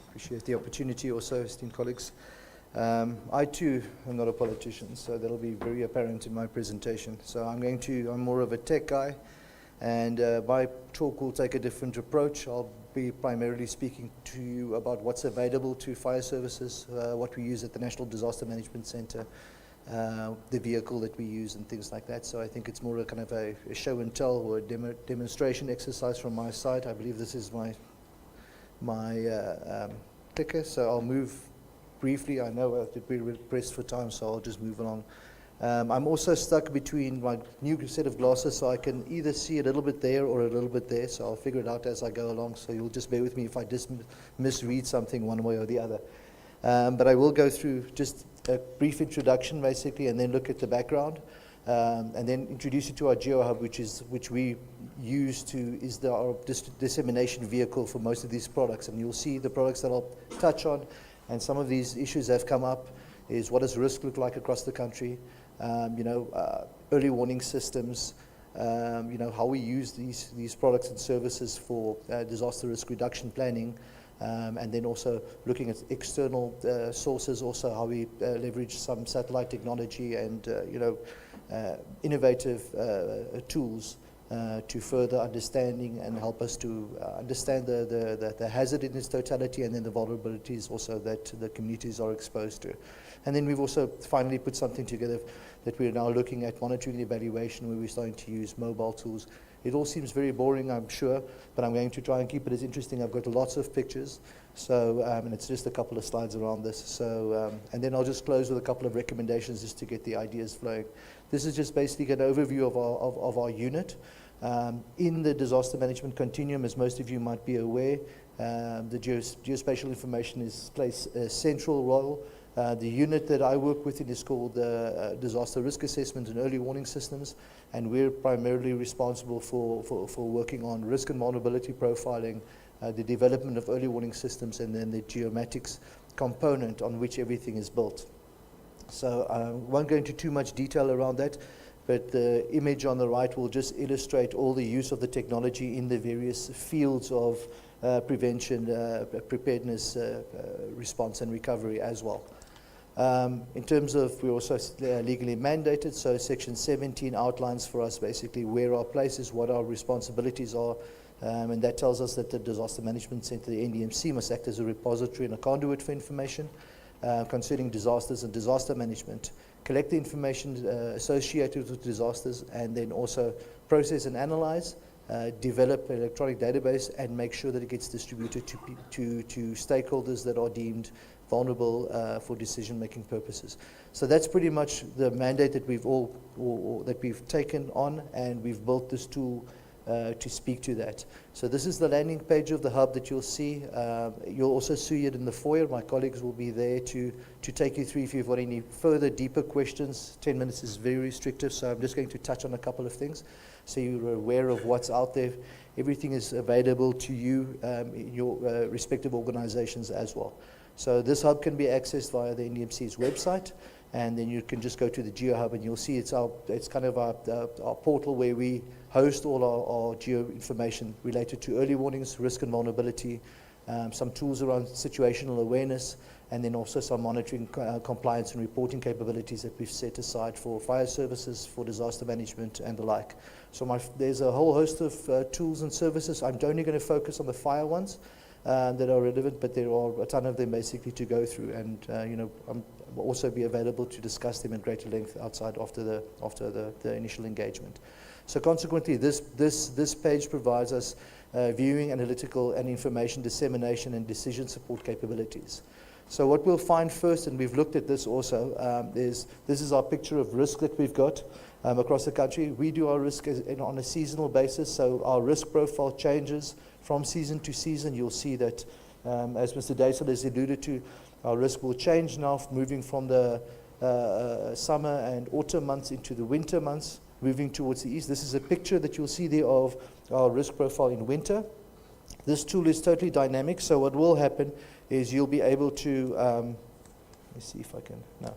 Appreciate the opportunity also, esteemed colleagues. I too am not a politician, so that'll be very apparent in my presentation. So I'm more of a tech guy, And my talk will take a different approach. I'll be primarily speaking to you about what's available to fire services, what we use at the National Disaster Management Centre, the vehicle that we use and things like that. So I think it's more a kind of a show and tell or a demonstration exercise from my side. I believe this is my clicker, so I'll move briefly. I know that we're pressed for time, so I'll just move along. I'm also stuck between my new set of glasses, so I can either see a little bit there or a little bit there, so I'll figure it out as I go along, so you'll just bear with me if I just misread something one way or the other. But I will go through just a brief introduction, basically, and then look at the background, and then introduce you to our GeoHub, which we use is our dissemination vehicle for most of these products. And you'll see the products that I'll touch on, and some of these issues have come up, is what does risk look like across the country, early warning systems, how we use these products and services for disaster risk reduction planning, and then also looking at external sources, also how we leverage some satellite technology and innovative tools to further understanding and help us to understand the hazard in its totality, and then the vulnerabilities also that the communities are exposed to. And then we've also finally put something together that we're now looking at monitoring and evaluation, where we're starting to use mobile tools. It all seems very boring, I'm sure, but I'm going to try and keep it as interesting. I've got lots of pictures, so and it's just a couple of slides around this. So, and then I'll just close with a couple of recommendations just to get the ideas flowing. This is just basically an overview of our unit. In the disaster management continuum, as most of you might be aware, the geospatial information plays a central role. The unit that I work with is called Disaster Risk Assessment and Early Warning Systems, and we're primarily responsible for working on risk and vulnerability profiling, the development of early warning systems, and then the geomatics component on which everything is built. So I won't go into too much detail around that, but the image on the right will just illustrate all the use of the technology in the various fields of prevention, preparedness, response and recovery as well. In terms of, we're also legally mandated, so Section 17 outlines for us basically where our place is, what our responsibilities are, and that tells us that the Disaster Management Centre, the NDMC, must act as a repository and a conduit for information concerning disasters and disaster management, collect the information associated with disasters, and then also process and analyze, develop an electronic database, and make sure that it gets distributed to stakeholders that are deemed vulnerable for decision-making purposes. So that's pretty much the mandate that we've taken on, and we've built this tool to speak to that. So this is the landing page of the hub that you'll see. You'll also see it in the foyer. My colleagues will be there to take you through if you've got any further deeper questions. 10 minutes is very restrictive, so I'm just going to touch on a couple of things so you're aware of what's out there. Everything is available to you in your respective organizations as well. So this hub can be accessed via the NDMC's website, and then you can just go to the GeoHub and you'll see it's kind of our portal where we host all our geo information related to early warnings, risk and vulnerability, some tools around situational awareness, and then also some monitoring, compliance and reporting capabilities that we've set aside for fire services, for disaster management and the like. So there's a whole host of tools and services. I'm only going to focus on the fire ones that are relevant, but there are a ton of them basically to go through, and I'm also be available to discuss them in greater length outside after the initial engagement. So consequently, this page provides us viewing, analytical and information dissemination and decision support capabilities. So what we'll find first, and we've looked at this also, this is our picture of risk that we've got across the country. We do our risk on a seasonal basis, so our risk profile changes from season to season. You'll see that, as Mr. Daisel has alluded to, our risk will change now, moving from the summer and autumn months into the winter months, moving towards the east. This is a picture that you'll see there of our risk profile in winter. This tool is totally dynamic, so what will happen is you'll be able to, let me see if I can, no.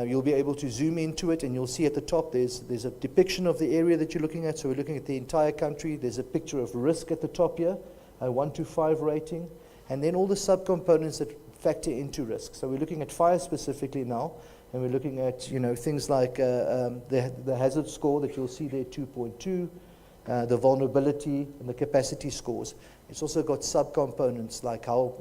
You'll be able to zoom into it, and you'll see at the top there's a depiction of the area that you're looking at. So we're looking at the entire country. There's a picture of risk at the top here, a 1 to 5 rating, and then all the subcomponents that factor into risk. So we're looking at fire specifically now, and we're looking at things like the hazard score that you'll see there, 2.2, the vulnerability and the capacity scores. It's also got subcomponents like how,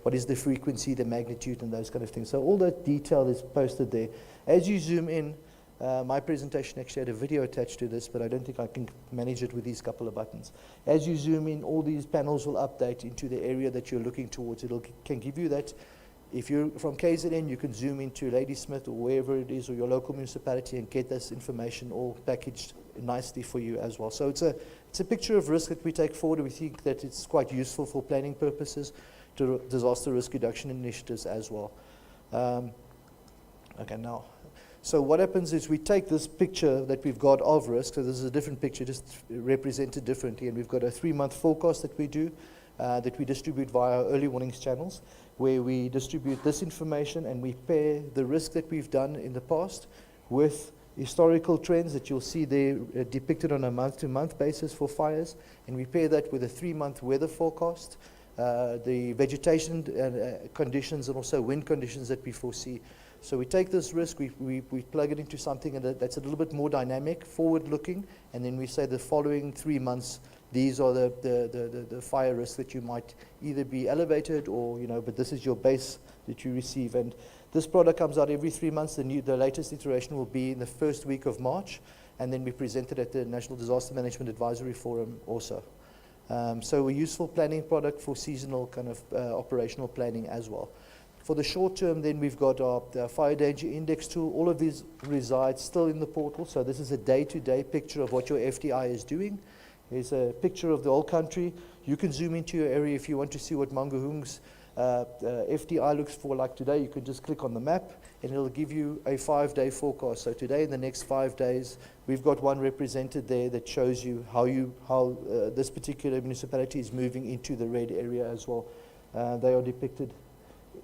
what is the frequency, the magnitude, and those kind of things. So all that detail is posted there. As you zoom in, my presentation actually had a video attached to this, but I don't think I can manage it with these couple of buttons. As you zoom in, all these panels will update into the area that you're looking towards. Can give you that. If you're from KZN, you can zoom into Ladysmith or wherever it is, or your local municipality, and get this information all packaged nicely for you as well. So it's a picture of risk that we take forward. We think that it's quite useful for planning purposes, to disaster risk reduction initiatives as well. Okay, now. So what happens is we take this picture that we've got of risk, so this is a different picture, just represented differently, and we've got a 3-month forecast that we do, that we distribute via our early warnings channels, where we distribute this information and we pair the risk that we've done in the past with historical trends that you'll see there depicted on a month-to-month basis for fires, and we pair that with a 3-month weather forecast, the vegetation conditions, and also wind conditions that we foresee. So we take this risk, we plug it into something that's a little bit more dynamic, forward-looking, and then we say the following 3 months, these are the fire risks that you might either be elevated or, but this is your base that you receive. And this product comes out every 3 months. The latest iteration will be in the first week of March, and then we present it at the National Disaster Management Advisory Forum also. So a useful planning product for seasonal kind of operational planning as well. For the short term, then we've got our fire danger index tool. All of these reside still in the portal. So this is a day-to-day picture of what your FDI is doing. Here's a picture of the whole country. You can zoom into your area if you want to see what Mangahoong's FDI looks for. Like today, you can just click on the map and it'll give you a 5-day forecast. So today, in the next 5 days, we've got one represented there that shows you how this particular municipality is moving into the red area as well. They are depicted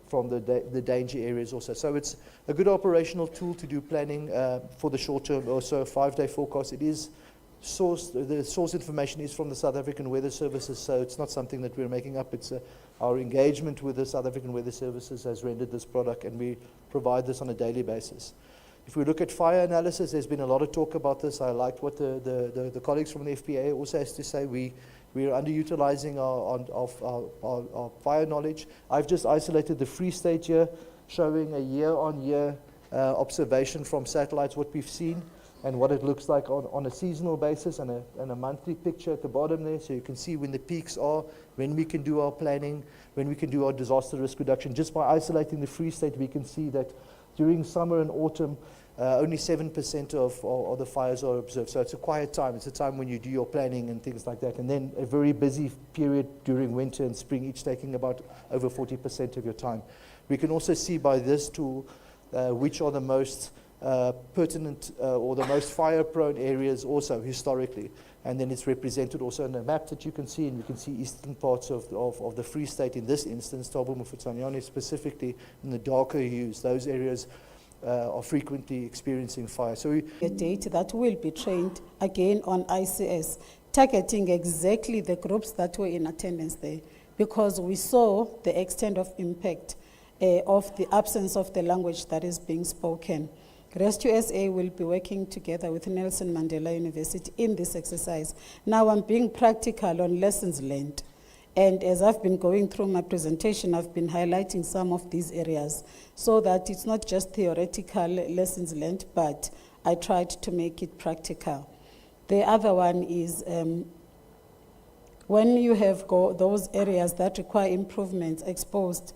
from the danger areas also. So it's a good operational tool to do planning for the short term. Also, a 5-day forecast. It is the source information is from the South African Weather Services, so it's not something that we're making up. It's our engagement with the South African Weather Services has rendered this product, and we provide this on a daily basis. If we look at fire analysis, there's been a lot of talk about this. I liked what the colleagues from the FPA also has to say. We are underutilizing our fire knowledge. I've just isolated the Free State here, showing a year-on-year observation from satellites, what we've seen, and what it looks like on a seasonal basis, and a monthly picture at the bottom there, so you can see when the peaks are, when we can do our planning, when we can do our disaster risk reduction. Just by isolating the Free State, we can see that during summer and autumn, only 7% of the fires are observed. So it's a quiet time. It's a time when you do your planning and things like that. And then a very busy period during winter and spring, each taking about over 40% of your time. We can also see by this tool which are the most pertinent or the most fire-prone areas also historically. And then it's represented also in the map that you can see, and you can see eastern parts of the Free State, in this instance, Thabo Mofokeng specifically, in the darker hues. Those areas are frequently experiencing fire. So a date that will be trained again on ICS, targeting exactly the groups that were in attendance there, because we saw the extent of impact of the absence of the language that is being spoken. Rescue SA will be working together with Nelson Mandela University in this exercise. Now I'm being practical on lessons learned. And as I've been going through my presentation, I've been highlighting some of these areas so that it's not just theoretical lessons learned, but I tried to make it practical. The other one is when you have those areas that require improvements exposed,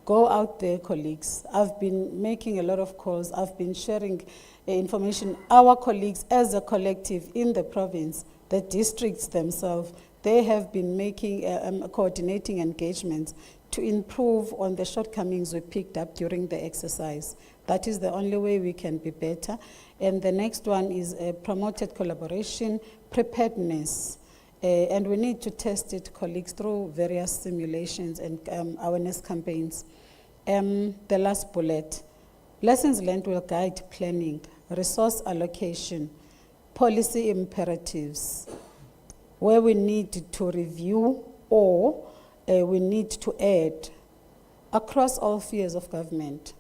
go out there, colleagues. I've been making a lot of calls. I've been sharing information. Our colleagues as a collective in the province, the districts themselves, they have been making coordinating engagements to improve on the shortcomings we picked up during the exercise. That is the only way we can be better. And the next one is promoted collaboration, preparedness. And we need to test it, colleagues, through various simulations and awareness campaigns. The last bullet, lessons learned will guide planning, resource allocation, policy imperatives, where we need to review or we need to add across all spheres of government.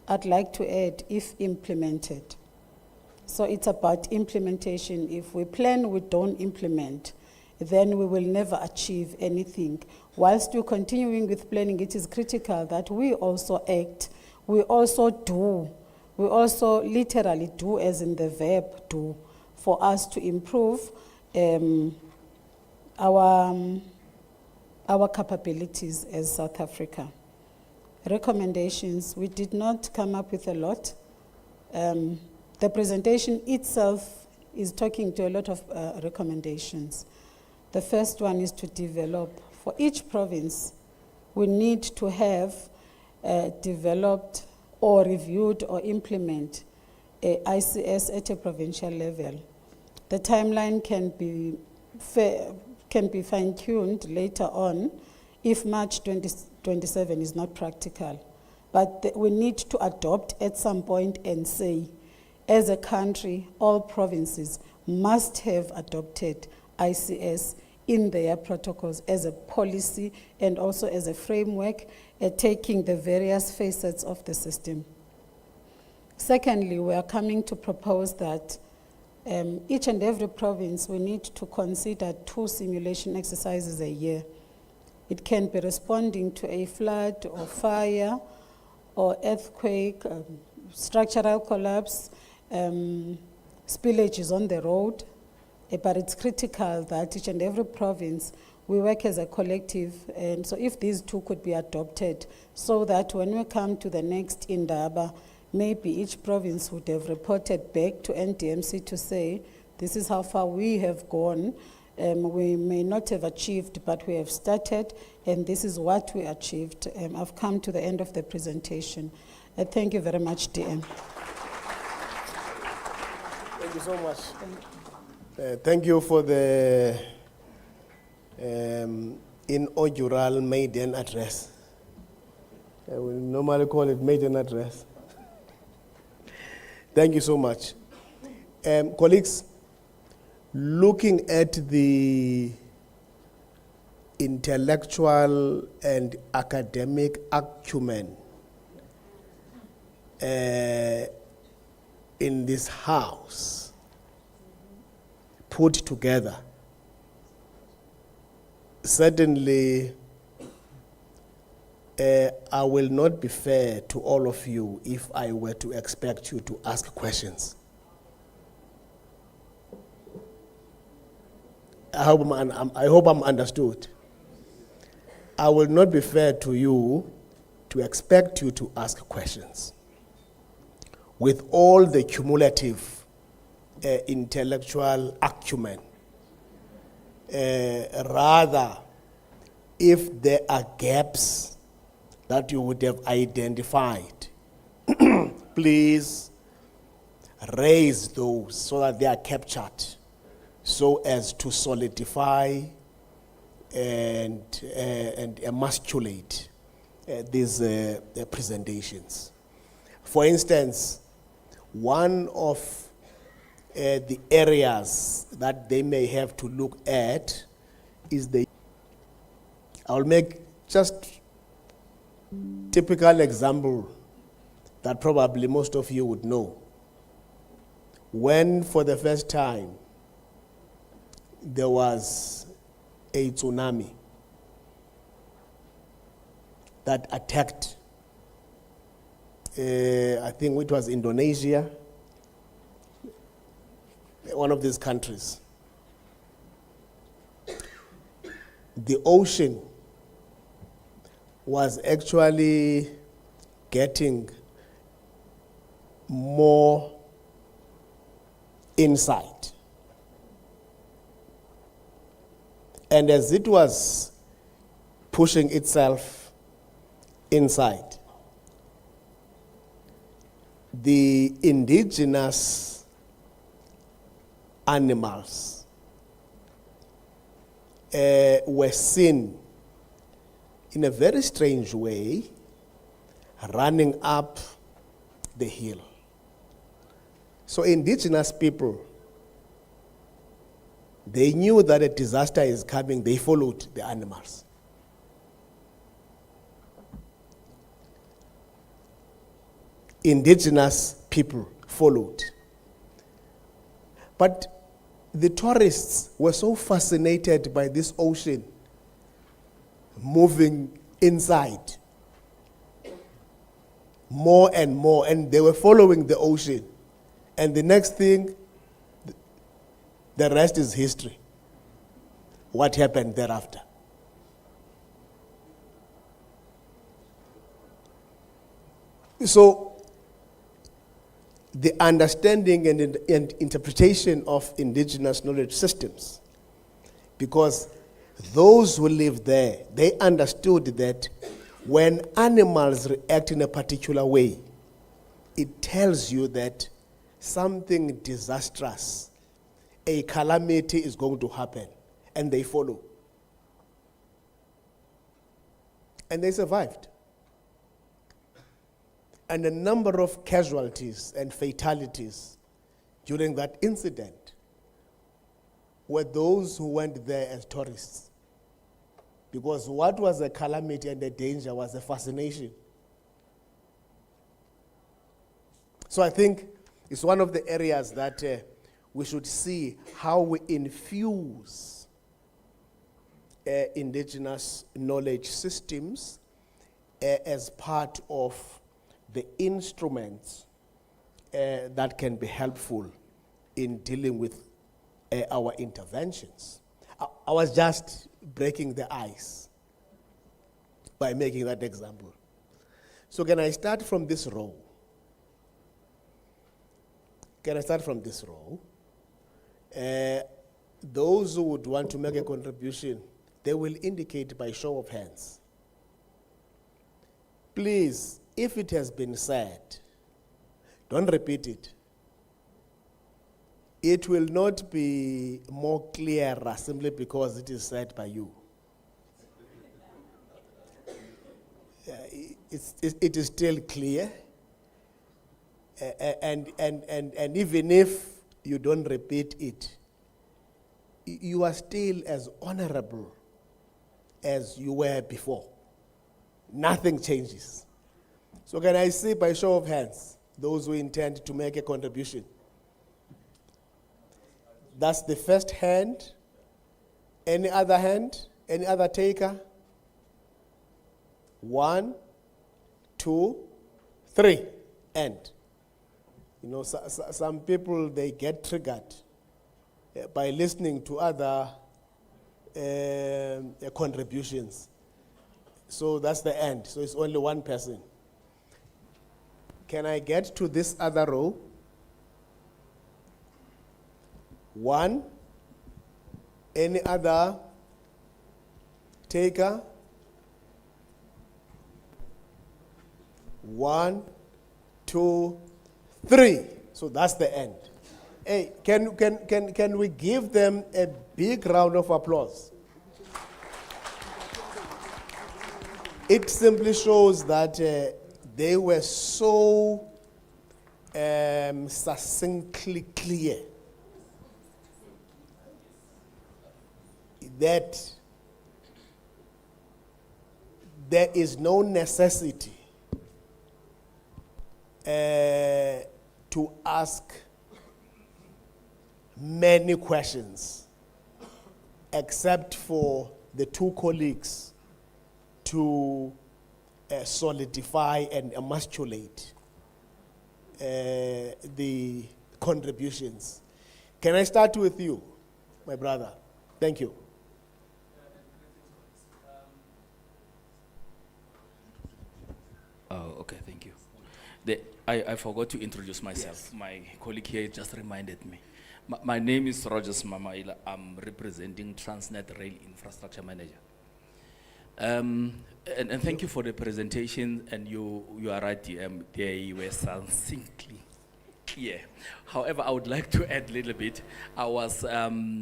I'd like to add, if implemented. So it's about implementation. If we plan, we don't implement, then we will never achieve anything. Whilst we're continuing with planning, it is critical that we also act, we also do, we also literally do, as in the verb do, for us to improve our capabilities as South Africa. Recommendations, we did not come up with a lot. The presentation itself is talking to a lot of recommendations. The first one is to develop, for each province, we need to have developed or reviewed or implement a ICS at a provincial level. The timeline can be fine-tuned later on if March 2027 is not practical. But we need to adopt at some point and say, as a country, all provinces must have adopted ICS in their protocols as a policy and also as a framework, taking the various facets of the system. Secondly, we are coming to propose that each and every province, we need to consider 2 simulation exercises a year. It can be responding to a flood or fire or earthquake, structural collapse, spillages on the road, but it's critical that each and every province, we work as a collective, and so if these 2 could be adopted, so that when we come to the next Indaba, maybe each province would have reported back to NDMC to say, this is how far we have gone. We may not have achieved, but we have started, and this is what we achieved. I've come to the end of the presentation. Thank you very much, DM. Thank you so much. Thank you for the inaugural maiden address. We normally call it maiden address. Thank you so much. Colleagues, looking at the intellectual and academic acumen in this house put together, certainly I will not be fair to all of you if I were to expect you to ask questions. I hope I'm understood. I will not be fair to you to expect you to ask questions. With all the cumulative intellectual acumen, rather, if there are gaps that you would have identified, please raise those so that they are captured, so as to solidify and emasculate these presentations. For instance, one of the areas that they may have to look at is I'll make just typical example that probably most of you would know. When for the first time there was a tsunami that attacked, I think it was Indonesia, one of these countries. The ocean was actually getting more insight. And as it was pushing itself inside, the indigenous animals were seen in a very strange way running up the hill. So indigenous people, they knew that a disaster is coming, they followed the animals. Indigenous people followed. But the tourists were so fascinated by this ocean moving inside more and more, and they were following the ocean. And the next thing, the rest is history. What happened thereafter? So, the understanding and interpretation of indigenous knowledge systems, because those who lived there, they understood that when animals react in a particular way, it tells you that something disastrous, a calamity is going to happen, and they follow. And they survived. And a number of casualties and fatalities during that incident were those who went there as tourists. Because what was a calamity and a danger was a fascination. So I think it's one of the areas that we should see how we infuse indigenous knowledge systems as part of the instruments that can be helpful in dealing with our interventions. I was just breaking the ice by making that example. So can I start from this row? Can I start from this row? Those who would want to make a contribution, they will indicate by show of hands. Please, if it has been said, don't repeat it. It will not be more clearer simply because it is said by you. It is still clear. And even if you don't repeat it, you are still as honorable as you were before. Nothing changes. So can I see by show of hands those who intend to make a contribution? That's the first hand. Any other hand? Any other taker? 1, 2, 3, end. You know, some people, they get triggered by listening to other contributions. So that's the end. So it's only one person. Can I get to this other row? 1. Any other taker? 1, 2, 3. So that's the end. Hey, can we give them a big round of applause? It simply shows that they were so succinctly clear that there is no necessity to ask many questions, except for the two colleagues to solidify and emasculate the contributions. Can I start with you, my brother? Thank you. Oh, okay, thank you. I forgot to introduce myself. Yes. My colleague here just reminded me. My name is Rogers Mamaila. I'm representing Transnet Rail Infrastructure Manager. And thank you for the presentation, and you are right, they were succinctly clear. However, I would like to add a little bit. I was, my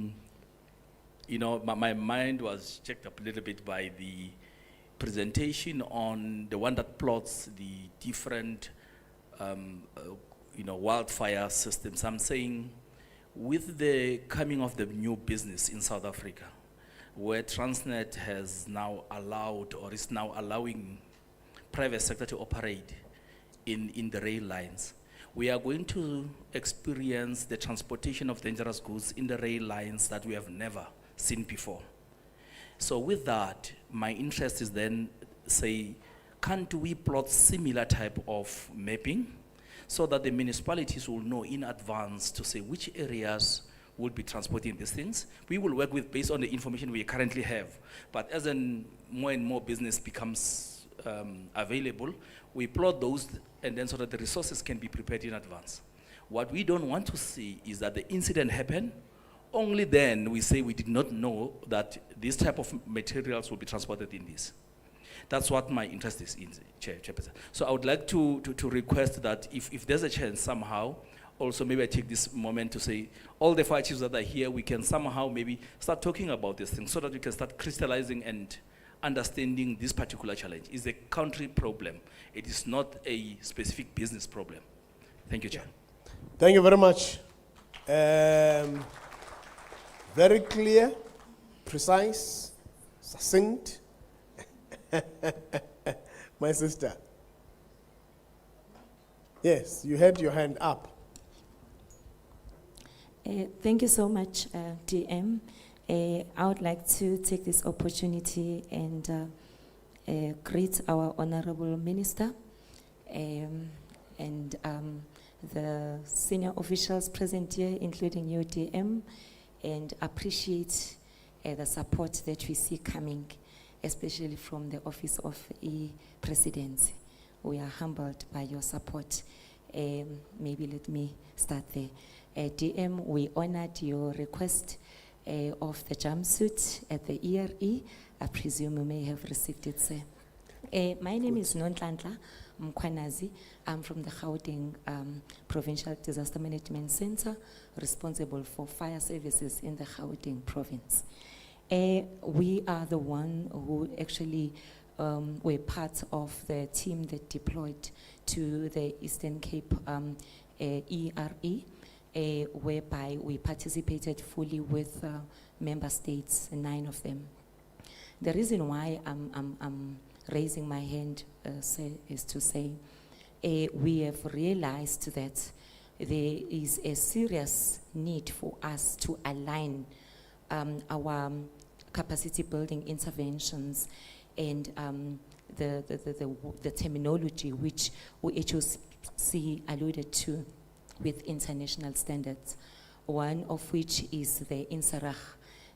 mind was checked up a little bit by the presentation on the one that plots the different, wildfire systems. I'm saying, with the coming of the new business in South Africa, where Transnet has now allowed or is now allowing private sector to operate in the rail lines, we are going to experience the transportation of dangerous goods in the rail lines that we have never seen before. So with that, my interest is then, say, can't we plot similar type of mapping so that the municipalities will know in advance to say which areas will be transporting these things? We will work with based on the information we currently have. But as more and more business becomes available, we plot those and then so that the resources can be prepared in advance. What we don't want to see is that the incident happened, only then we say we did not know that this type of materials will be transported in this. That's what my interest is in, Chairperson. So I would like to request that if there's a chance somehow, also maybe I take this moment to say, all the fire chiefs that are here, we can somehow maybe start talking about this thing so that we can start crystallizing and understanding this particular challenge. It's a country problem. It is not a specific business problem. Thank you, Chair. Thank you very much. Very clear, precise, succinct. My sister. Yes, you had your hand up. Thank you so much, DM. I would like to take this opportunity and greet our Honorable Minister and the senior officials present here, including you, DM, and appreciate the support that we see coming, especially from the Office of E-Presidency. We are humbled by your support. Maybe let me start there. DM, we honored your request of the jumpsuit at the ERE. I presume you may have received it, sir. My name is Nontlantla Mkwanazi. I'm from the Gauteng Provincial Disaster Management Center, responsible for fire services in the Gauteng province. We are the one who actually were part of the team that deployed to the Eastern Cape ERE, whereby we participated fully with member states, 9 of them. The reason why I'm raising my hand is to say we have realized that there is a serious need for us to align our capacity building interventions and the terminology which HOC alluded to with international standards, one of which is the INSARAG,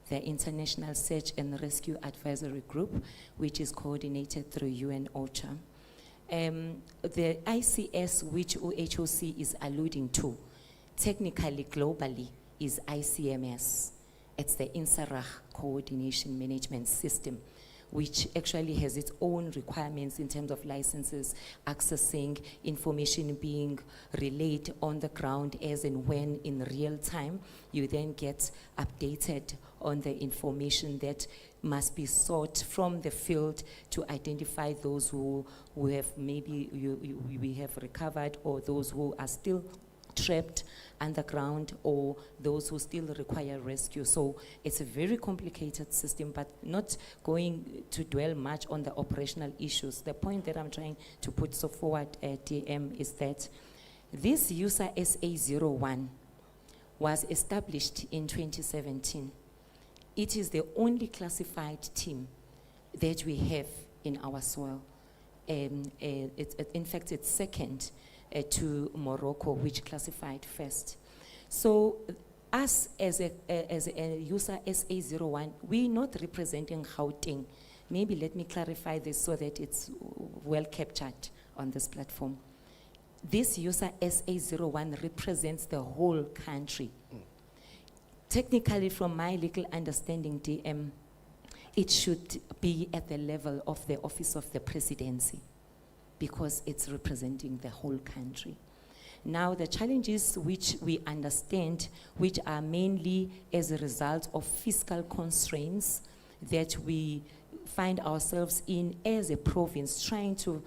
the International Search and Rescue Advisory Group, which is coordinated through UN OCHA. The ICS which HOC is alluding to, technically globally, is ICMS. It's the INSARAG Coordination Management System, which actually has its own requirements in terms of licenses, accessing information being relayed on the ground as and when in real time. You then get updated on the information that must be sought from the field to identify those who have maybe we have recovered, or those who are still trapped underground, or those who still require rescue. So it's a very complicated system, but not going to dwell much on the operational issues. The point that I'm trying to put so forward at DM is that this user SA01 was established in 2017. It is the only classified team that we have in our soil. In fact, it's second to Morocco, which classified first. So us as a user SA01, we're not representing Gauteng. Maybe let me clarify this so that it's well captured on this platform. This user SA01 represents the whole country. Technically, from my legal understanding, DM, it should be at the level of the Office of the Presidency, because it's representing the whole country. Now, the challenges which we understand, which are mainly as a result of fiscal constraints that we find ourselves in as a province, trying to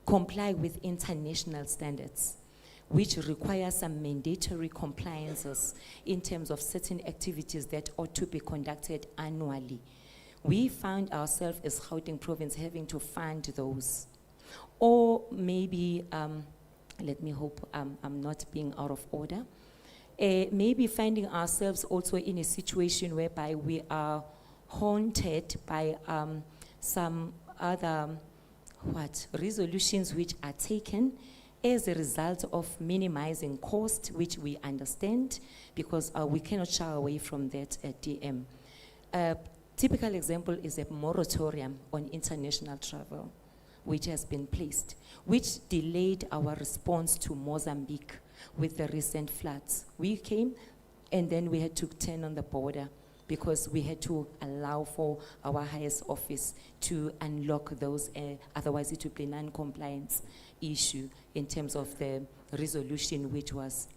comply with international standards, which require some mandatory compliances in terms of certain activities that ought to be conducted annually. We found ourselves as Gauteng province having to fund those. Or maybe Let me hope I'm not being out of order. Maybe finding ourselves also in a situation whereby we are haunted by some other resolutions which are taken as a result of minimizing cost, which we understand, because we cannot shy away from that at DM. Typical example is a moratorium on international travel, which has been placed, which delayed our response to Mozambique with the recent floods. We came and then we had to turn on the border because we had to allow for our highest office to unlock those, otherwise it would be non-compliance issue in terms of the resolution which was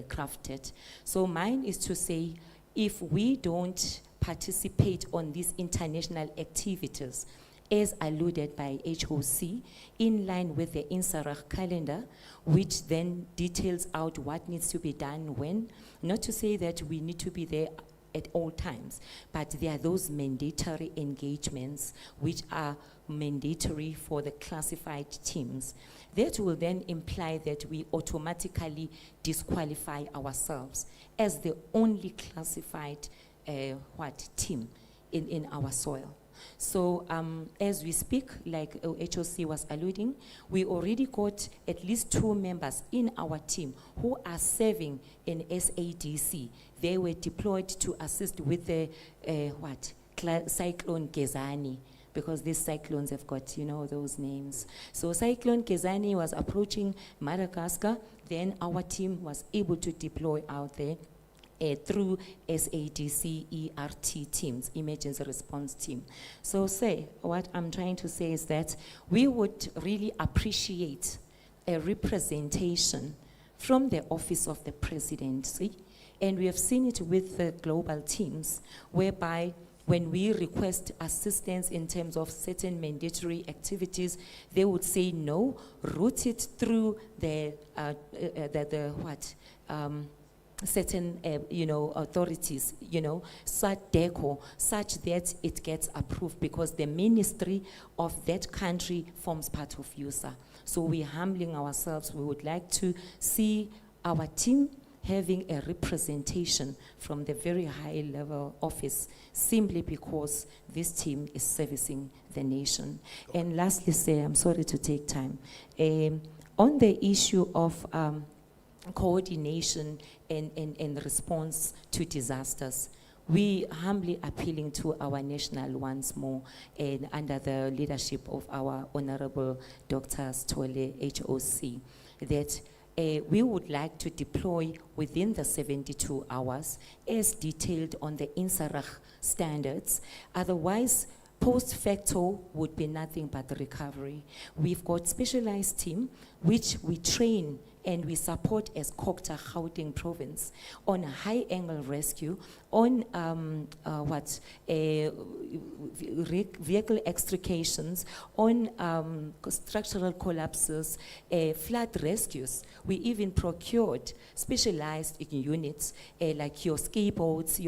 crafted. So mine is to say, if we don't participate on these international activities, as alluded by HOC, in line with the INSARAG calendar, which then details out what needs to be done when, not to say that we need to be there at all times, but there are those mandatory engagements which are mandatory for the classified teams. That will then imply that we automatically disqualify ourselves as the only classified team in our soil. So as we speak, like HOC was alluding, we already got at least 2 members in our team who are serving in SADC. They were deployed to assist with the Cyclone Gezani, because these cyclones have got, you know, those names. So Cyclone Gezani was approaching Madagascar, then our team was able to deploy out there through SADC ERT teams, emergency response team. So what I'm trying to say is that we would really appreciate a representation from the Office of the Presidency, and we have seen it with the global teams, whereby when we request assistance in terms of certain mandatory activities, they would say no, route it through the certain, authorities, SADC, such that it gets approved, because the ministry of that country forms part of USA. So we're humbling ourselves. We would like to see our team having a representation from the very high level office, simply because this team is servicing the nation. And lastly, I'm sorry to take time, on the issue of coordination and response to disasters, we humbly appealing to our national once more, and under the leadership of our Honorable Dr. Stole HOC, that we would like to deploy within the 72 hours as detailed on the INSARAG standards. Otherwise, post facto would be nothing but recovery. We've got specialized team which we train and we support as Kokta Gauteng province on high angle rescue, on vehicle extrications, on structural collapses, flood rescues. We even procured specialized units like your ski boats,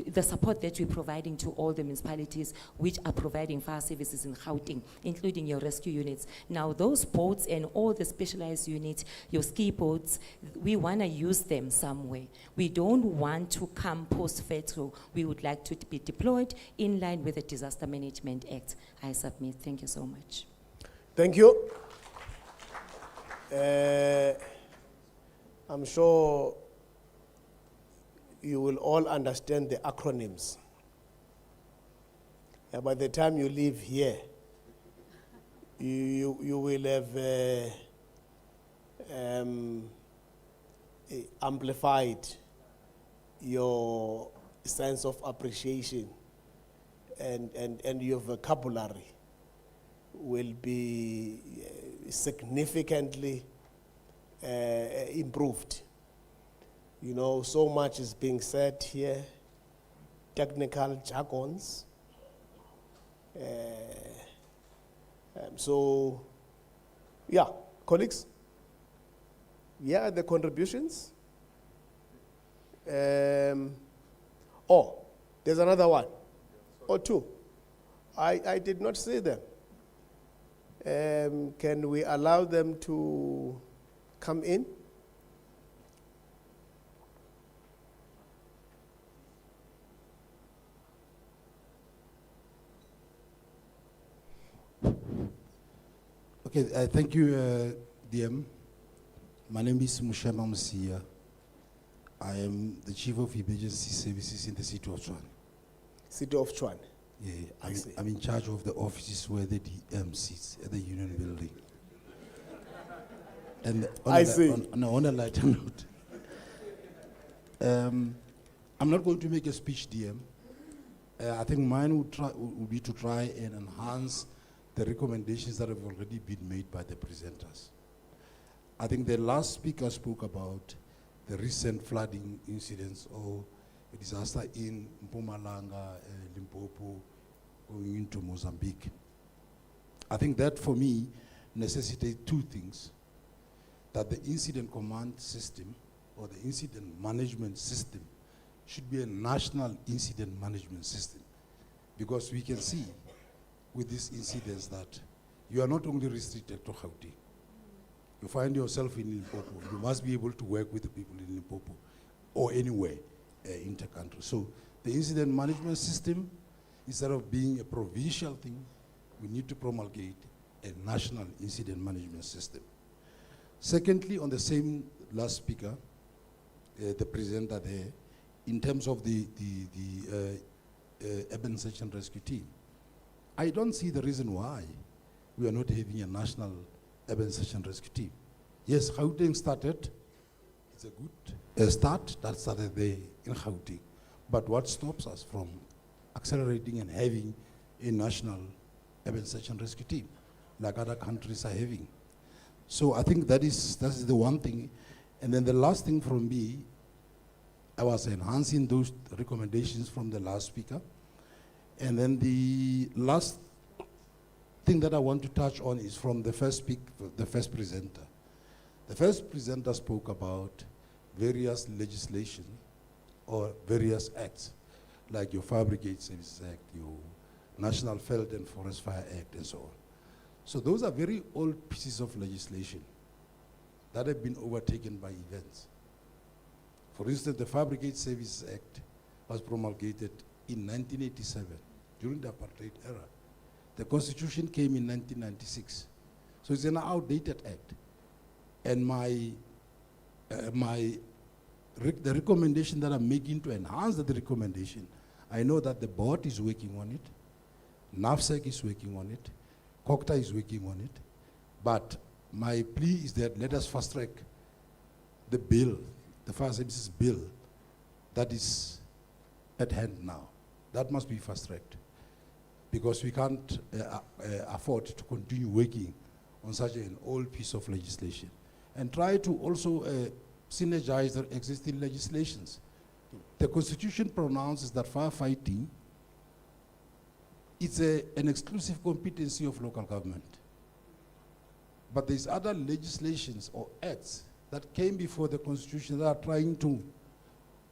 the support that we're providing to all the municipalities which are providing fire services in Gauteng, including your rescue units. Now those boats and all the specialized units, your ski boats, we want to use them somewhere. We don't want to come post-facto. We would like to be deployed in line with the Disaster Management Act. I submit. Thank you so much. Thank you. I'm sure you will all understand the acronyms. By the time you leave here, you will have amplified your sense of appreciation, and your vocabulary will be significantly improved. You know, so much is being said here, technical jargons. So, yeah, colleagues, yeah, the contributions. Oh, there's another one, or two. I did not see them. Can we allow them to come in? Okay, thank you, DM. My name is Mushama Musia. I am the Chief of Emergency Services in the city of Tshwane. City of Tshwane. Yeah, I see. I'm in charge of the offices where the DM sits at the Union Building. And I see. On a lighter note, I'm not going to make a speech, DM. I think mine would be to try and enhance the recommendations that have already been made by the presenters. I think the last speaker spoke about the recent flooding incidents or a disaster in Mpumalanga, Limpopo, going into Mozambique. I think that for me necessitates two things: that the incident command system or the incident management system should be a national incident management system, because we can see with these incidents that you are not only restricted to Gauteng. You find yourself in Limpopo, you must be able to work with the people in Limpopo or anywhere inter-country. So the incident management system, instead of being a provincial thing, we need to promulgate a national incident management system. Secondly, on the same last speaker, the presenter there, in terms of the urban search and rescue team, I don't see the reason why we are not having a national urban search and rescue team. Yes, Gauteng started. It's a good start that started there in Gauteng. But what stops us from accelerating and having a national urban search and rescue team like other countries are having? So I think that is the one thing. And then the last thing from me, I was enhancing those recommendations from the last speaker. And then the last thing that I want to touch on is from the first presenter. The first presenter spoke about various legislation or various acts, like your Fire Brigade Services Act, your National Field and Forest Fire Act, and so on. So those are very old pieces of legislation that have been overtaken by events. For instance, the Fire Brigade Services Act was promulgated in 1987, during the apartheid era. The Constitution came in 1996. So it's an outdated act. And the recommendation that I'm making to enhance the recommendation, I know that the board is working on it, NAFSEC is working on it, COCTA is working on it, but my plea is that let us fast track the bill, the Fire Services Bill that is at hand now. That must be fast tracked, because we can't afford to continue working on such an old piece of legislation, and try to also synergize the existing legislations. The Constitution pronounces that firefighting is an exclusive competency of local government. But there's other legislations or acts that came before the Constitution that are trying to,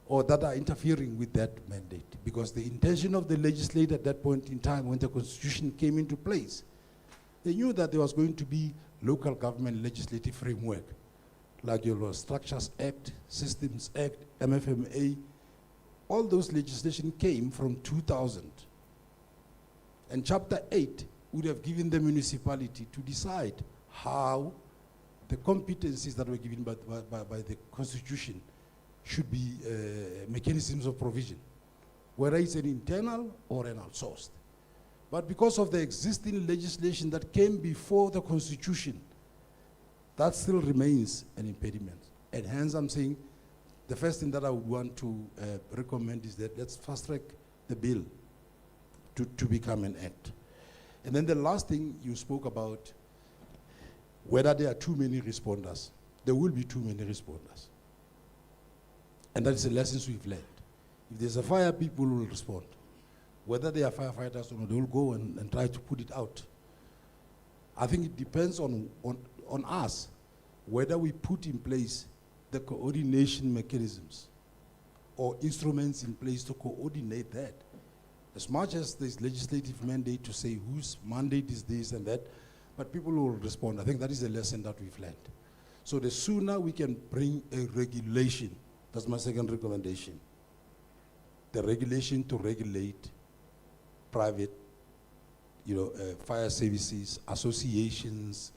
or that are interfering with that mandate. Because the intention of the legislator at that point in time, when the Constitution came into place, they knew that there was going to be local government legislative framework, like your Structures Act, Systems Act, MFMA. All those legislation came from 2000. And Chapter 8 would have given the municipality to decide how the competencies that were given by the Constitution should be mechanisms of provision, whether it's an internal or an outsourced. But because of the existing legislation that came before the Constitution, that still remains an impediment. And hence I'm saying the first thing that I would want to recommend is that let's fast track the bill to become an act. And then the last thing you spoke about, whether there are too many responders. There will be too many responders. And that is the lessons we've learned. If there's a fire, people will respond. Whether they are firefighters or not, they will go and try to put it out. I think it depends on us, whether we put in place the coordination mechanisms or instruments in place to coordinate that. As much as there's legislative mandate to say whose mandate is this and that, but people will respond. I think that is a lesson that we've learned. So the sooner we can bring a regulation, that's my second recommendation, the regulation to regulate private, fire services, associations,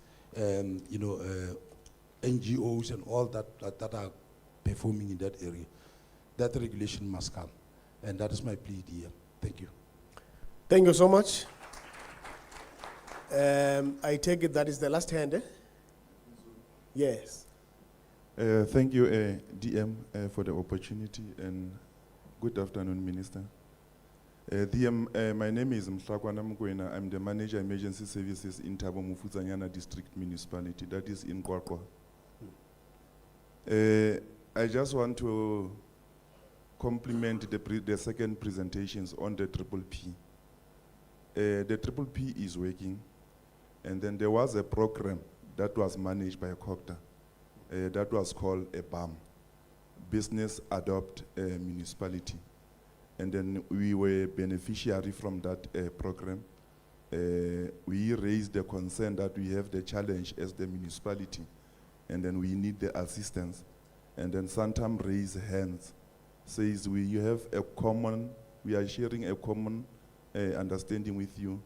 NGOs and all that are performing in that area. That regulation must come. And that is my plea here. Thank you. Thank you so much. I take it that is the last hand, eh? Yes. Thank you, DM, for the opportunity, and good afternoon, Minister. DM, my name is Mhlakwana Mkwena. I'm the Manager Emergency Services in Thabo Mufuzanyana District Municipality, that is in Kwakwa. I just want to compliment the second presentations on the Triple P. The Triple P is working, and then there was a program that was managed by a COCTA that was called a BAM, Business Adopt Municipality. And then we were beneficiary from that program. We raised the concern that we have the challenge as the municipality, and then we need the assistance. And then Santam raised hands, says we are sharing a common understanding with you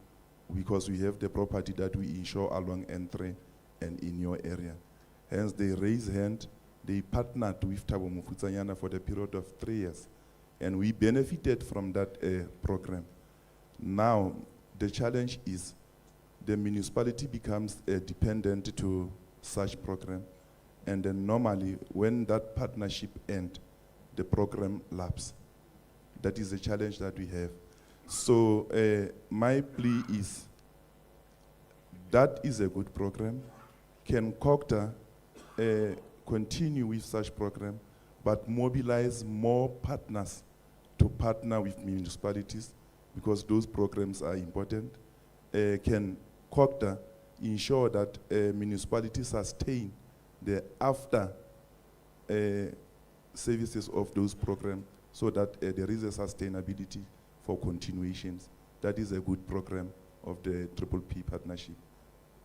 because we have the property that we insure along N3 and in your area. Hence they raised hand, they partnered with Thabo Mufuzanyana for the period of 3 years. And we benefited from that program. Now, the challenge is the municipality becomes dependent to such program. And then normally, when that partnership ends, the program lapses. That is the challenge that we have. So my plea is, that is a good program. Can COCTA continue with such program, but mobilize more partners to partner with municipalities, because those programs are important? Can COCTA ensure that municipalities sustain the after services of those programs, so that there is a sustainability for continuations? That is a good program of the Triple P partnership.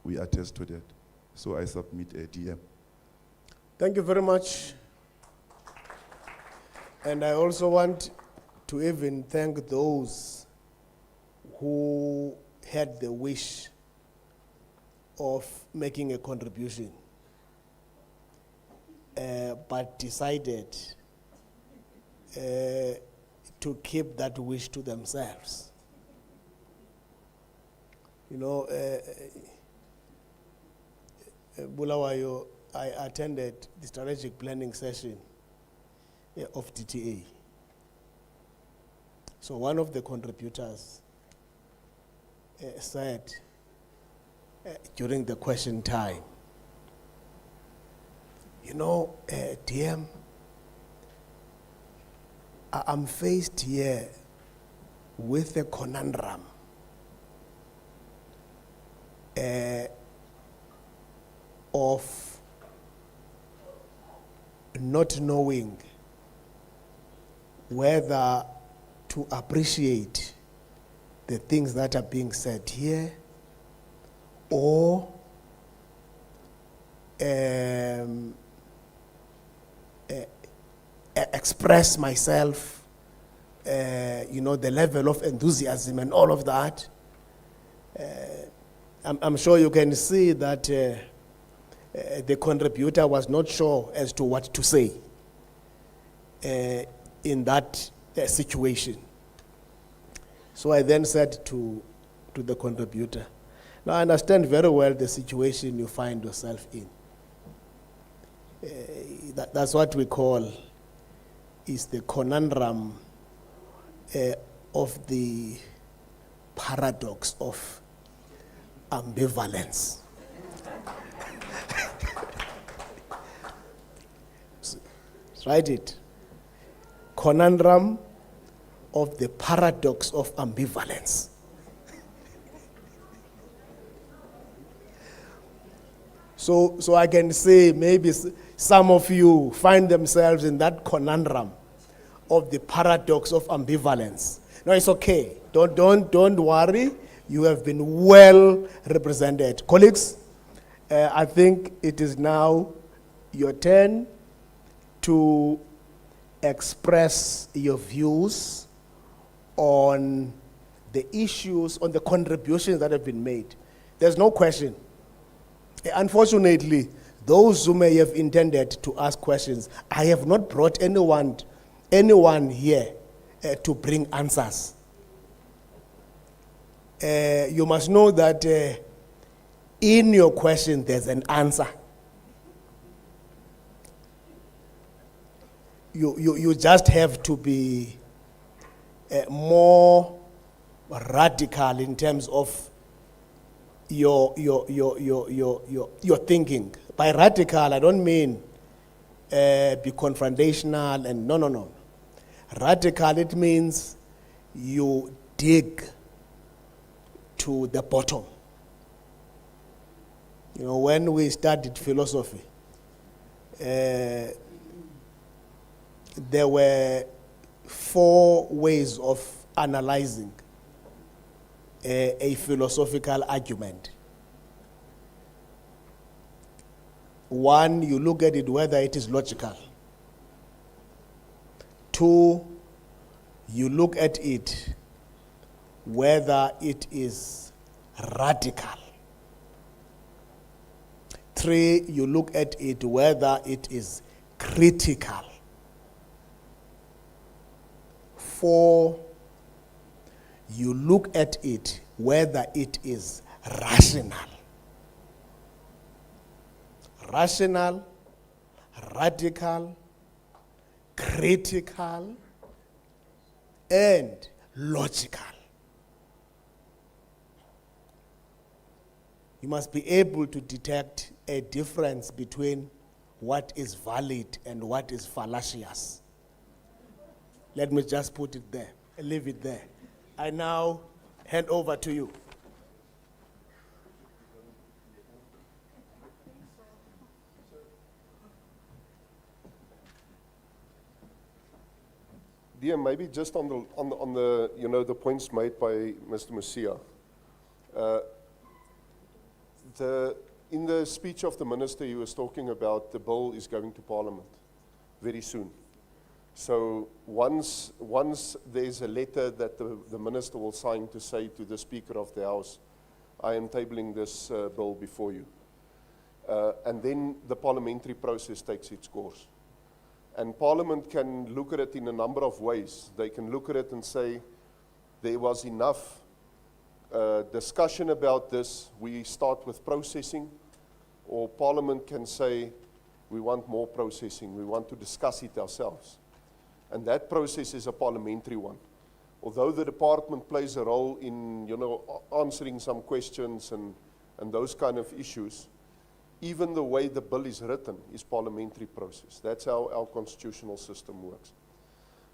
We attest to that. So I submit a DM. Thank you very much. And I also want to even thank those who had the wish of making a contribution, but decided to keep that wish to themselves. Bulawayo, I attended the strategic planning session of DTA. So one of the contributors said during the question time, DM, I'm faced here with a conundrum. Of not knowing whether to appreciate the things that are being said here, or express myself, the level of enthusiasm and all of that. I'm sure you can see that the contributor was not sure as to what to say in that situation. So I then said to the contributor, now I understand very well the situation you find yourself in. That's what we call is the conundrum of the paradox of ambivalence. Write it. Conundrum of the paradox of ambivalence. So I can say maybe some of you find themselves in that conundrum of the paradox of ambivalence. No, it's okay. Don't worry. You have been well represented. Colleagues, I think it is now your turn to express your views on the issues, on the contributions that have been made. There's no question. Unfortunately, those who may have intended to ask questions, I have not brought anyone here to bring answers. You must know that in your question there's an answer. You just have to be more radical in terms of your thinking. By radical, I don't mean be confrontational and no. Radical, it means you dig to the bottom. You know, when we studied philosophy, there were 4 ways of analyzing a philosophical argument. 1, you look at it whether it is logical. 2, you look at it whether it is radical. 3, you look at it whether it is critical. 4, you look at it whether it is rational. Rational, radical, critical, and logical. You must be able to detect a difference between what is valid and what is fallacious. Let me just put it there, leave it there. I now hand over to you. Dear, maybe just on the you know, the points made by Mr. Musia. In the speech of the minister, he was talking about the bill is going to Parliament very soon. So once there's a letter that the minister will sign to say to the Speaker of the House, I am tabling this bill before you. And then the parliamentary process takes its course. And Parliament can look at it in a number of ways. They can look at it and say, there was enough discussion about this, we start with processing. Or Parliament can say, we want more processing, we want to discuss it ourselves. And that process is a parliamentary one. Although the department plays a role in, you know, answering some questions and those kind of issues, even the way the bill is written is parliamentary process. That's how our constitutional system works.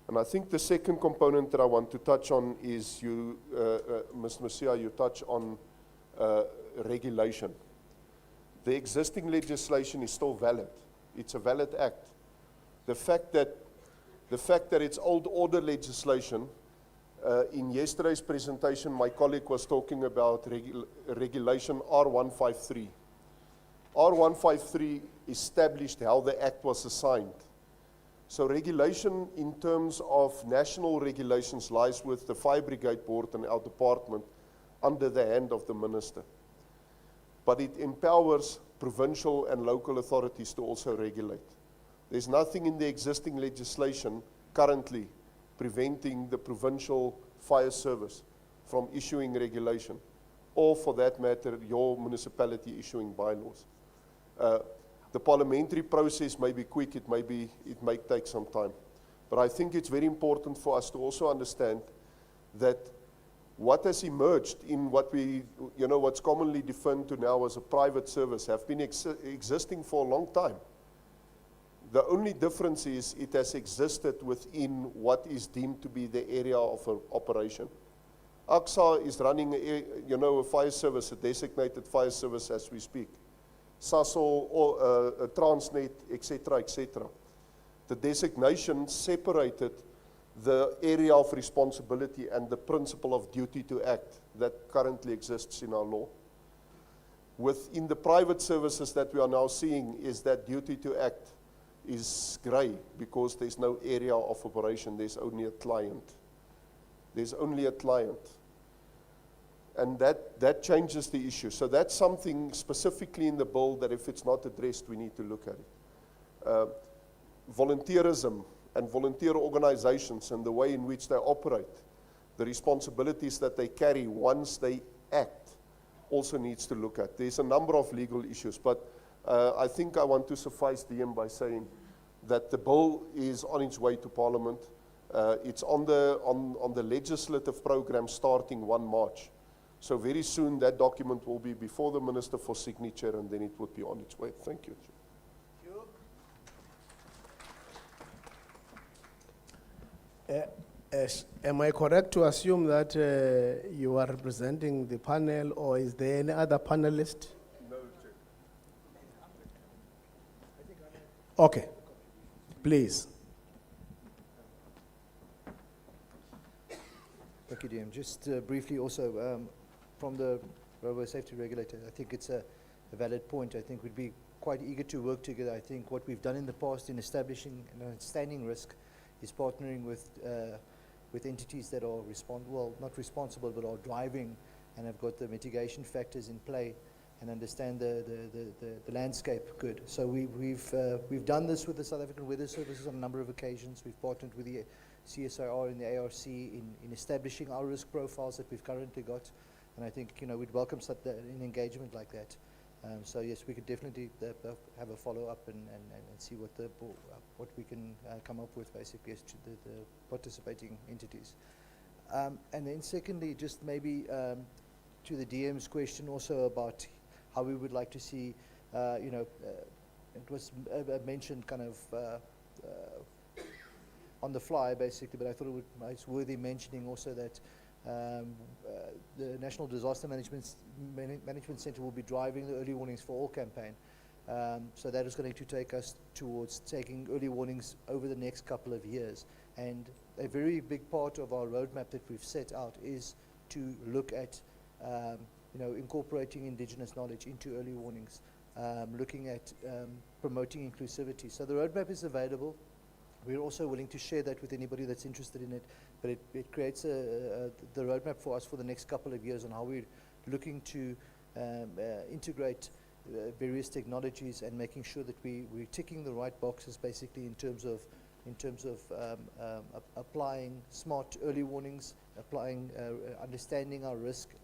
And I think the second component that I want to touch on is you, Mr. Musia, you touch on regulation. The existing legislation is still valid. It's a valid act. The fact that it's old order legislation, in yesterday's presentation, my colleague was talking about regulation R153. R153 established how the act was assigned. So regulation in terms of national regulations lies with the Fire Brigade Board and our department under the hand of the minister. But it empowers provincial and local authorities to also regulate. There's nothing in the existing legislation currently preventing the provincial fire service from issuing regulation, or for that matter, your municipality issuing bylaws. The parliamentary process may be quick, it may take some time. But I think it's very important for us to also understand that what has emerged in what what's commonly defined to now as a private service have been existing for a long time. The only difference is it has existed within what is deemed to be the area of operation. AXA is running a fire service, a designated fire service as we speak. Sasol, or Transnet, etc., etc. The designation separated the area of responsibility and the principle of duty to act that currently exists in our law. Within the private services that we are now seeing is that duty to act is grey because there's no area of operation, there's only a client. There's only a client. And that changes the issue. So that's something specifically in the bill that if it's not addressed, we need to look at it. Volunteerism and volunteer organizations and the way in which they operate, the responsibilities that they carry once they act, also needs to look at. There's a number of legal issues, but I think I want to suffice DM by saying that the bill is on its way to Parliament. It's on the legislative program starting 1 March. So very soon that document will be before the Minister for signature and then it would be on its way. Thank you. Am I correct to assume that you are representing the panel, or is there any other panelist? No, Chair. Okay, please. Thank you, DM. Just briefly also, from the Railway Safety Regulator, I think it's a valid point. I think we'd be quite eager to work together. I think what we've done in the past in establishing an outstanding risk is partnering with entities that are not responsible, but are driving and have got the mitigation factors in play and understand the landscape good. So we've done this with the South African Weather Services on a number of occasions. We've partnered with the CSIR and the ARC in establishing our risk profiles that we've currently got. And I think, we'd welcome such an engagement like that. So yes, we could definitely have a follow-up and see what we can come up with basically as to the participating entities. And then secondly, just maybe to the DM's question also about how we would like to see, it was mentioned kind of on the fly basically, but I thought it's worthy mentioning also that the National Disaster Management Center will be driving the early warnings for all campaign. So that is going to take us towards taking early warnings over the next couple of years. And a very big part of our roadmap that we've set out is to look at incorporating indigenous knowledge into early warnings, looking at promoting inclusivity. So the roadmap is available. We're also willing to share that with anybody that's interested in it, but it creates the roadmap for us for the next couple of years on how we're looking to integrate various technologies and making sure that we're ticking the right boxes basically in terms of applying smart early warnings, understanding our risk,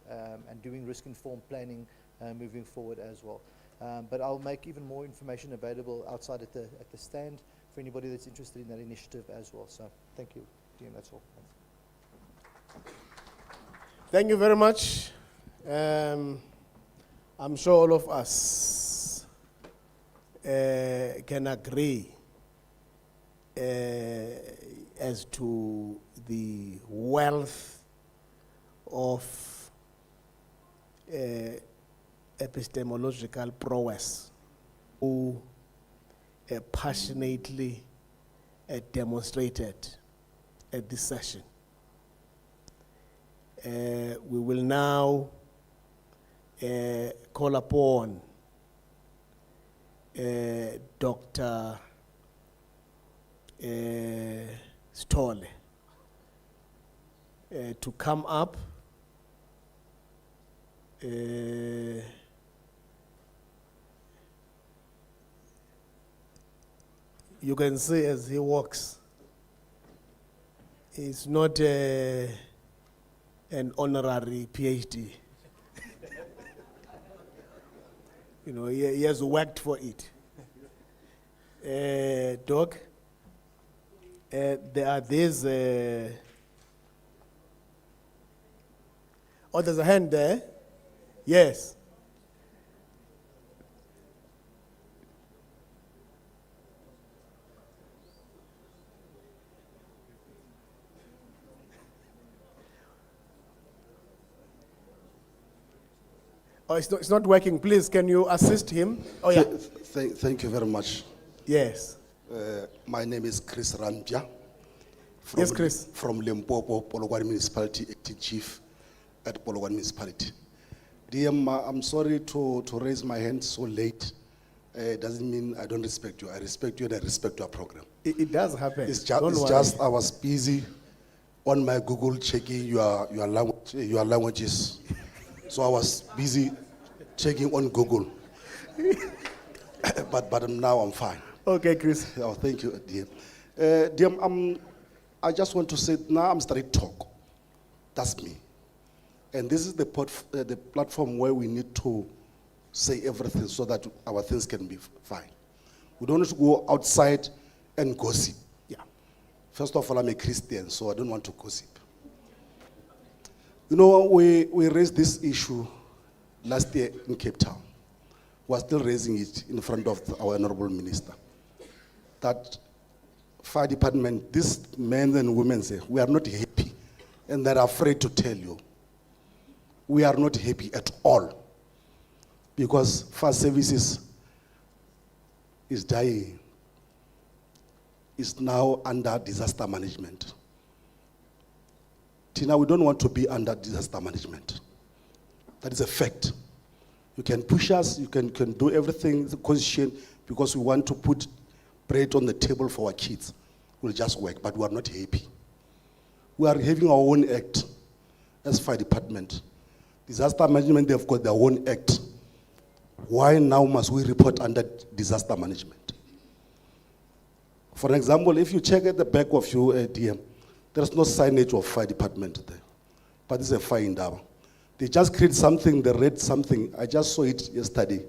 and doing risk-informed planning moving forward as well. But I'll make even more information available outside at the stand for anybody that's interested in that initiative as well. So thank you, Dean, that's all. Thank you very much. I'm sure all of us can agree as to the wealth of epistemological prowess who passionately demonstrated at this session. We will now call upon Dr. Stolle to come up. You can see as he walks, he's not an honorary PhD. He has worked for it. Doc, there are these. Oh, there's a hand there. Yes. Oh, it's not working. Please, can you assist him? Oh, yeah. Thank you very much. Yes. My name is Chris Rampia From Yes, Chris. From Limpopo, Polokwane Municipality, acting chief at Polokwane Municipality. I'm sorry to raise my hand so late. Doesn't mean I don't respect you. I respect you and I respect your program. It does happen. It's Don't worry. just I was busy on my Google checking your languages. So I was busy checking on Google. but now I'm fine. Okay, Chris. Oh, thank you, dear. Dear, I just want to say now I'm starting to talk. That's me. And this is the platform where we need to say everything so that our things can be fine. We don't need to go outside and gossip. Yeah. First of all, I'm a Christian, so I don't want to gossip. You know, we raised this issue last year in Cape Town. We're still raising it in front of our honorable minister. That fire department, these men and women say, we are not happy, and they're afraid to tell you. We are not happy at all, because fire services is dying, is now under disaster management. Tina, we don't want to be under disaster management. That is a fact. You can push us, you can do everything, the constitution, because we want to put bread on the table for our kids. We'll just work, but we are not happy. We are having our own act as fire department. Disaster management, they've got their own act. Why now must we report under disaster management? For example, if you check at the back of your DM, there's no signage of fire department there, but it's a fire in Indaba. They just create something, they read something. I just saw it yesterday.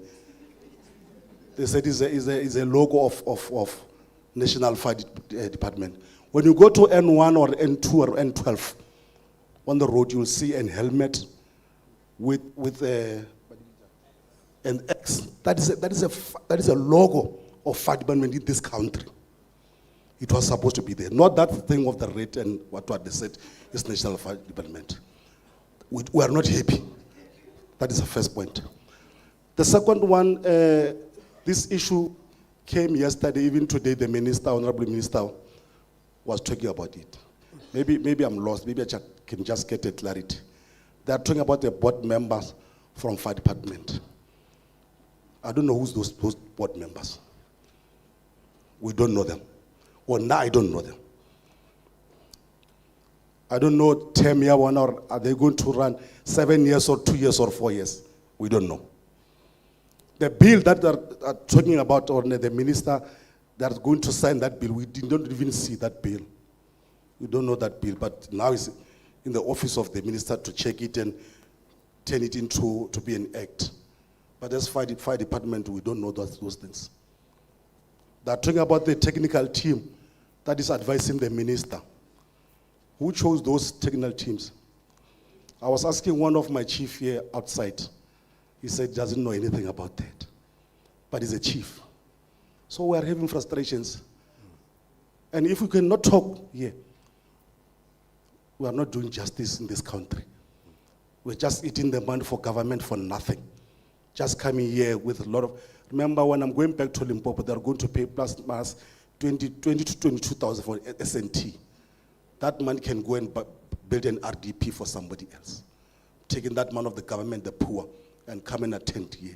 They said it's a logo of National Fire Department. When you go to N1 or N2 or N12, on the road you'll see a helmet with an X. That is a logo of fire department in this country. It was supposed to be there. Not that thing of the red and what they said is National Fire Department. We are not happy. That is the first point. The second one, this issue came yesterday, even today the minister, honorable minister, was talking about it. Maybe I'm lost, maybe I can just get a clarity. They are talking about the board members from fire department. I don't know who's those board members. We don't know them. Or now I don't know them. I don't know 10 year one, or are they going to run 7 years or 2 years or 4 years? We don't know. The bill that they're talking about, or the minister that's going to sign that bill, we don't even see that bill. We don't know that bill, but now it's in the office of the minister to check it and turn it into to be an act. But as fire department, we don't know those things. They're talking about the technical team that is advising the minister. Who chose those technical teams? I was asking one of my chief here outside. He said he doesn't know anything about that. But he's a chief. So we are having frustrations. And if we cannot talk here, we are not doing justice in this country. We're just eating the money for government for nothing. Just coming here with a lot of... Remember, when I'm going back to Limpopo, they're going to pay plus minus 20 to 22,000 for SNT. That money can go and build an RDP for somebody else. Taking that money of the government, the poor, and come and attend here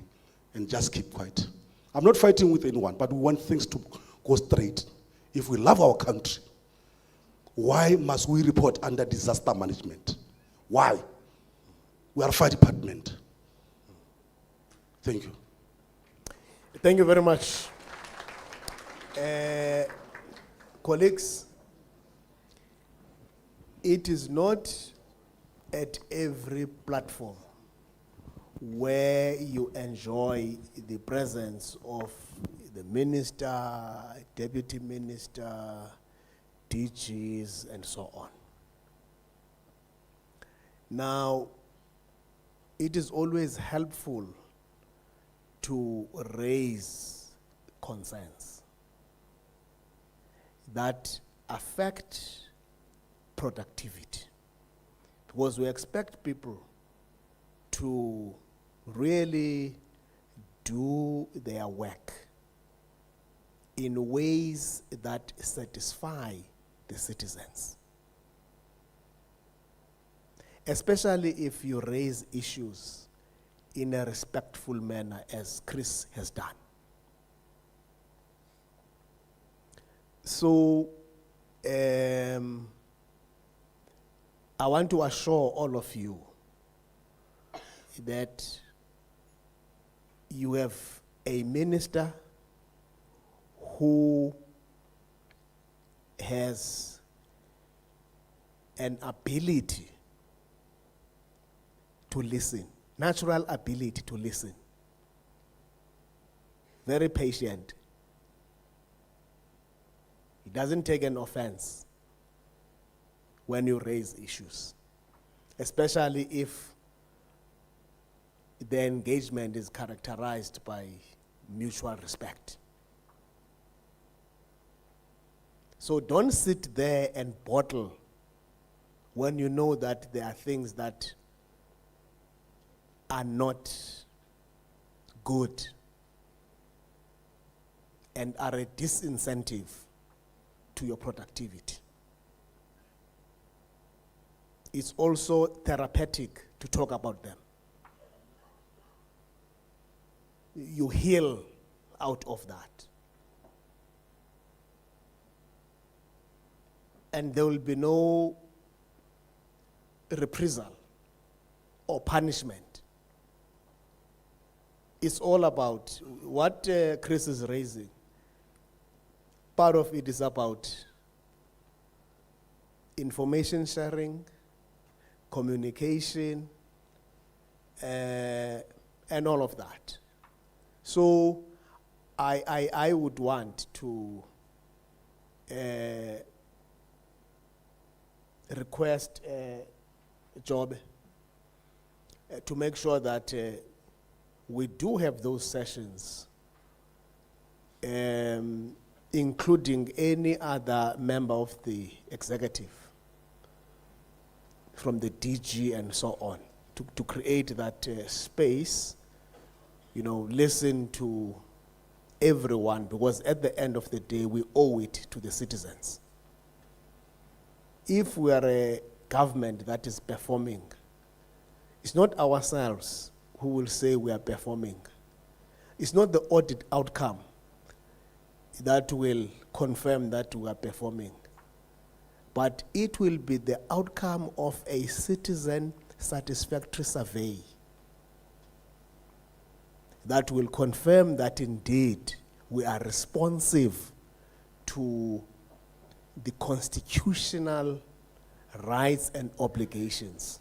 and just keep quiet. I'm not fighting with anyone, but we want things to go straight. If we love our country, why must we report under disaster management? Why? We are a fire department. Thank you. Thank you very much. Colleagues, it is not at every platform where you enjoy the presence of the minister, deputy minister, DGs, and so on. Now, it is always helpful to raise concerns that affect productivity, because we expect people to really do their work in ways that satisfy the citizens. Especially if you raise issues in a respectful manner, as Chris has done. So, I want to assure all of you that you have a minister who has an ability to listen, natural ability to listen. Very patient. He doesn't take an offense when you raise issues, especially if the engagement is characterized by mutual respect. So don't sit there and bottle when you know that there are things that are not good and are a disincentive to your productivity. It's also therapeutic to talk about them. You heal out of that. And there will be no reprisal or punishment. It's all about what Chris is raising. Part of it is about information sharing, communication, and all of that. So I would want to request Job to make sure that we do have those sessions, including any other member of the executive, from the DG and so on, to create that space, listen to everyone, because at the end of the day, we owe it to the citizens. If we are a government that is performing, it's not ourselves who will say we are performing. It's not the audit outcome that will confirm that we are performing, but it will be the outcome of a citizen satisfactory survey that will confirm that indeed we are responsive to the constitutional rights and obligations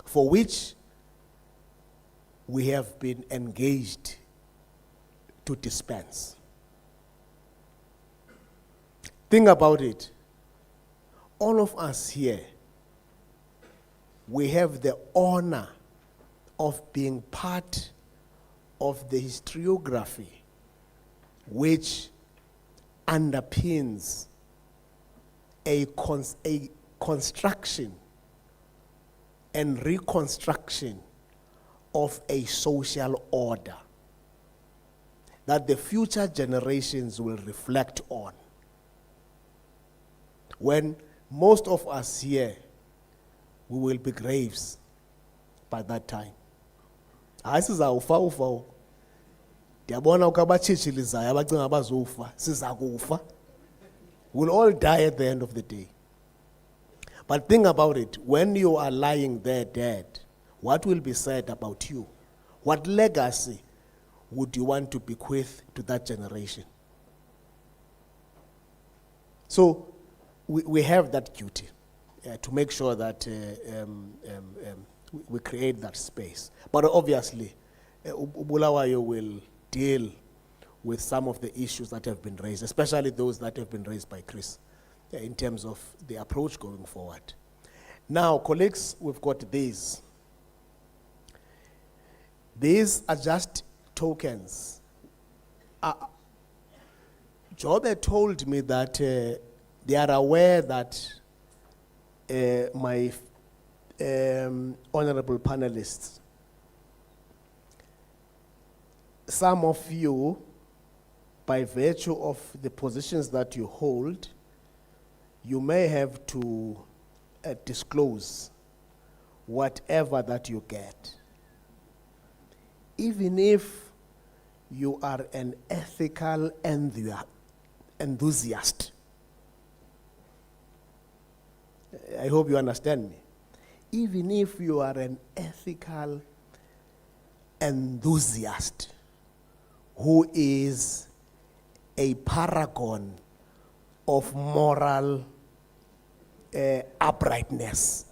for which we have been engaged to dispense. Think about it. All of us here, we have the honor of being part of the historiography which underpins a construction and reconstruction of a social order that the future generations will reflect on. When most of us here, we will be graves by that time. Asizawufa. Ndiyabona ukabachitshilizayo abacinga bazofa, sizakufa. We'll all die at the end of the day. But think about it. When you are lying there dead, what will be said about you? What legacy would you want to bequeath to that generation? So we have that duty to make sure that we create that space. But obviously, Bulawayo will deal with some of the issues that have been raised, especially those that have been raised by Chris, in terms of the approach going forward. Now, colleagues, we've got these. These are just tokens. Job had told me that they are aware that my honorable panelists, some of you, by virtue of the positions that you hold, you may have to disclose whatever that you get. Even if you are an ethical enthusiast. I hope you understand me. Even if you are an ethical enthusiast who is a paragon of moral uprightness,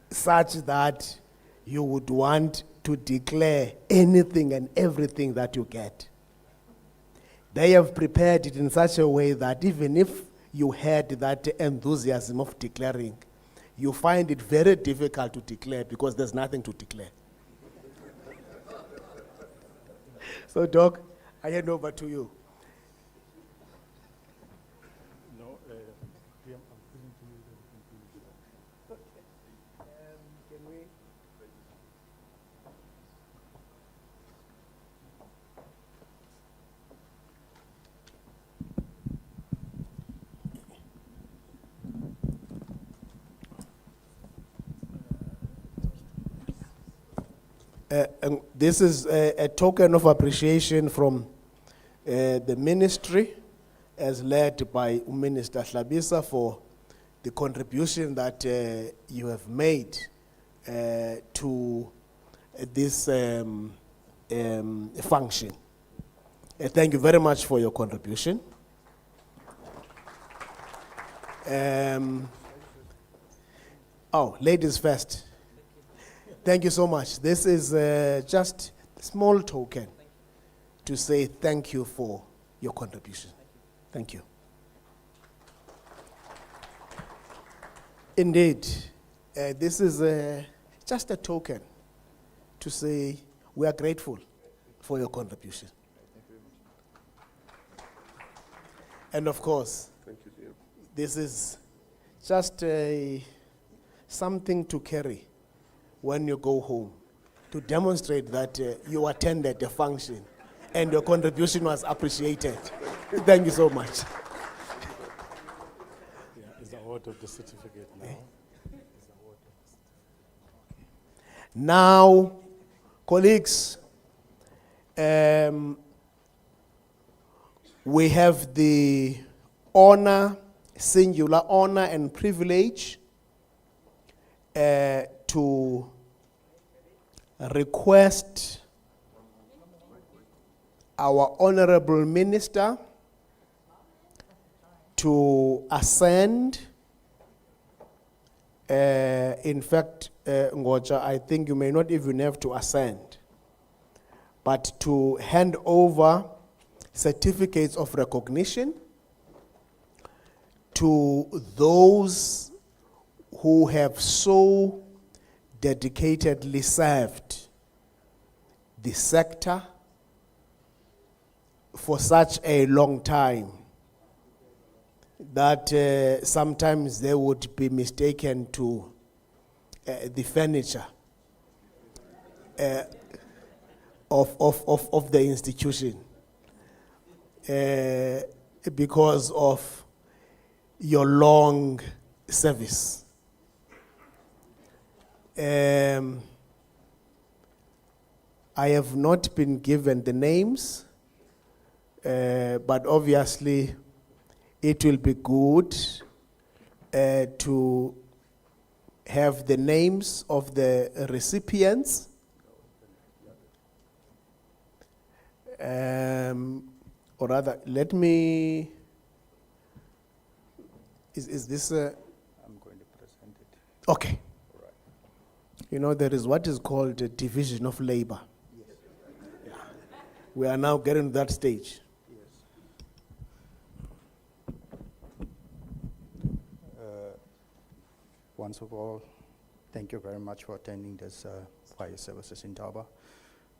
such that you would want to declare anything and everything that you get. They have prepared it in such a way that even if you had that enthusiasm of declaring, you find it very difficult to declare because there's nothing to declare. So, Doc, I hand over to you. No, PM, I'm giving to you, then you can do it. Can we? And this is a token of appreciation from the ministry, as led by Minister Hlabisa, for the contribution that you have made to this function. Thank you very much for your contribution. Ladies first. Thank you so much. This is just a small token to say thank you for your contribution. Thank you. Indeed, this is just a token to say we are grateful for your contribution. And of course, this is just something to carry when you go home, to demonstrate that you attended the function and your contribution was appreciated. Thank you so much. Yeah, is the award of the certificate now? Now, colleagues, we have the honor, singular honor and privilege to request our honorable minister to ascend. In fact, Ngoja, I think you may not even have to ascend, but to hand over certificates of recognition to those who have so dedicatedly served the sector for such a long time that sometimes they would be mistaken to the furniture of the institution because of your long service. I have not been given the names, but obviously it will be good to have the names of the recipients. Or rather, let me, is this a? I'm going to present it. Okay. You know, there is what is called a division of labor. Yes. Yeah. We are now getting to that stage. Yes. Once of all, thank you very much for attending this Fire Services Indaba.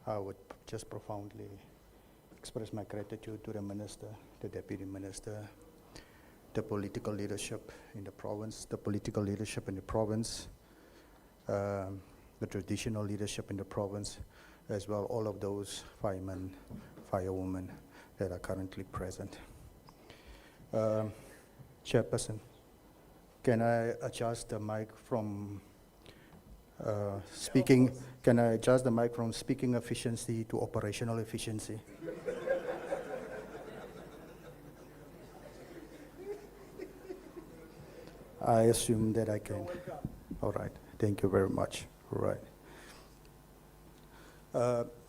I would just profoundly express my gratitude to the Minister, the Deputy Minister, the political leadership in the province, the traditional leadership in the province, as well all of those firemen, firewomen that are currently present. Chairperson, can I adjust the mic from speaking? Can I adjust the mic from speaking efficiency to operational efficiency? I assume that I can. All right. Thank you very much. All right.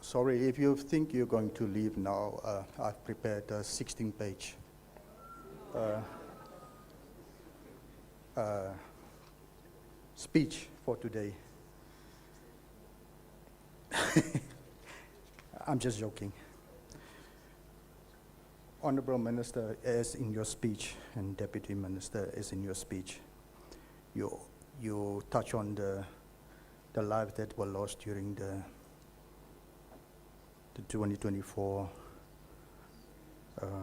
Sorry, if you think you're going to leave now, I've prepared a 16-page speech for today. I'm just joking. Honorable Minister, as in your speech, and Deputy Minister, as in your speech, you touch on the lives that were lost during the 2024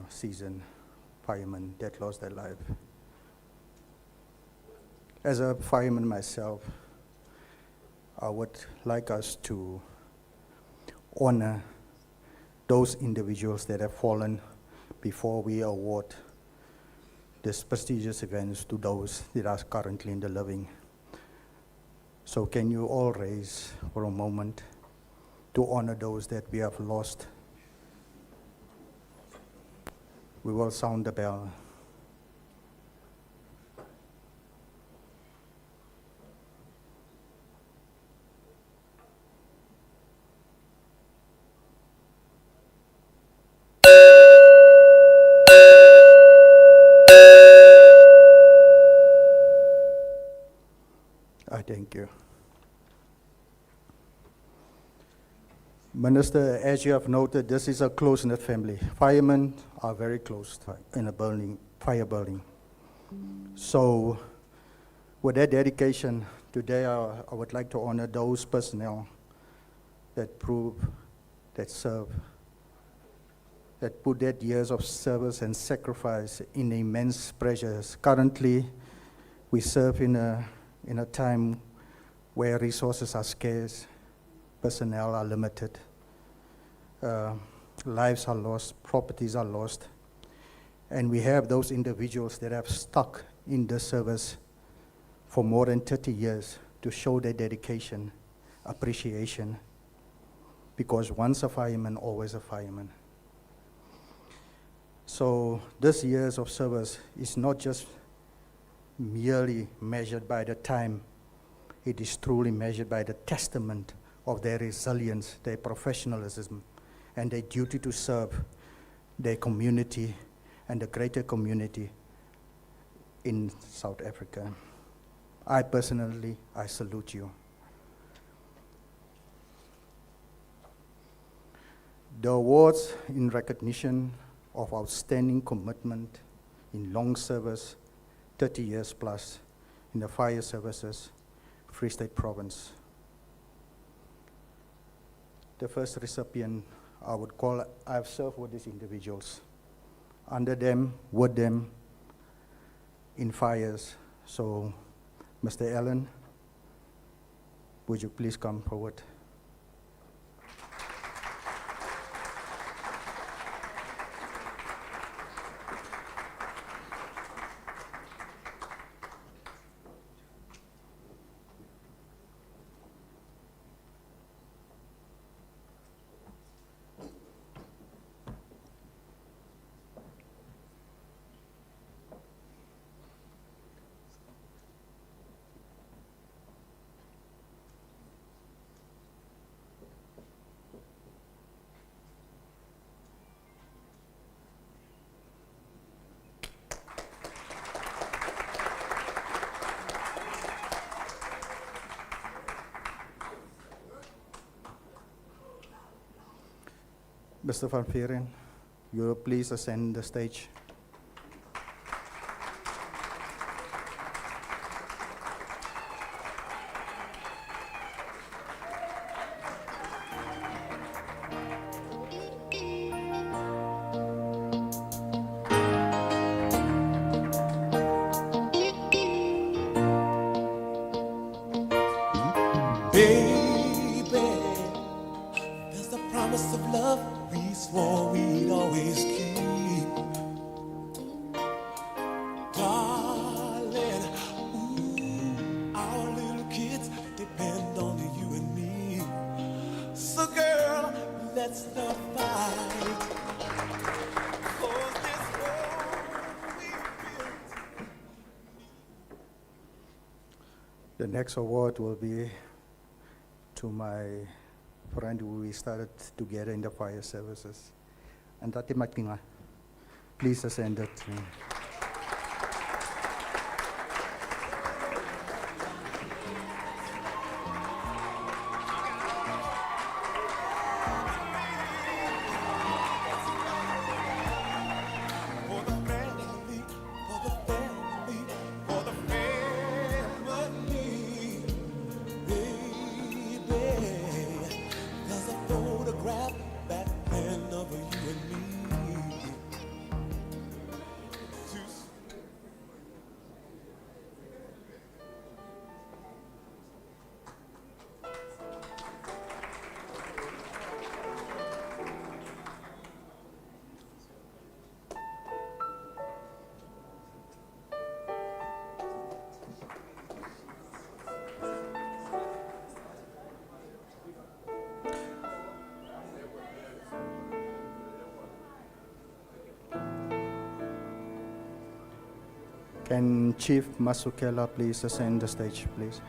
season, firemen that lost their life. As a fireman myself, I would like us to honor those individuals that have fallen before we award this prestigious events to those that are currently in the living. So can you all raise for a moment to honor those that we have lost? We will sound the bell. I thank you. Minister, as you have noted, this is a close-knit family. Firemen are very close in a fire building. So with that dedication, today I would like to honor those personnel that prove, that serve, that put their years of service and sacrifice in immense pressures. Currently, we serve in a time where resources are scarce, personnel are limited, lives are lost, properties are lost, and we have those individuals that have stuck in the service for more than 30 years to show their dedication, appreciation, because once a fireman, always a fireman. So this years of service is not just merely measured by the time, it is truly measured by the testament of their resilience, their professionalism, and their duty to serve their community and the greater community in South Africa. I personally, I salute you. The awards in recognition of outstanding commitment in long service, 30 years plus, in the fire services, Free State Province. The first recipient, I have served with these individuals, under them, with them, in fires. So, Mr. Allen, would you please come forward? Mr. Van Veeren, you will please ascend the stage. Baby, there's a promise of love we swore we'd always keep. God That's the fight. 'Cause this world we built. The next award will be to my friend who we started together in the fire services. And Tate Matinga, please ascend it. For the family, for the family, for the family, baby. There's a photograph back then of you and me. Can Chief Masukela please ascend the stage, please?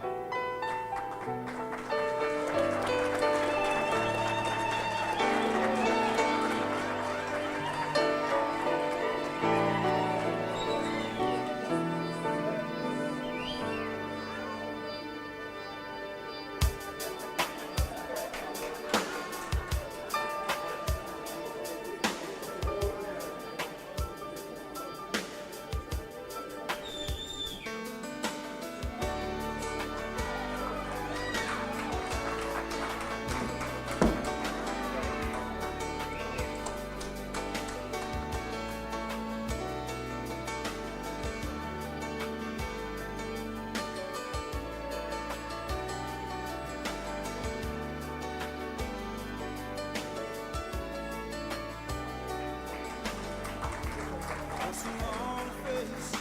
What's wrong face?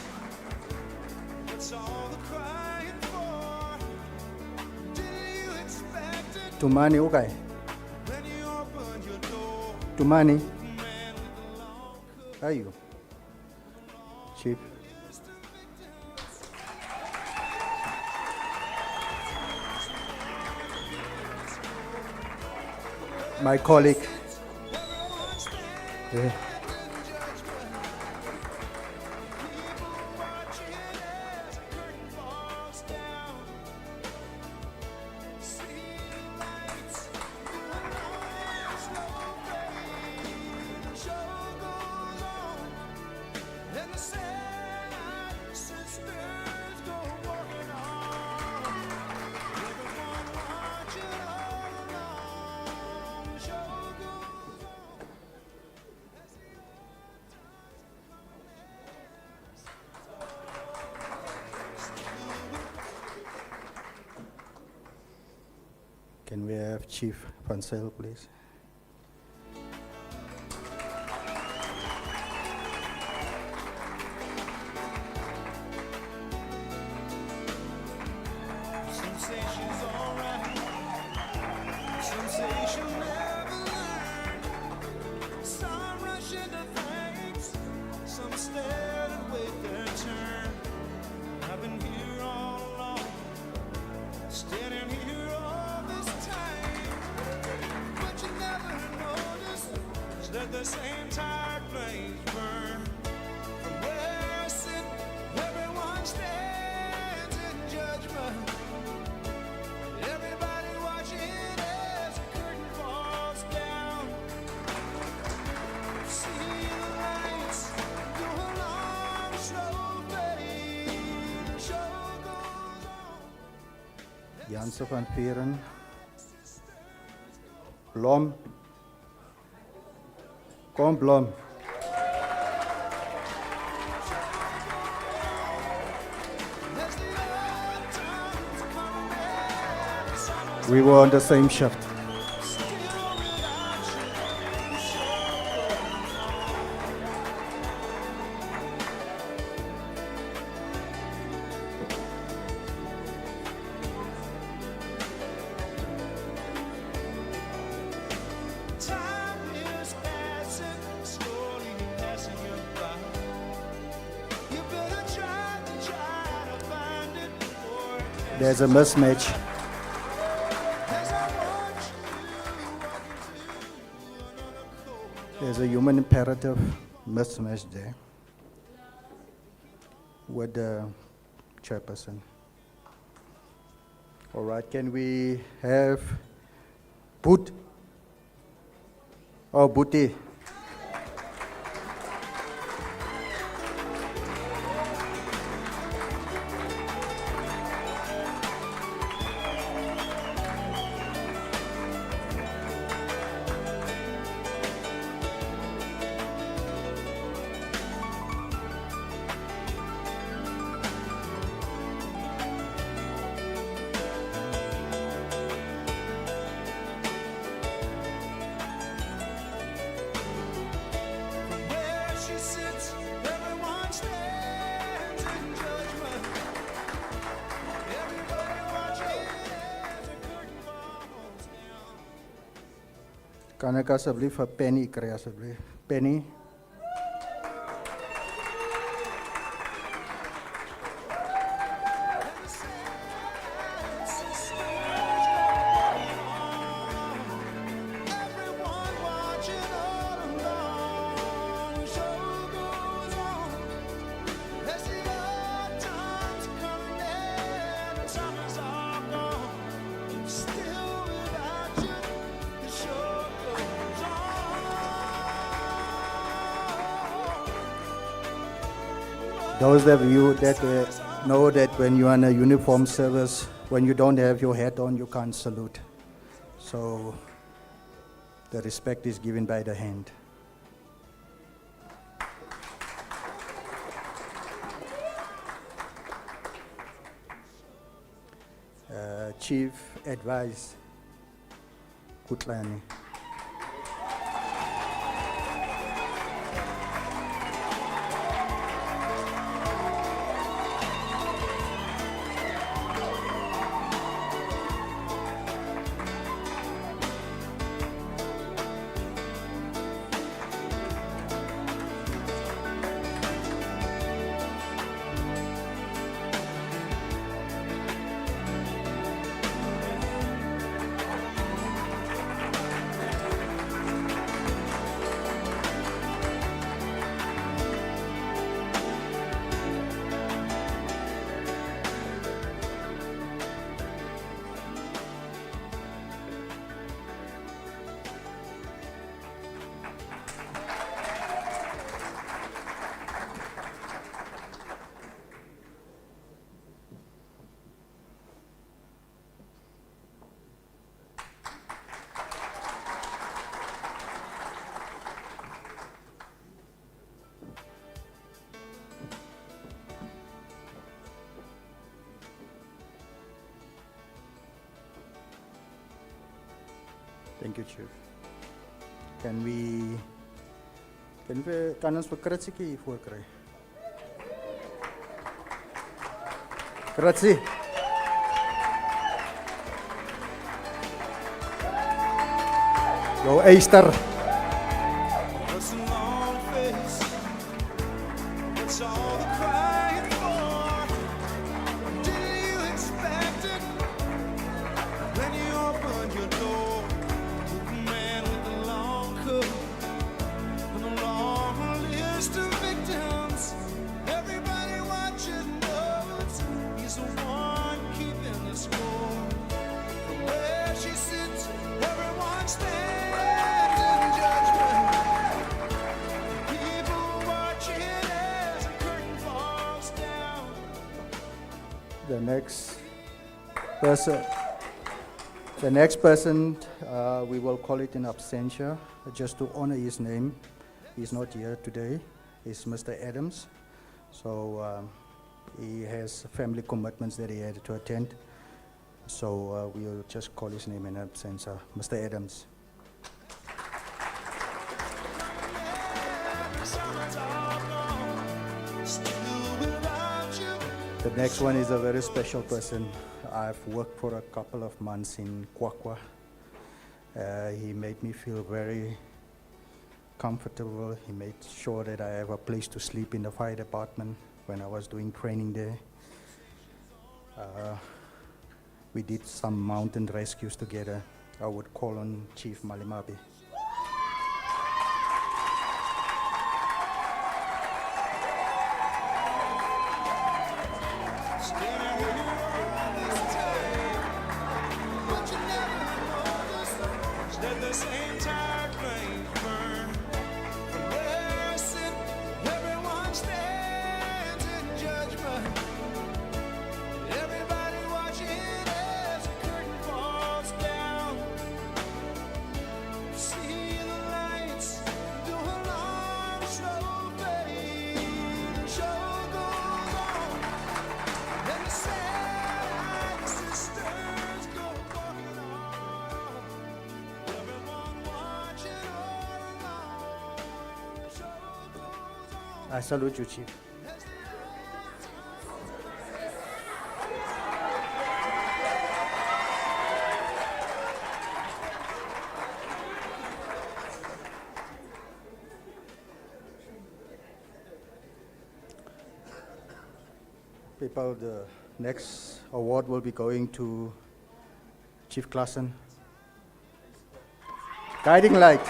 What's all the crying for? Did you expect it Tumani, okay. when you opened your door? Tumani. Are you? Chief. My colleague. Yeah. And the sad sisters go walking on. Everyone watching all along. The show goes on. As the old times Can we have Chief Pansel, please? Some say she's alright. Some say she'll never learn. Some rush into thanks. Some stare and wait their turn. I've been here all along, standing here all this time. But you never notice that the same tired flames burn. From where I sit, everyone stands in judgment. Everybody watching as the curtain falls down. See the lights go along, slow fade. The show goes on. Janse van Vieren. Blom. Kom Blom. We were on the same shift. Time there's a mismatch. There's a human imperative mismatch there with the chairperson. All right, can we have Boot? Oh, Booty. Where she sits, everyone stands in judgment. Everybody watching as the curtain falls down. Kan ek asseblief 'n Penny kry asseblief? Penny? Everyone watching all along. The show goes on. As the odd times come and the summers are gone. Still without you, the show goes on. Those of you that know that when you're in a uniform service, when you don't have your hat on, you can't salute. So the respect is given by the hand. Chief Advice, Kutlani. Thank you, Chief. Kan ons vir Kritsie hier voor kry? Kritsie. Jou eyster. What's the long face? What's all the crying for? Did you expect it when you opened your door? The man with the long coat and the long list of victims. Everybody watching knows he's the one keeping the score. From where she sits, everyone stands. The next person, we will call it in absentia, just to honor his name. He's not here today. Is Mr. Adams. So he has family commitments that he had to attend. So we'll just call his name in absentia. Mr. Adams. The next one is a very special person. I've worked for a couple of months in Kwakwa. He made me feel very comfortable. He made sure that I have a place to sleep in the fire department when I was doing training there. we did some mountain rescues together. I would call on Chief Malimabe. Let the same tide flame burn. From where I sit, everyone stands in judgment. Everybody watching as the curtain falls down. See the lights do a long slow fade. Show goes on, and the sad sisters go walking on. Everyone watching all along. Show goes on. I salute you, Chief. People, the next award will be going to Chief Klassen. Guiding light.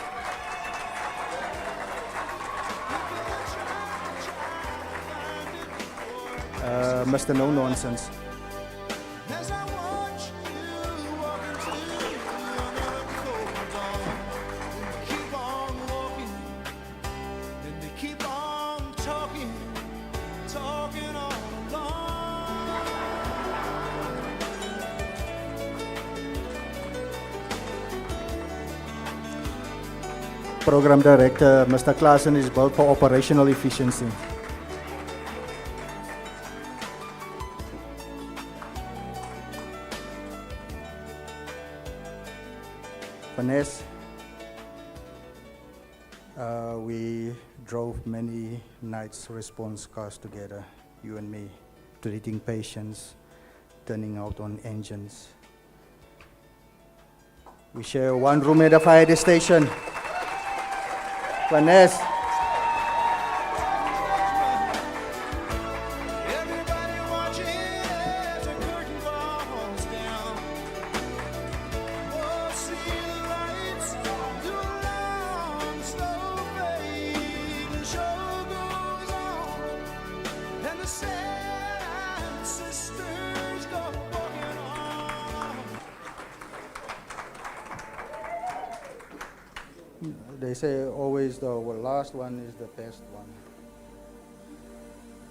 Mr. No Nonsense. As I watch you walk into another cold dawn, and keep on walking, and they keep on talking, talking all along. Program Director, Mr. Klassen, is built for operational efficiency. Vanessa, we drove many nights response cars together, you and me, treating patients, turning out on engines. We share one room at the fire station. Vanessa, Everybody watching as the curtain falls down. Oh, see the lights do a long slow fade, and show goes on, and the sad sisters go walking on. they say always the last one is the best one.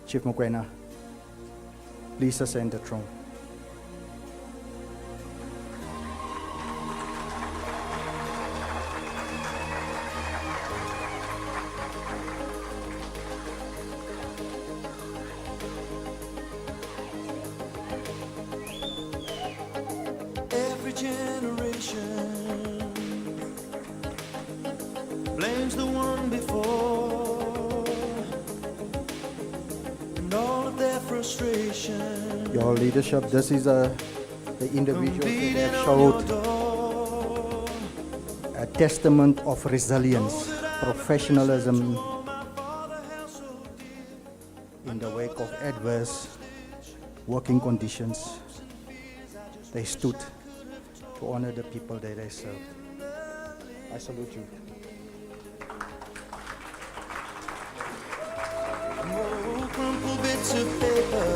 Chief Mokoena, please ascend the throne. Every generation blames the one before, and all of their frustration. Your leadership, this is the individuals that have showed a testament of resilience, professionalism in the wake of adverse working conditions. They stood to honor the people that they served. I salute you. Oh, crumpled bits of paper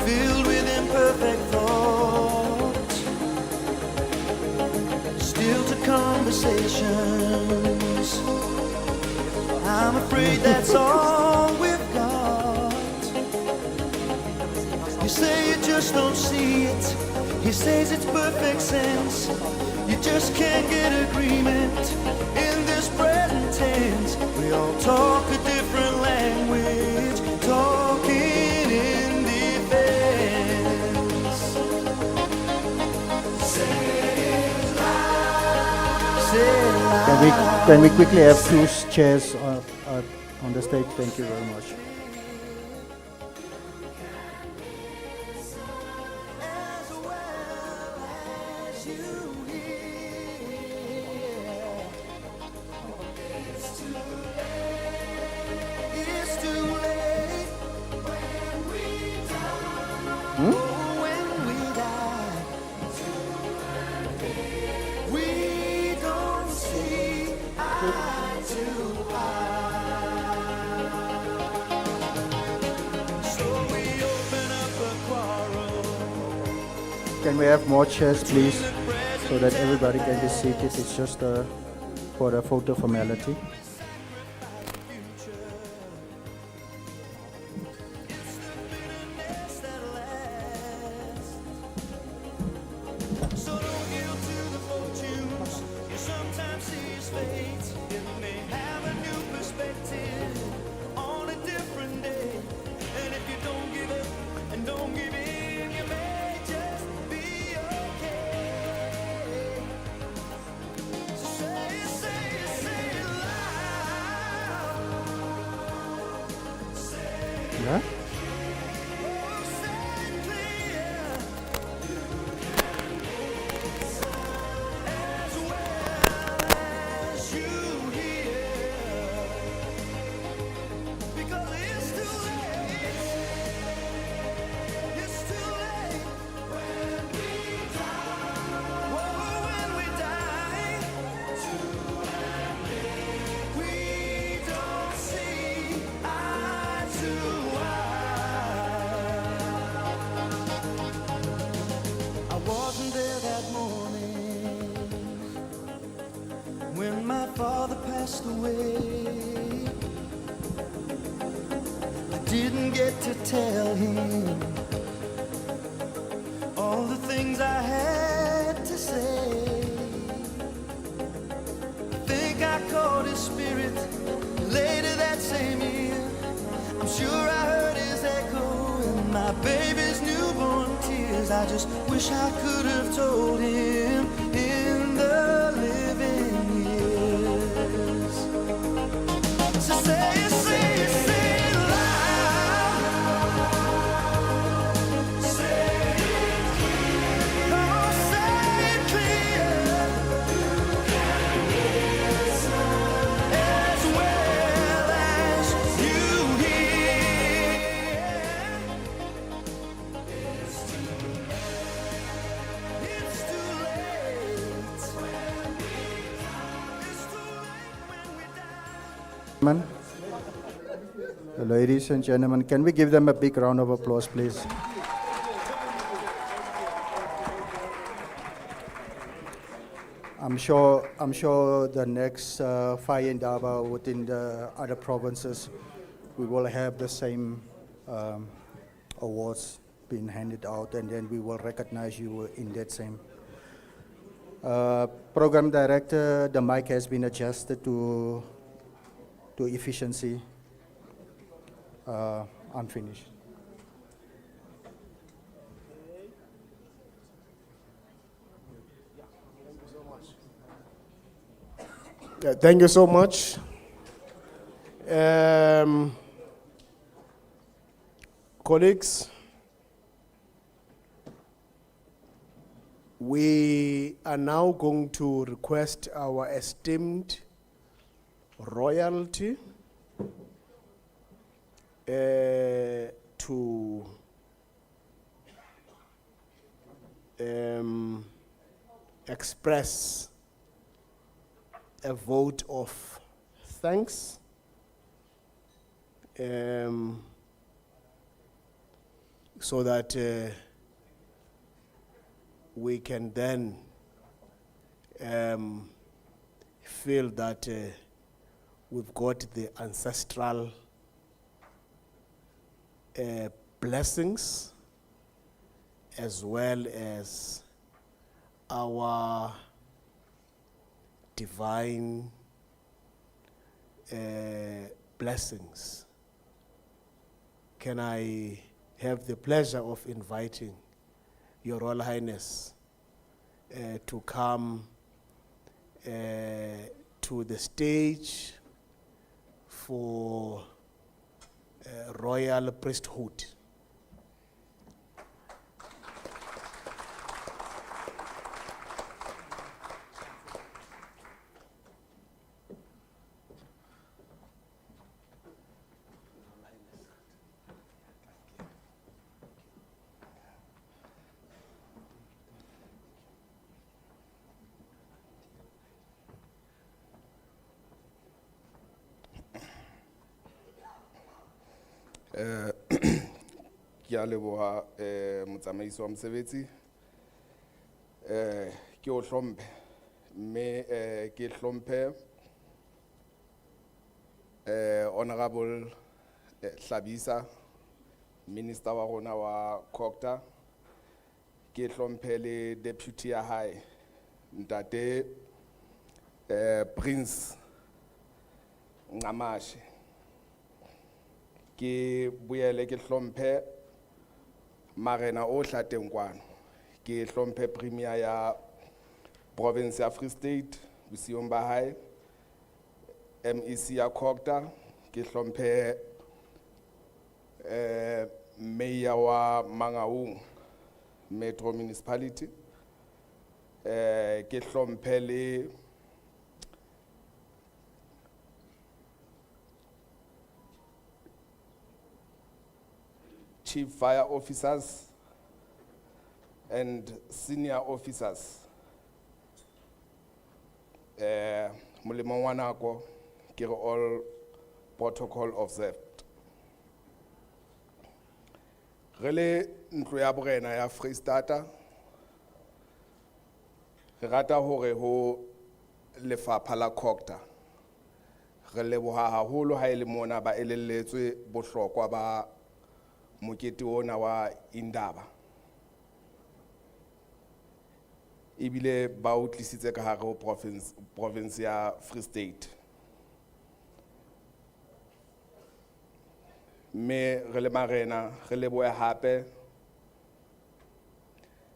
filled with imperfect thoughts, still to conversations. I'm afraid that's all we've got. You say you just don't see it. He says it's perfect sense. You just can't get agreement in this present tense. We all talk a different language, talking in defense. Say it loud. Can we quickly have two chairs on the stage? Thank you very much. It's too late when we die. Hmm? eye to eye. So we open up a quarrel. Can we have more chairs, please, so that everybody can be seated? It's just for a photo formality. So don't yield to the fortunes you sometimes see as fate. It may have a new perspective on a different day. And if you don't give up and don't give in, you may just be okay. So say it, say it, say it loud. Say it. Yeah? Oh, say it clear. As well as you hear, because it's too late. It's too late when we die. Whoa, when we die. We don't see eye to eye. I wasn't there that morning when my father passed away. I didn't get to tell him all the things I had to say. I think I caught his spirit later that same year. I'm sure I heard his echo in my baby's newborn tears. I just wish I could have told him in the living years. So say it, say it, say it loud. Say it clear. Oh, say it clear. As well as you hear. It's too late. It's too late. When we die. It's too late when we die. Man. Ladies and gentlemen, can we give them a big round of applause, please? I'm sure the next fire in Indaba within the other provinces, we will have the same awards being handed out, and then we will recognize you in that same. Program director, the mic has been adjusted to efficiency. I'm finished. Thank you so much. Colleagues, we are now going to request our esteemed royalty to express a vote of thanks so that we can then feel that we've got the ancestral blessings as well as our divine blessings. Can I have the pleasure of inviting Your Royal Highness to come to the stage for royal priesthood. Ke a leboha motsamaisi wa mosebetsi. Ke o hlomphe mme ke hlomphe Honorable Hlabisa, Minister wa rona wa COGTA. Ke hlomphe le deputy ya hae Ntate Prince Ngamashi. Ke boele ke hlomphe marena o hlateng kwano. Ke hlomphe premier ya province ya Free State bosiong ba hae, MEC ya COGTA. Ke hlomphe mayor wa Mangaung Metro Municipality. Ke hlomphe le chief fire officers and senior officers. Molemong wa nako ke re all protocol observed. Re le ntlo ya borena ya Freistata, re rata hore ho lefapha la COGTA re leboha haholo ha ele mona ba elelletswe bohlokwa ba mokete ona wa Indaba. Ibile ba o tlisitse ka hare ho province ya Free State. Me re le marena re lebohe hape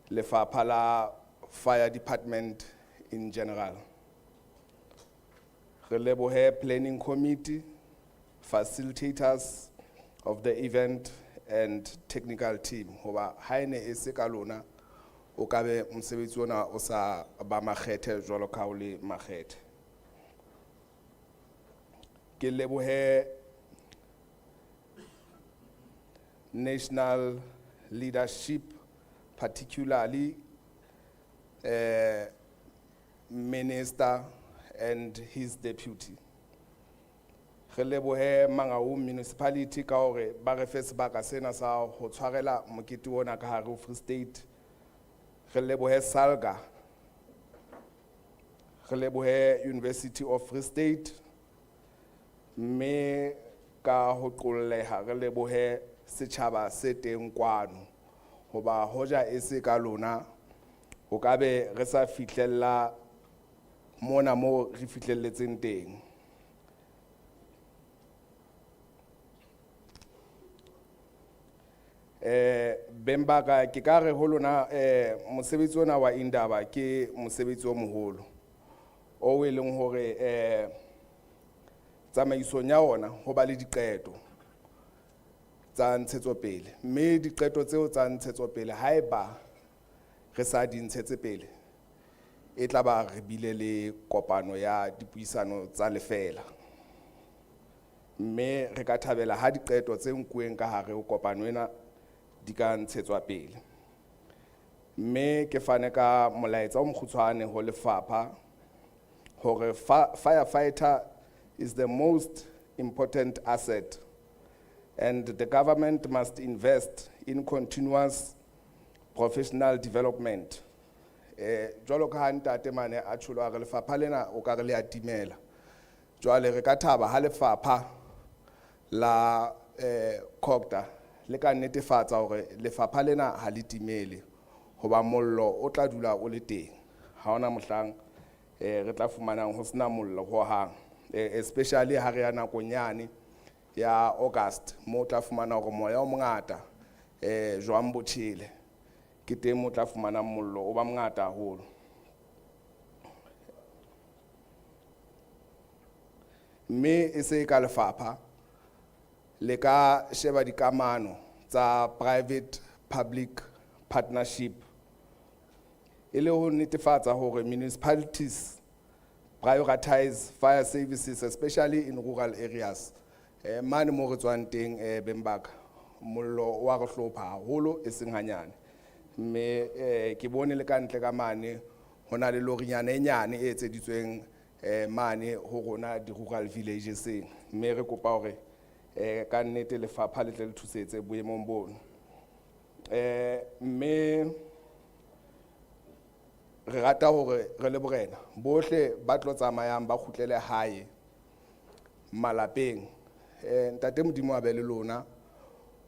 lefapha la fire department in general. Re lebohe planning committee, facilitators of the event and technical team. Hoba haine e se ka lona o ka be mosebetsi ona o sa ba makgethe jwalo ka o le makgethe. Ke lebohe national leadership, particularly Minister and his deputy. Re lebohe Mangaung Municipality ka hore ba re fe sebaka sena sa ho tshwarela mokete ona ka hare ho Free State. Re lebohe Salga. Re lebohe University of Free State. Me ka ho qolleha re lebohe setjhaba se teng kwano. Hoba hoja e se ka lona o ka be re sa fihlella mona mo re fihlelletseng teng. Bembaka ke ka re ho lona mosebetsi ona wa Indaba ke mosebetsi o moholo o e leng hore tsamaisong ya ona ho ba le diqeto tsa ntshetsopele, mme diqeto tseo tsa ntshetsopele haeba re sa di ntshetse pele e tla ba re bile le kopano ya dipuisano tsa lefela, mme re ka thabela ha diqeto tse nkuweng ka hare ho kopano ena di ka ntshetswa pele. Mme ke fane ka molaetsa o mokgutshwane ho lefapha hore firefighter is the most important asset and the government must invest in continuous professional development. Jwalo ka ha ntate mane a tsholo a re lefapha lena o ka re le atimela. Jwale re ka thaba ha lefapha la COGTA le ka netefatsa hore lefapha lena ha le timele hoba mollo o tla dula o le teng. Ha ona mohlang re tla fumanang ho sena mollo ho hang, especially ha re ya nakong yane ya August mo tla fumana hore moya o mongata jwang botjhele ke teng mo tla fumana mollo o ba mongata haholo. Mme e se ka lefapha le ka sheba dikamano tsa private public partnership e le ho netefatsa hore municipalities prioritize fire services, especially in rural areas. Mane mo re tswang teng Bembaka mollo wa re hlopha haholo e seng hanyane. Mme ke bone le ka ntle ka mane hona le lorinyana e nyane e etseditsweng mane ho rona di rural villages. Mme re kopa hore ka nnete lefapha le tle le thusetse boemong bono. Mme re rata hore re le borena bohle ba tlo tsamayang ba kgutlele hae malapeng, ntate Modimo a be le lona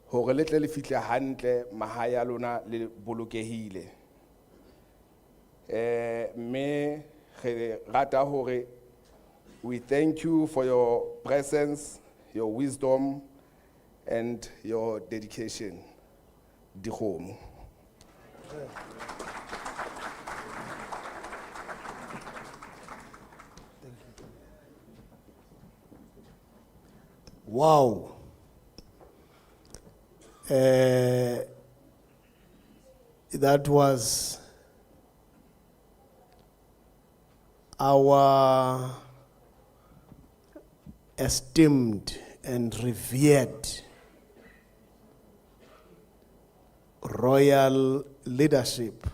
hore le tle le fihle hantle mahae a lona le bolokehile. Mme re rata hore we thank you for your presence, your wisdom and your dedication. Dikgomo. Wow. That was our esteemed and revered royal leadership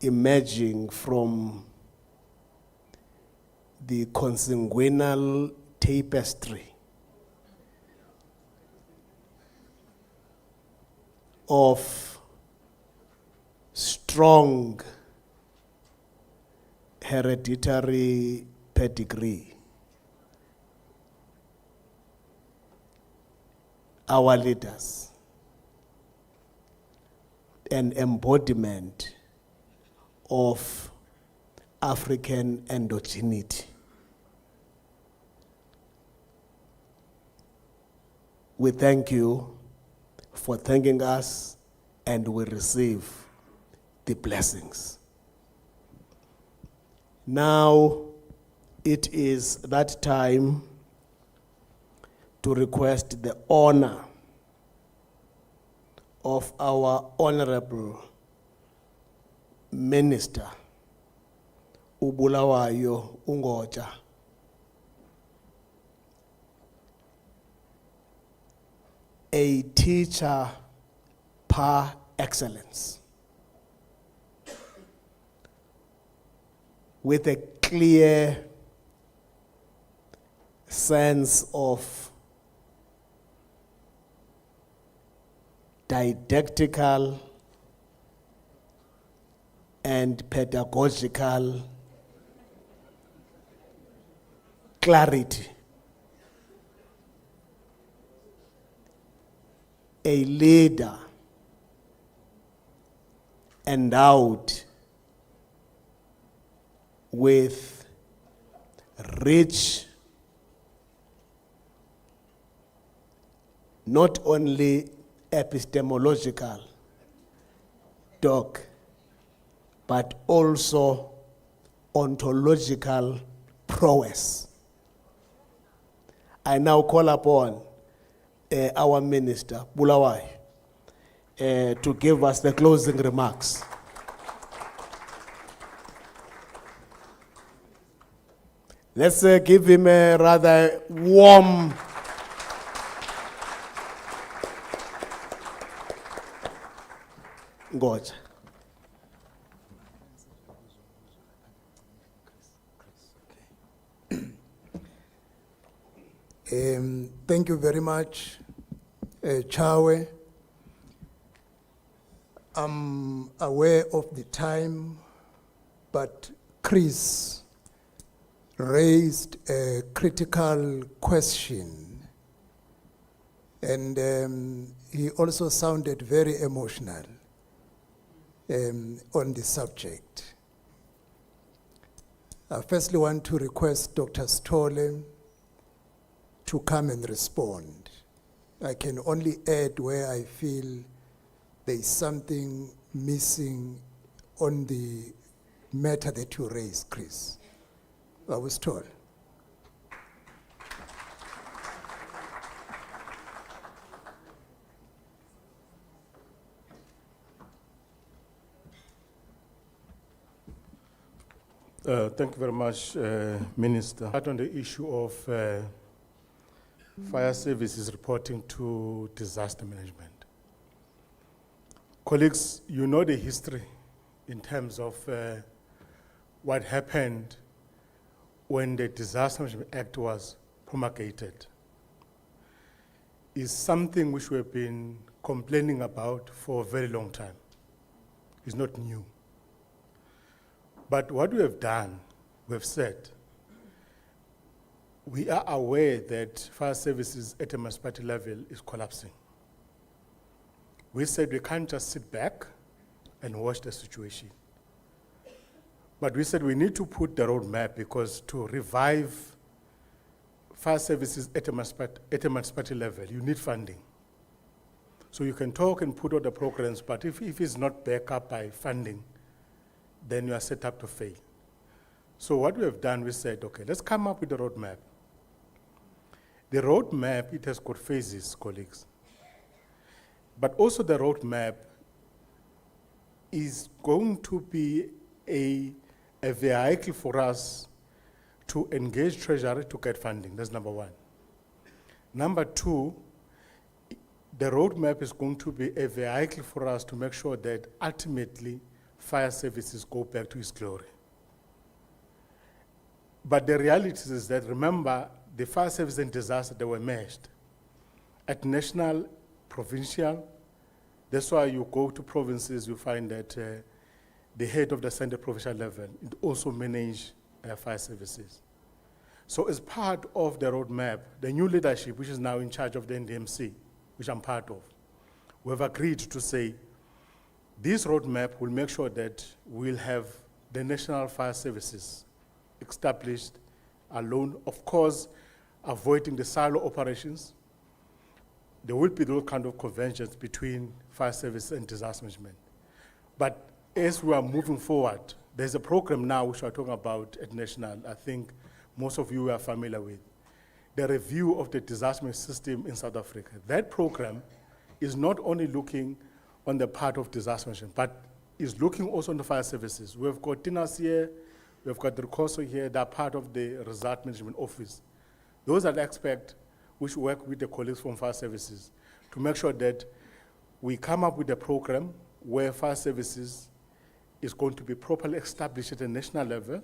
emerging from the consanguinal tapestry of strong hereditary pedigree. Our leaders, an embodiment of African endogeneity. We thank you for thanking us, and we receive the blessings. Now it is that time to request the honor of our honorable minister, Ubulawayo Ungoja, a teacher par excellence, with a clear sense of didactical and pedagogical clarity. A leader endowed with rich, not only epistemological but also ontological prowess. I now call upon our minister, Bulawai, to give us the closing remarks. Let's give him a rather warm God. Thank you very much, Chawe. I'm aware of the time, but Chris raised a critical question, and he also sounded very emotional on the subject. I firstly want to request Dr. Stolle to come and respond. I can only add where I feel there is something missing on the matter that you raised, Chris. I was told. Thank you very much, Minister. On the issue of fire services reporting to disaster management. Colleagues, you know the history in terms of what happened when the Disaster Management Act was promulgated is something which we have been complaining about for a very long time. It's not new. But what we have done, we have said, we are aware that fire services at a municipality level is collapsing. We said we can't just sit back and watch the situation. But we said we need to put the roadmap, because to revive fire services at a municipality level, you need funding. So you can talk and put out the programs, but if it's not backed up by funding, then you are set up to fail. So what we have done, we said, okay, let's come up with a roadmap. The roadmap, it has got phases, colleagues. But also the roadmap is going to be a vehicle for us to engage Treasury to get funding. That's number one. Number two, the roadmap is going to be a vehicle for us to make sure that ultimately fire services go back to its glory. But the reality is that, remember, the fire service and disaster, they were meshed at national, provincial. That's why you go to provinces, you find that the head of the center provincial level, it also manage fire services. So as part of the roadmap, the new leadership, which is now in charge of the NDMC, which I'm part of, we have agreed to say this roadmap will make sure that we'll have the National Fire Services established alone, of course, avoiding the silo operations. There will be those kind of conventions between fire service and disaster management. But as we are moving forward, there's a program now which we're talking about at National, I think most of you are familiar with, the review of the disaster management system in South Africa. That program is not only looking on the part of disaster management, but is looking also on the fire services. We've got TINAS here, we've got the Recoso here, that are part of the result management office. Those are the experts which work with the colleagues from fire services to make sure that we come up with a program where fire services is going to be properly established at a national level,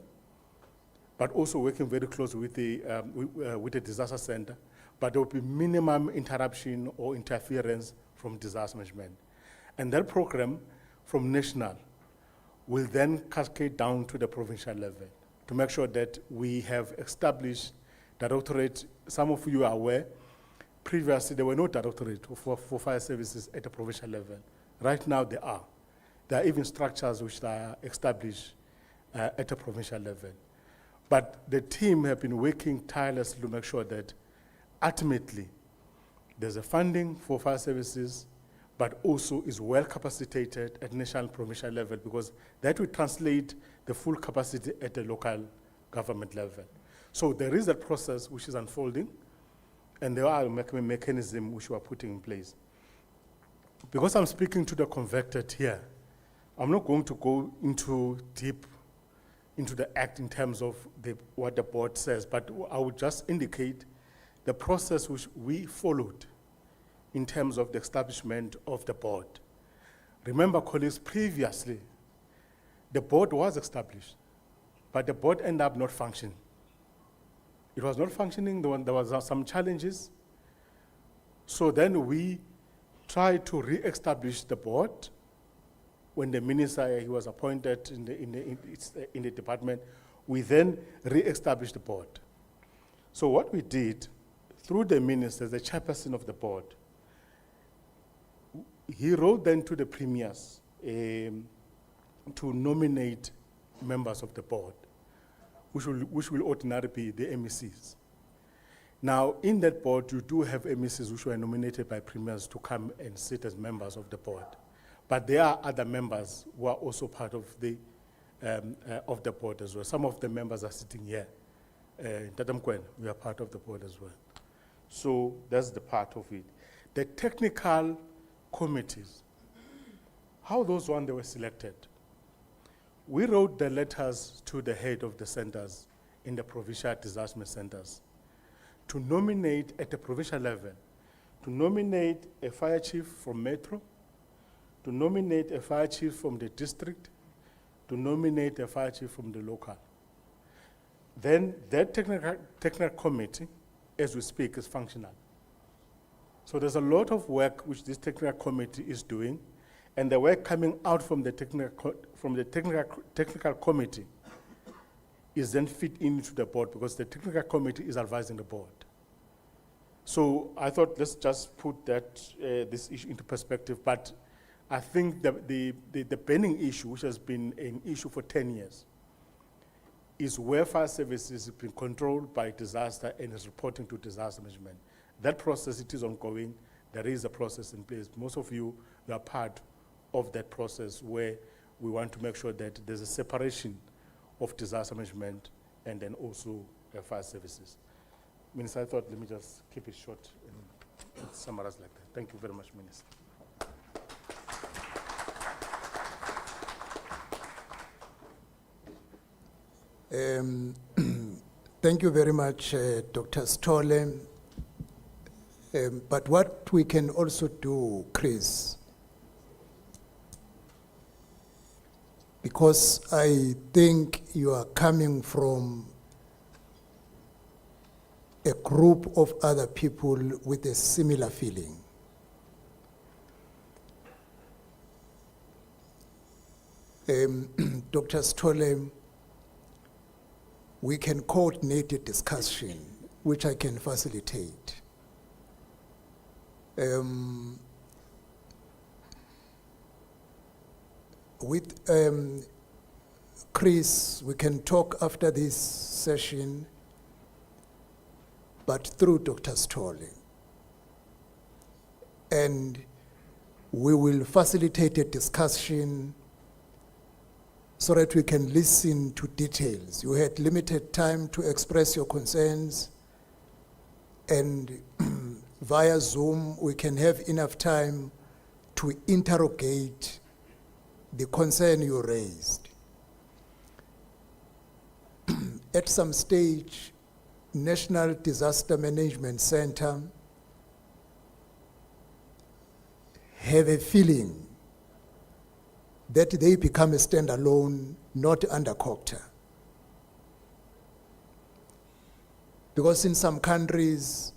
but also working very closely with the disaster center. But there will be minimum interruption or interference from disaster management. And that program from national will then cascade down to the provincial level to make sure that we have established directorate. Some of you are aware, previously there were no directorate for fire services at the provincial level. Right now there are. There are even structures which are established at the provincial level. But the team have been working tirelessly to make sure that ultimately there's a funding for fire services, but also is well capacitated at national and provincial level, because that will translate the full capacity at the local government level. So there is a process which is unfolding, and there are mechanisms which we are putting in place. Because I'm speaking to the convicted here, I'm not going to go into deep into the act in terms of what the board says, but I would just indicate the process which we followed in terms of the establishment of the board. Remember, colleagues, previously, the board was established, but the board ended up not functioning. It was not functioning, there was some challenges. So then we tried to re-establish the board. When the minister he was appointed in the department, we then re-established the board. So what we did, through the minister, the chairperson of the board, he wrote then to the premiers to nominate members of the board, which will ordinarily be the MECs. Now, in that board, you do have MECs which were nominated by premiers to come and sit as members of the board. But there are other members who are also part of the board as well. Some of the members are sitting here. Tatamkwen, we are part of the board as well. So that's the part of it. The technical committees, how those ones they were selected. We wrote the letters to the head of the centers in the provincial disaster centers to nominate at the provincial level, to nominate a fire chief from Metro, to nominate a fire chief from the district, to nominate a fire chief from the local. then that technical committee, as we speak, is functional. So there's a lot of work which this technical committee is doing, and the work coming out from the technical committee is then fit into the board, because the technical committee is advising the board. So I thought let's just put that this issue into perspective. But I think the burning issue, which has been an issue for 10 years, is where fire services have been controlled by disaster and is reporting to disaster management. That process, it is ongoing. There is a process in place. Most of you are part of that process, where we want to make sure that there's a separation of disaster management and then also fire services. Minister, I thought let me just keep it short and summarize like that. Thank you very much, Minister. Thank you very much, Dr. Stolle. But what we can also do, Chris, because I think you are coming from a group of other people with a similar feeling. Dr. Stolle, we can coordinate a discussion, which I can facilitate. With Chris, we can talk after this session, but through Dr. Stolle. And we will facilitate a discussion so that we can listen to details. You had limited time to express your concerns, and via Zoom, we can have enough time to interrogate the concern you raised. At some stage, National Disaster Management Center have a feeling that they become a standalone, not under COCTA. Because in some countries,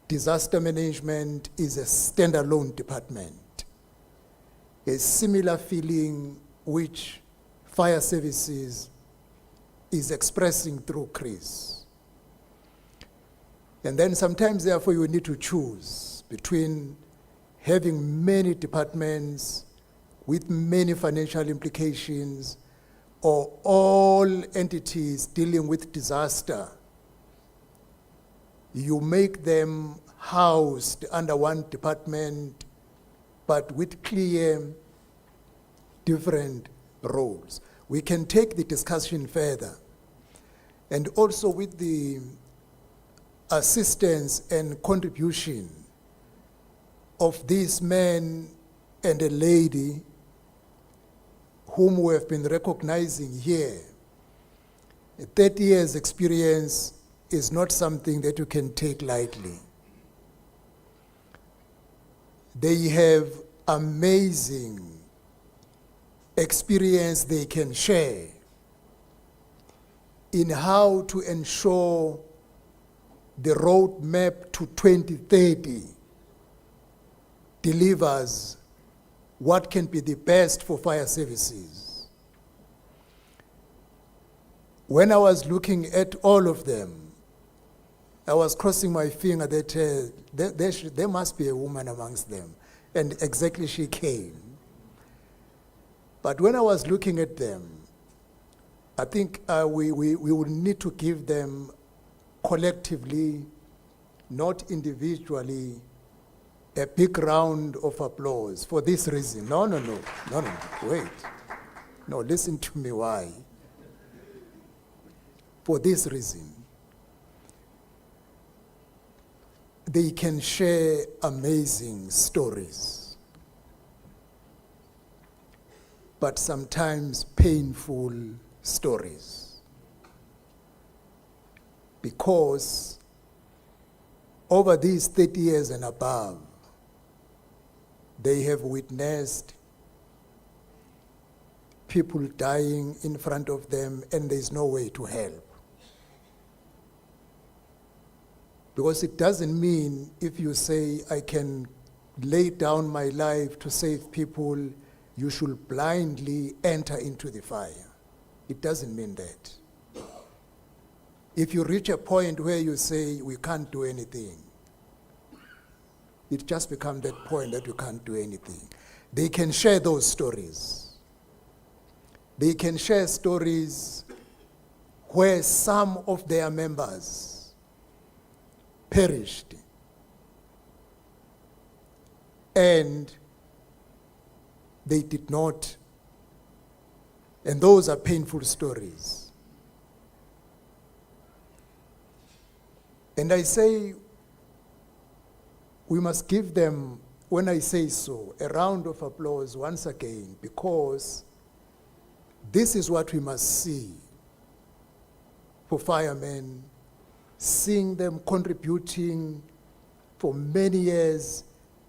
disaster management is a standalone department. A similar feeling which fire services is expressing through Chris. And then sometimes, therefore, you need to choose between having many departments with many financial implications, or all entities dealing with disaster. You make them housed under one department, but with clear, different roles. We can take the discussion further. And also with the assistance and contribution of this man and a lady whom we have been recognizing here. 30 years experience is not something that you can take lightly. They have amazing experience they can share in how to ensure the roadmap to 2030 delivers what can be the best for fire services. When I was looking at all of them, I was crossing my finger that there must be a woman amongst them. And exactly she came. But when I was looking at them, I think we would need to give them collectively, not individually, a big round of applause for this reason. No, wait. No, listen to me why. For this reason. They can share amazing stories, but sometimes painful stories. Because over these 30 years and above, they have witnessed people dying in front of them, and there's no way to help. Because it doesn't mean if you say, I can lay down my life to save people, you should blindly enter into the fire. It doesn't mean that. If you reach a point where you say, we can't do anything, it just becomes that point that you can't do anything. They can share those stories. They can share stories where some of their members perished. And they did not. And those are painful stories. And I say, we must give them, when I say so, a round of applause once again, because this is what we must see for firemen, seeing them contributing for many years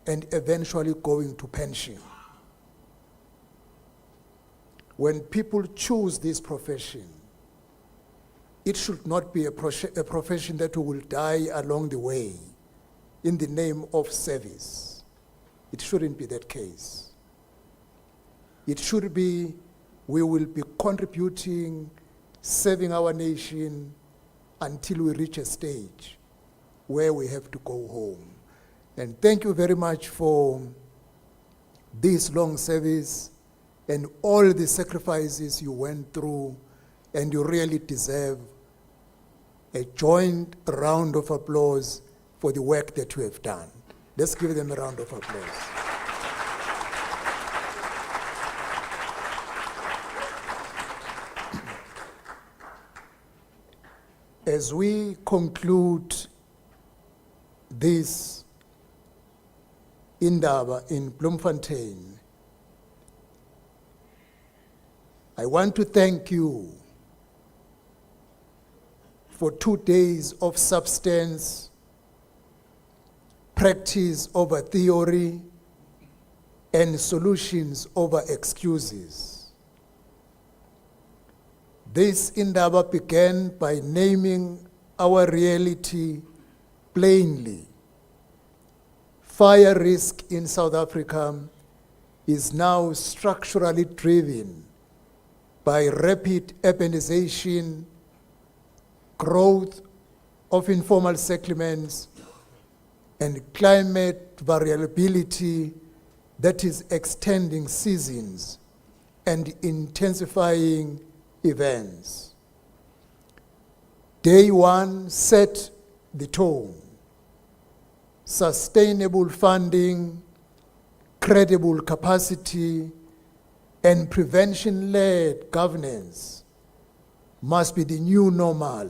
and eventually going to pension. When people choose this profession, it should not be a profession that will die along the way in the name of service. It shouldn't be that case. It should be, we will be contributing, serving our nation until we reach a stage where we have to go home. And thank you very much for this long service and all the sacrifices you went through, and you really deserve a joint round of applause for the work that you have done. Let's give them a round of applause. As we conclude this Indaba in Bloemfontein, I want to thank you for 2 days of substance, practice over theory, and solutions over excuses. This Indaba began by naming our reality plainly. Fire risk in South Africa is now structurally driven by rapid urbanization, growth of informal settlements, and climate variability that is extending seasons and intensifying events. Day one set the tone. Sustainable funding, credible capacity, and prevention-led governance must be the new normal,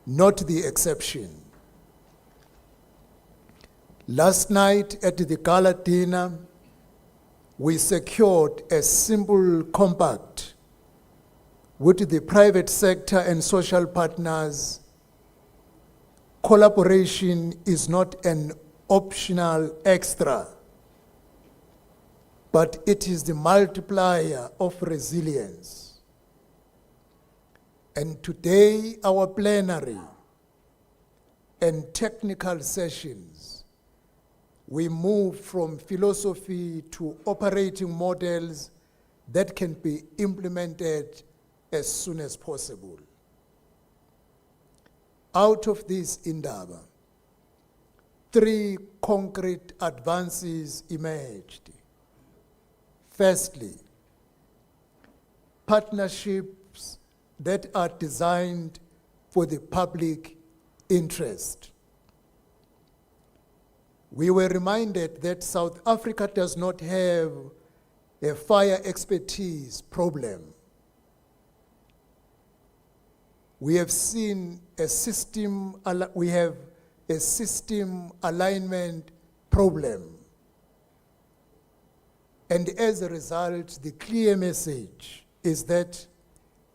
not the exception. Last night at the gala dinner, we secured a simple compact with the private sector and social partners. Collaboration is not an optional extra, but it is the multiplier of resilience. And today, our plenary and technical sessions, we move from philosophy to operating models that can be implemented as soon as possible. Out of this Indaba, 3 concrete advances emerged. Firstly, partnerships that are designed for the public interest. We were reminded that South Africa does not have a fire expertise problem. We have seen a system alignment problem. And as a result, the clear message is that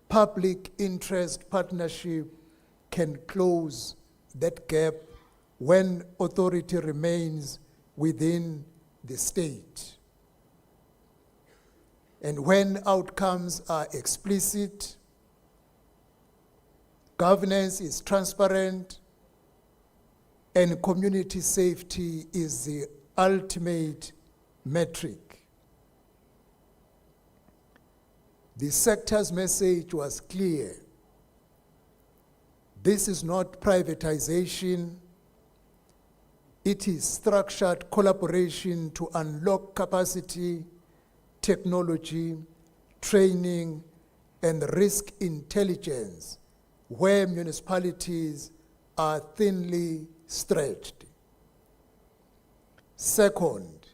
public interest partnership can close that gap when authority remains within the state. And when outcomes are explicit, governance is transparent, and community safety is the ultimate metric. The sector's message was clear. This is not privatization. It is structured collaboration to unlock capacity, technology, training, and risk intelligence where municipalities are thinly stretched. Second,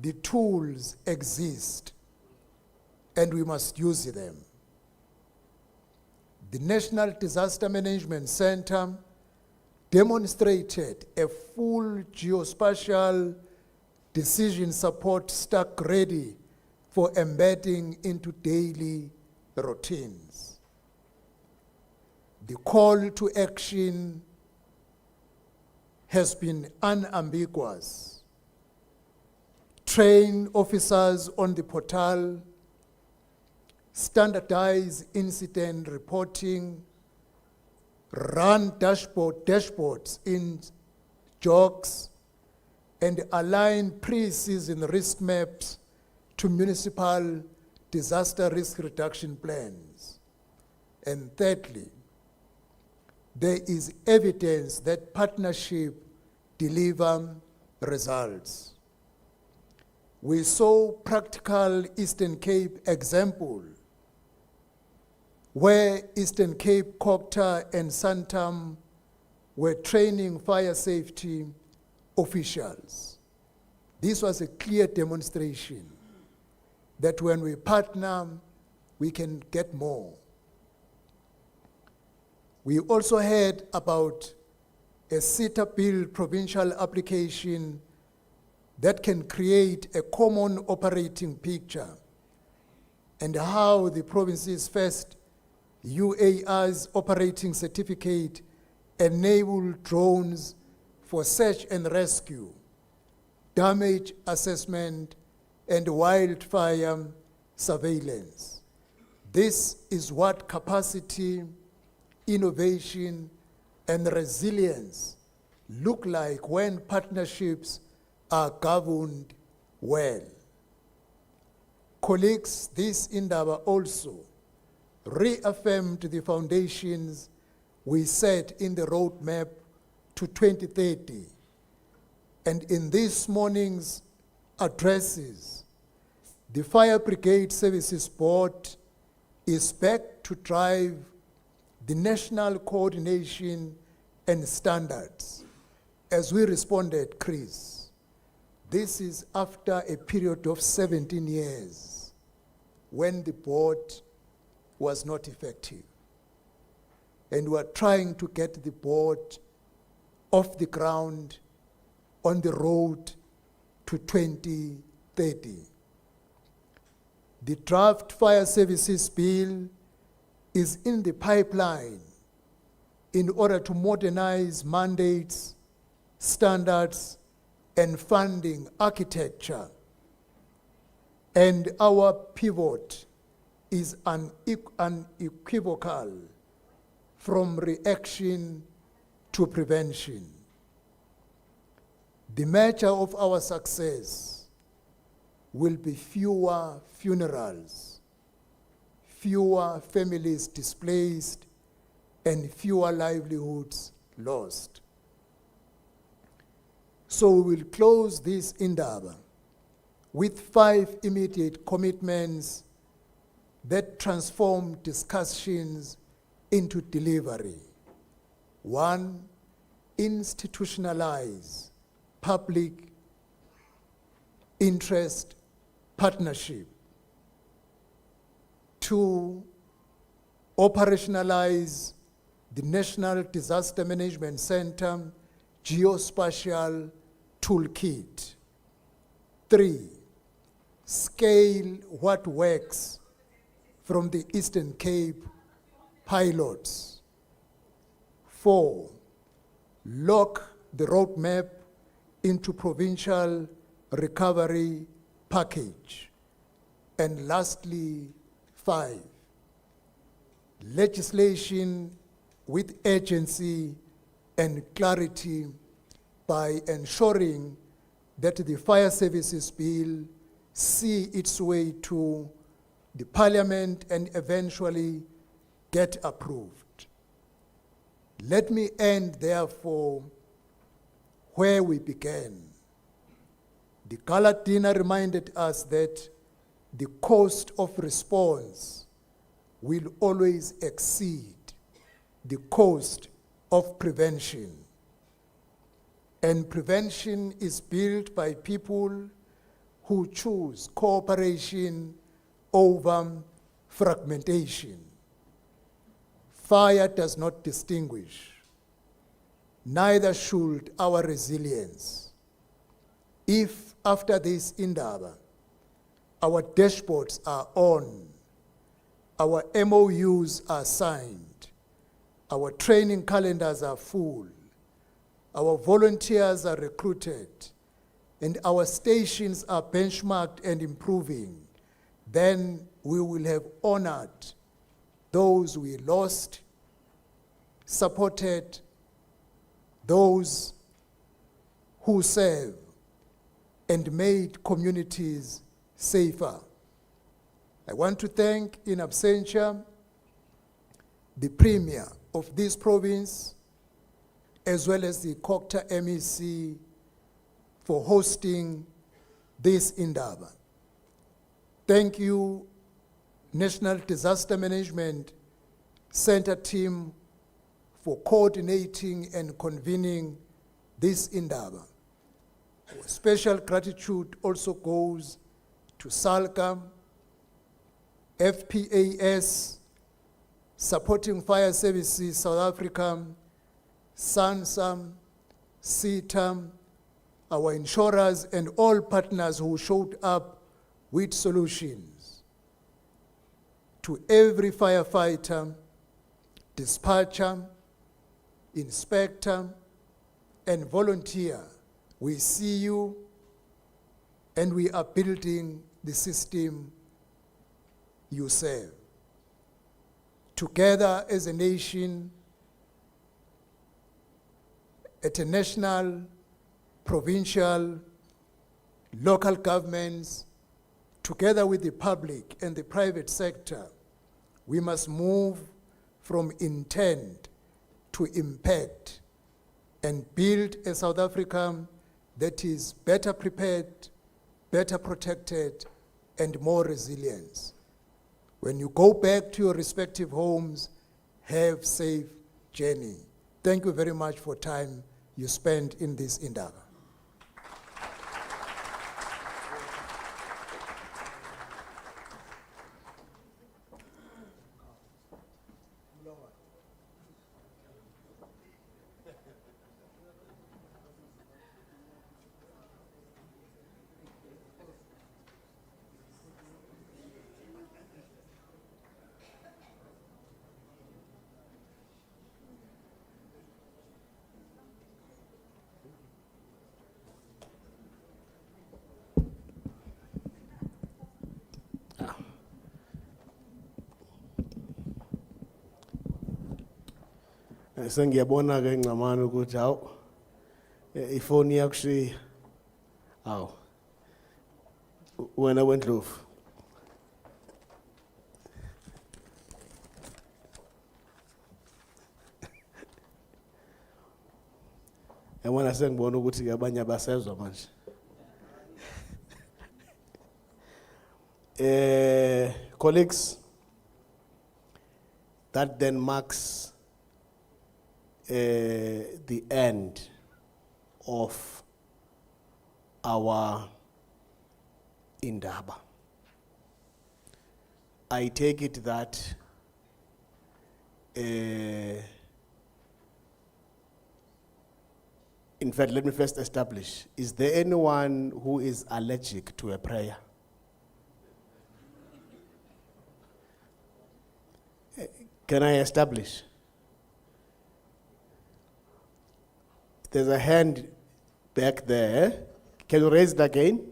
the tools exist and we must use them. The National Disaster Management Center demonstrated a full geospatial decision support stack ready for embedding into daily routines. The call to action has been unambiguous. Train officers on the portal, standardize incident reporting, run dashboards in jogs, and align pre-season risk maps to municipal disaster risk reduction plans. And thirdly, there is evidence that partnership deliver results. We saw practical Eastern Cape example where Eastern Cape, Cocta, and Santam were training fire safety officials. This was a clear demonstration that when we partner, we can get more. We also heard about a CETA bill provincial application that can create a common operating picture and how the province's first UAR's operating certificate enable drones for search and rescue, damage assessment, and wildfire surveillance. This is what capacity, innovation, and resilience look like when partnerships are governed well. Colleagues, this Indaba also reaffirmed the foundations we set in the roadmap to 2030. And in this morning's addresses, the Fire Brigade Services Board is back to drive the national coordination and standards as we responded, Chris. This is after a period of 17 years when the board was not effective. And we're trying to get the board off the ground on the road to 2030. The draft fire services bill is in the pipeline in order to modernize mandates, standards, and funding architecture. And our pivot is unequivocal from reaction to prevention. The measure of our success will be fewer funerals, fewer families displaced, and fewer livelihoods lost. So we will close this Indaba with 5 immediate commitments that transform discussions into delivery. 1, institutionalize public interest partnership. 2, operationalize the National Disaster Management Center Geospatial Toolkit. 3, scale what works from the Eastern Cape pilots. 4, lock the roadmap into provincial recovery package. And lastly, 5, legislation with urgency and clarity by ensuring that the Fire Services Bill see its way to the Parliament and eventually get approved. Let me end, therefore, where we began. The Gala dinner reminded us that the cost of response will always exceed the cost of prevention. And prevention is built by people who choose cooperation over fragmentation. Fire does not distinguish, neither should our resilience. If after this Indaba, our dashboards are on, our MOUs are signed, our training calendars are full, our volunteers are recruited, and our stations are benchmarked and improving, then we will have honored those we lost, supported those who serve, and made communities safer. I want to thank in absentia the Premier of this province, as well as the COCTA MEC for hosting this Indaba. Thank you, National Disaster Management Center team, for coordinating and convening this Indaba. Special gratitude also goes to SALCA, FPAS, Supporting Fire Services South Africa, SANSA, CITA, our insurers, and all partners who showed up with solutions. To every firefighter, dispatcher, inspector, and volunteer, we see you, and we are building the system you serve. Together as a nation, at a national, provincial, local governments, together with the public and the private sector, we must move from intent to impact and build a South Africa that is better prepared, better protected, and more resilient. When you go back to your respective homes, have safe journey. Thank you very much for time you spent in this Indaba. Sengiyabona ke ngcamana ukuthi hawu ifoni yakushiya hawu wena wendlovu yabona sengibona ukuthi ke abanye abasezwa manje colleagues, that then marks the end of our Indaba. I take it that in fact, let me first establish, is there anyone who is allergic to a prayer? Can I establish? There's a hand back there. Can you raise it again?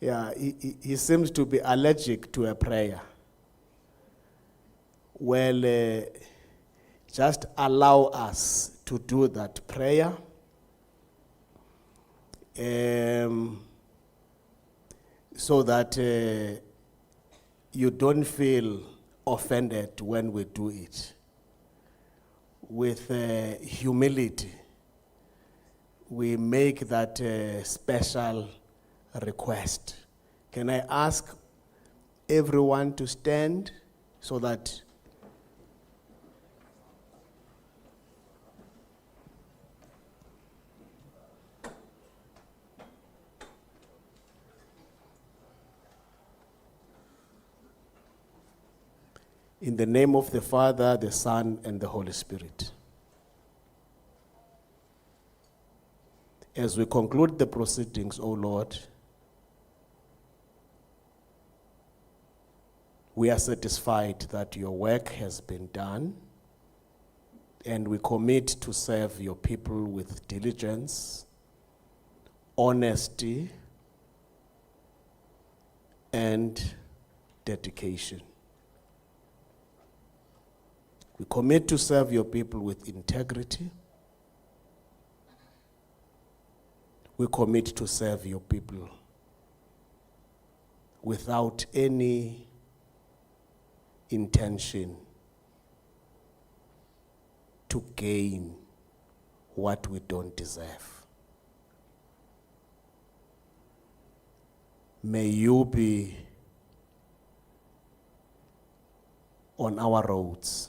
Yeah, he seems to be allergic to a prayer. Well, just allow us to do that prayer. So that you don't feel offended when we do it. With humility, we make that special request. Can I ask everyone to stand so that in the name of the Father, the Son, and the Holy Spirit. As we conclude the proceedings, O Lord, we are satisfied that your work has been done, and we commit to serve your people with diligence, honesty, and dedication. We commit to serve your people with integrity. We commit to serve your people without any intention to gain what we don't deserve. May you be on our roads.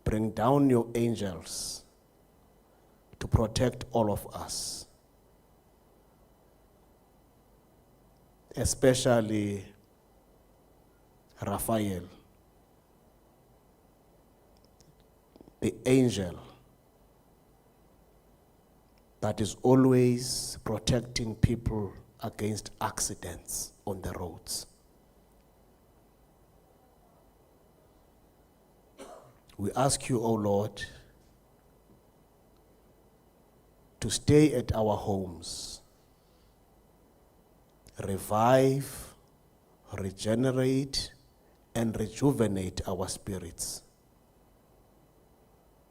Bring down your angels to protect all of us, especially Raphael, the angel that is always protecting people against accidents on the roads. We ask you, O Lord, to stay at our homes, revive, regenerate, and rejuvenate our spirits,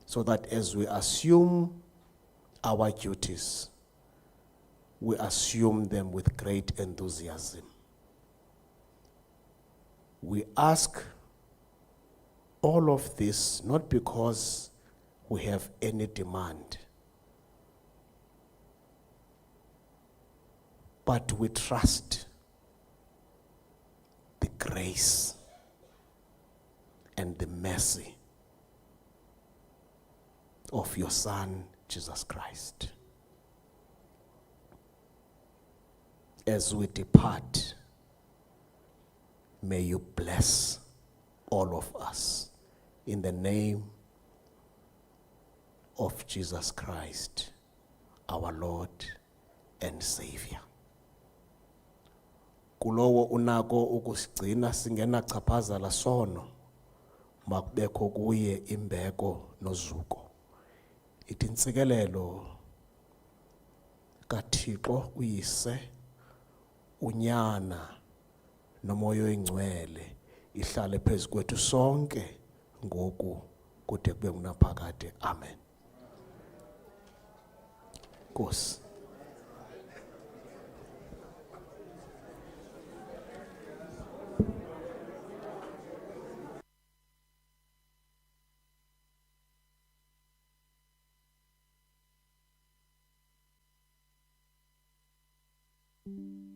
so that as we assume our duties, we assume them with great enthusiasm. We ask all of this not because we have any demand, but we trust the grace and the mercy of your Son, Jesus Christ. As we depart, may you bless all of us in the name of Jesus Christ, our Lord and Savior. Kulowo unako ukusigcina singena chaphaza la sono, makubekho kuye imbeko nozuko. Ithi intsikelelo kaThixo uyise, unyana nomoya oyingcwele ihlale phezu kwethu sonke ngoku kude kube ngunaphakade. Amen. Nkosi. Thank you.